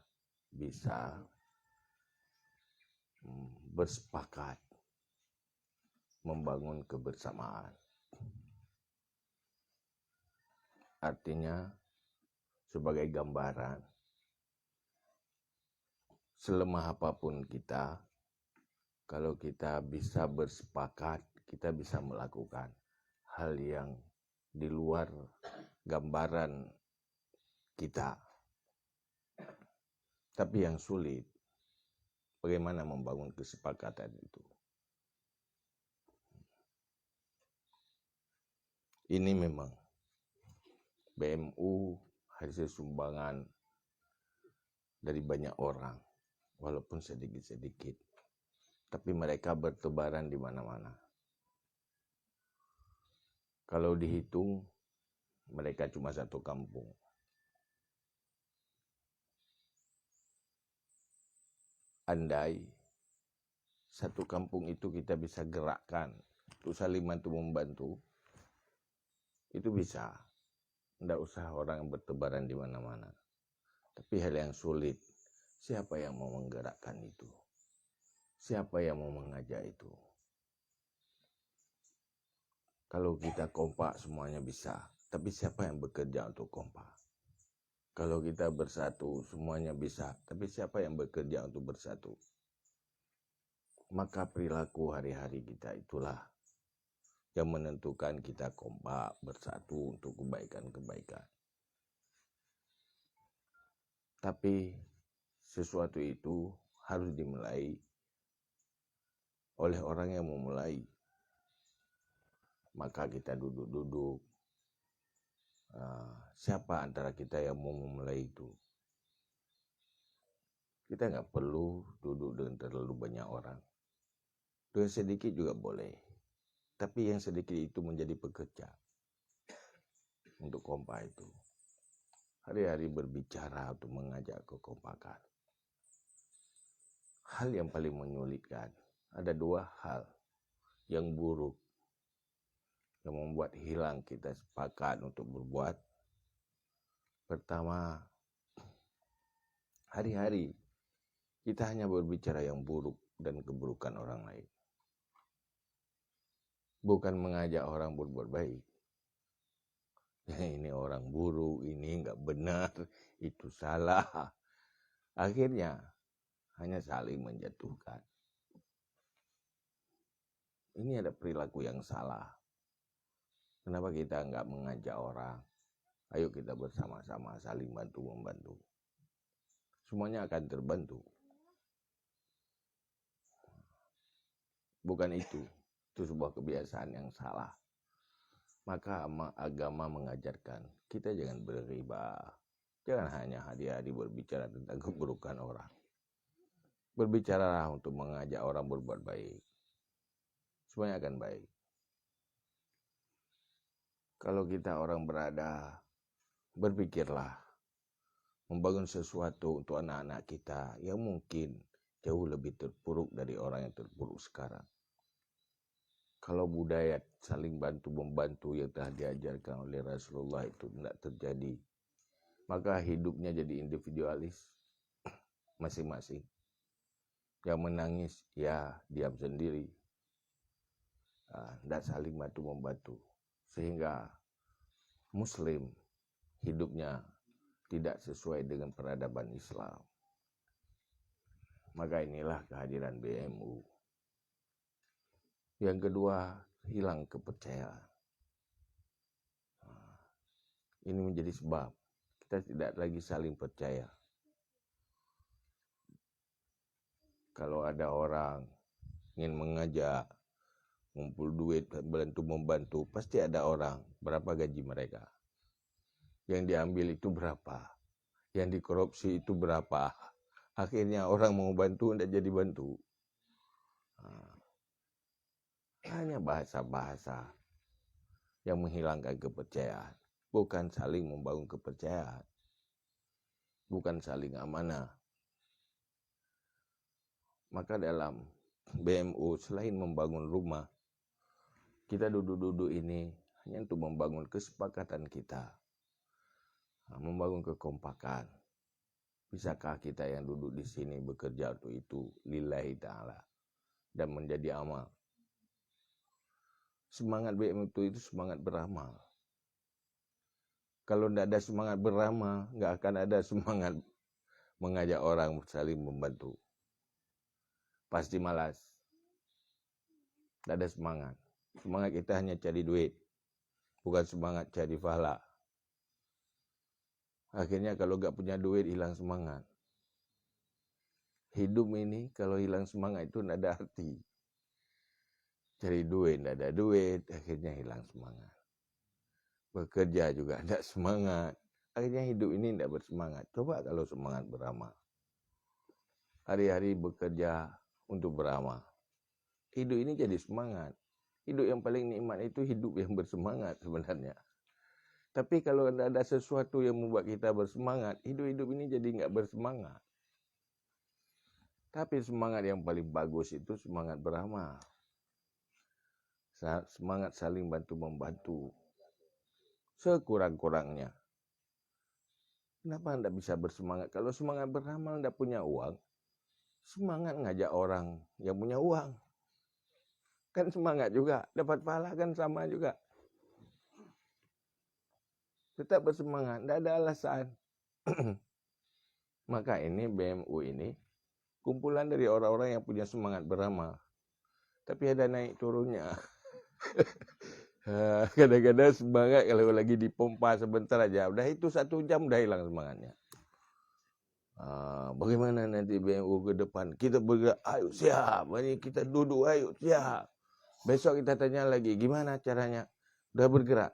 bisa bersepakat membangun kebersamaan. Artinya, sebagai gambaran, selemah apapun kita, kalau kita bisa bersepakat, kita bisa melakukan hal yang di luar gambaran kita. Tapi yang sulit, bagaimana membangun kesepakatan itu. Ini memang BMU hasil sumbangan dari banyak orang, walaupun sedikit-sedikit. Tapi mereka bertebaran di mana-mana. Kalau dihitung, mereka cuma satu kampung. Andai satu kampung itu kita bisa gerakkan untuk saling bantu-membantu, itu bisa. Tidak usah orang yang bertebaran di mana-mana. Tapi hal yang sulit, siapa yang mau menggerakkan itu? Siapa yang mau mengajak itu? Kalau kita kompak semuanya bisa, tapi siapa yang bekerja untuk kompak? Kalau kita bersatu semuanya bisa, tapi siapa yang bekerja untuk bersatu? Maka perilaku hari-hari kita itulah yang menentukan kita kompak bersatu untuk kebaikan-kebaikan. Tapi sesuatu itu harus dimulai oleh orang yang memulai. Maka kita duduk-duduk. Siapa antara kita yang mau memulai itu? Kita nggak perlu duduk dengan terlalu banyak orang. Dengan sedikit juga boleh. Tapi yang sedikit itu menjadi pekerja untuk kompak itu. Hari-hari berbicara untuk mengajak kekompakan. Hal yang paling menyulitkan, ada dua hal yang buruk yang membuat hilang kita sepakat untuk berbuat. Pertama, hari-hari kita hanya berbicara yang buruk dan keburukan orang lain. Bukan mengajak orang berbuat baik. Ini orang buruk, ini enggak benar, itu salah. Akhirnya hanya saling menjatuhkan. Ini ada perilaku yang salah. Kenapa kita enggak mengajak orang? Ayo kita bersama-sama saling bantu-membantu. Semuanya akan terbantu. Bukan itu. Itu sebuah kebiasaan yang salah. Maka agama mengajarkan kita jangan berriba. Jangan hanya hari-hari berbicara tentang keburukan orang. Berbicaralah untuk mengajak orang berbuat baik. Semuanya akan baik. Kalau kita orang berada, berpikirlah membangun sesuatu untuk anak-anak kita yang mungkin jauh lebih terpuruk dari orang yang terpuruk sekarang. Kalau budaya saling bantu-membantu yang telah diajarkan oleh Rasulullah itu tidak terjadi, maka hidupnya jadi individualis masing-masing. Yang menangis, ya diam sendiri. Tidak saling bantu-membantu. Sehingga Muslim hidupnya tidak sesuai dengan peradaban Islam. Maka inilah kehadiran BMU. Yang kedua, hilang kepercayaan. Ini menjadi sebab kita tidak lagi saling percaya. Kalau ada orang ingin mengajak, ngumpul duit, membantu, pasti ada orang, berapa gaji mereka. Yang diambil itu berapa. Yang dikorupsi itu berapa. Akhirnya orang mau bantu, tidak jadi bantu. Hanya bahasa-bahasa. yang menghilangkan kepercayaan, bukan saling membangun kepercayaan, bukan saling amanah. Maka dalam BMU selain membangun rumah, kita duduk-duduk ini hanya untuk membangun kesepakatan kita, membangun kekompakan. Bisakah kita yang duduk di sini bekerja untuk itu lillahi ta'ala dan menjadi amal? Semangat BMU itu semangat beramal. Kalau tidak ada semangat beramal, nggak akan ada semangat mengajak orang saling membantu. Pasti malas. Tidak ada semangat. Semangat kita hanya cari duit, bukan semangat cari pahala. Akhirnya kalau nggak punya duit, hilang semangat. Hidup ini kalau hilang semangat itu tidak ada arti. Cari duit, tidak ada duit, akhirnya hilang semangat. Bekerja juga tidak semangat, akhirnya hidup ini tidak bersemangat. Coba kalau semangat beramal. Hari-hari bekerja untuk beramal. Hidup ini jadi semangat. Hidup yang paling nikmat itu hidup yang bersemangat sebenarnya. Tapi kalau ada sesuatu yang membuat kita bersemangat, hidup-hidup ini jadi nggak bersemangat. Tapi semangat yang paling bagus itu semangat beramal. Semangat saling bantu-membantu. Sekurang-kurangnya. Kenapa anda bisa bersemangat? Kalau semangat beramal anda punya uang, semangat ngajak orang yang punya uang. Kan semangat juga. Dapat pahala kan sama juga. Tetap bersemangat. Tidak ada alasan. Maka ini BMU ini kumpulan dari orang-orang yang punya semangat beramal. Tapi ada naik turunnya. Kadang-kadang semangat kalau lagi dipompa sebentar aja. Udah itu 1 jam udah hilang semangatnya. Bagaimana nanti BMU ke depan? Kita bergerak, ayo siap. Mari kita duduk, ayo siap. Besok kita tanya lagi, gimana caranya? Udah bergerak?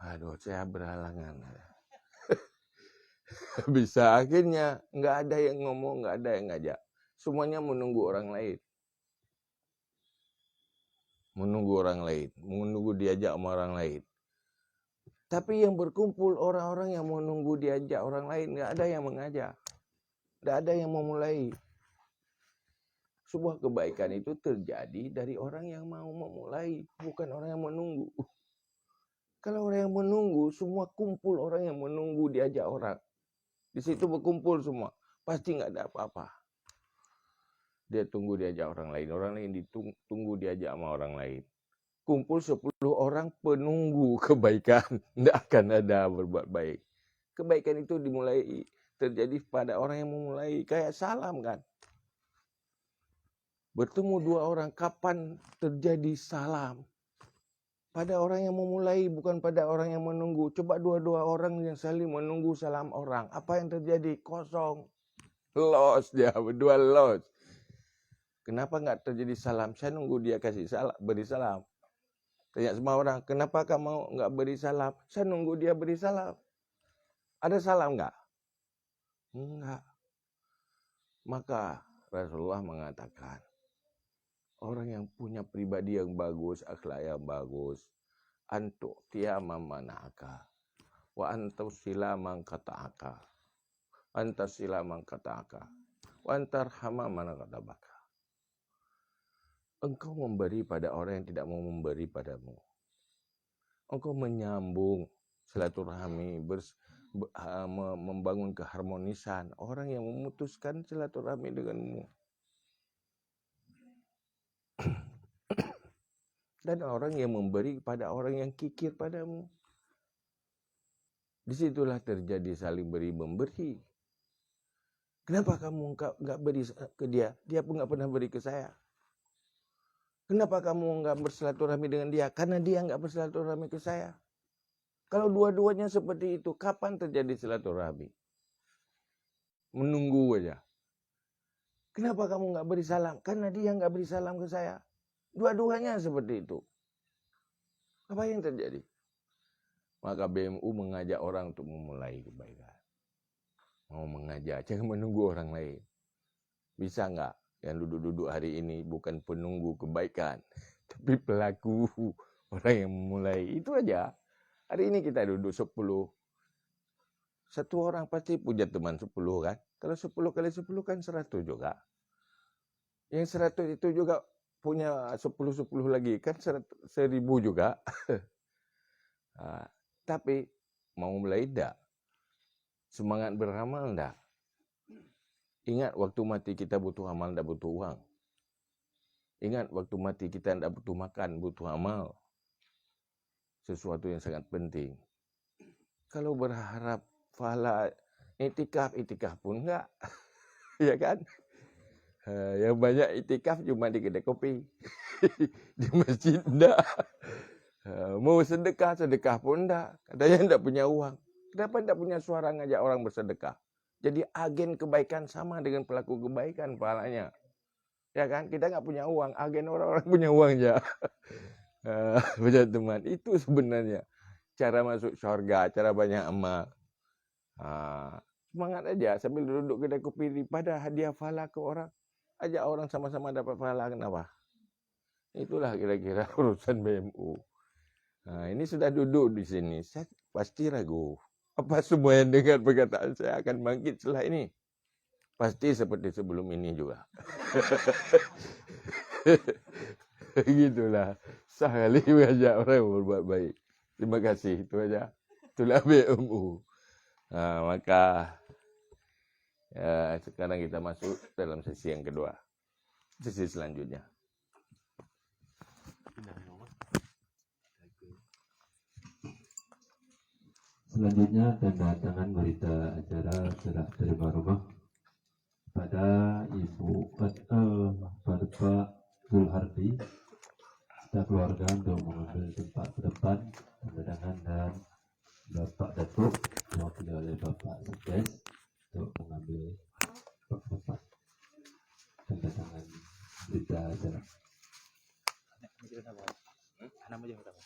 Aduh, saya berhalangan. Bisa akhirnya nggak ada yang ngomong, nggak ada yang ngajak. Semuanya menunggu orang lain. Menunggu orang lain, menunggu diajak sama orang lain. Tapi yang berkumpul orang-orang yang menunggu diajak orang lain, nggak ada yang mengajak. Nggak ada yang memulai. Sebuah kebaikan itu terjadi dari orang yang mau memulai, bukan orang yang menunggu. Kalau orang yang menunggu, semua kumpul orang yang menunggu diajak orang. Di situ berkumpul semua, pasti nggak ada apa-apa. Dia tunggu diajak orang lain ditunggu diajak sama orang lain. Kumpul 10 orang penunggu kebaikan, tidak akan ada berbuat baik. Kebaikan itu dimulai terjadi pada orang yang memulai, kayak salam kan. Bertemu 2 orang, kapan terjadi salam? Pada orang yang memulai, bukan pada orang yang menunggu. Coba 2 orang yang saling menunggu salam orang. Apa yang terjadi? Kosong. Lost dia, berdua lost. Kenapa nggak terjadi salam? Saya nunggu dia kasih salam, beri salam. Tanya semua orang, kenapa kamu nggak beri salam? Saya nunggu dia beri salam. Ada salam nggak? Enggak. Maka Rasulullah mengatakan, orang yang punya pribadi yang bagus, akhlak yang bagus, antuk tiamam manaka, wa antus silamang kata'aka, antas silamang kata'aka, wa antarhama manakatabaka. Engkau memberi pada orang yang tidak mau memberi padamu. Engkau menyambung silaturahmi, membangun keharmonisan. Orang yang memutuskan silaturahmi denganmu. Dan orang yang memberi kepada orang yang kikir padamu. Disitulah terjadi saling beri memberi. Kenapa kamu nggak beri ke dia? Dia pun nggak pernah beri ke saya. Kenapa kamu nggak bersilaturahmi dengan dia? Karena dia nggak bersilaturahmi ke saya. Kalau dua-duanya seperti itu, kapan terjadi silaturahmi? Menunggu aja. Kenapa kamu nggak beri salam? Karena dia nggak beri salam ke saya. Dua-duanya seperti itu. Apa yang terjadi? Maka BMU mengajak orang untuk memulai kebaikan. Mau mengajak, jangan menunggu orang lain. Bisa nggak? Yang duduk-duduk hari ini bukan penunggu kebaikan, tapi pelaku orang yang memulai. Itu aja. Hari ini kita duduk 10. Satu orang pasti punya teman 10 kan. Kalau 10 kali 10 kan 100 juga. Yang 100 itu juga punya 10 lagi kan 1000 juga. Tapi mau mulai enggak? Semangat beramal enggak? Ingat waktu mati kita butuh amal, enggak butuh uang. Ingat waktu mati kita enggak butuh makan, butuh amal. Sesuatu yang sangat penting. Kalau berharap pahala itikaf pun enggak. Ya kan? Yang banyak itikaf cuma di kedai kopi. Di masjid enggak. Mau sedekah pun enggak. Katanya enggak punya uang. Kenapa enggak punya suara ngajak orang bersedekah? Jadi agen kebaikan sama dengan pelaku kebaikan pahalanya. Ya kan? Kita enggak punya uang. Agen orang-orang punya uang ya. Punya teman. Itu sebenarnya cara masuk surga, cara banyak amal. Semangat aja sambil duduk kedai kopi daripada hadiah pahala ke orang. Ajak orang sama-sama dapat pahala, kenapa? Itulah kira-kira urusan BMU. Ini sudah duduk di sini. Saya pasti ragu. Apa semua yang dengar perkataan saya akan bangkit setelah ini? Pasti seperti sebelum ini juga. Gitulah. Sekali mengajak orang berbuat baik. Terima kasih. Itu aja. Itulah BMU. Maka sekarang kita masuk dalam sesi yang kedua. Sesi selanjutnya. Selanjutnya tanda tangan berita acara serah terima rumah pada Ibu Bapak Zulhardi serta keluarga untuk mengambil tempat ke depan tanda tangan, dan Bapak Datuk diwakili oleh Bapak Sekdes untuk mengambil tempat tanda tangan berita acara. Nama je berapa?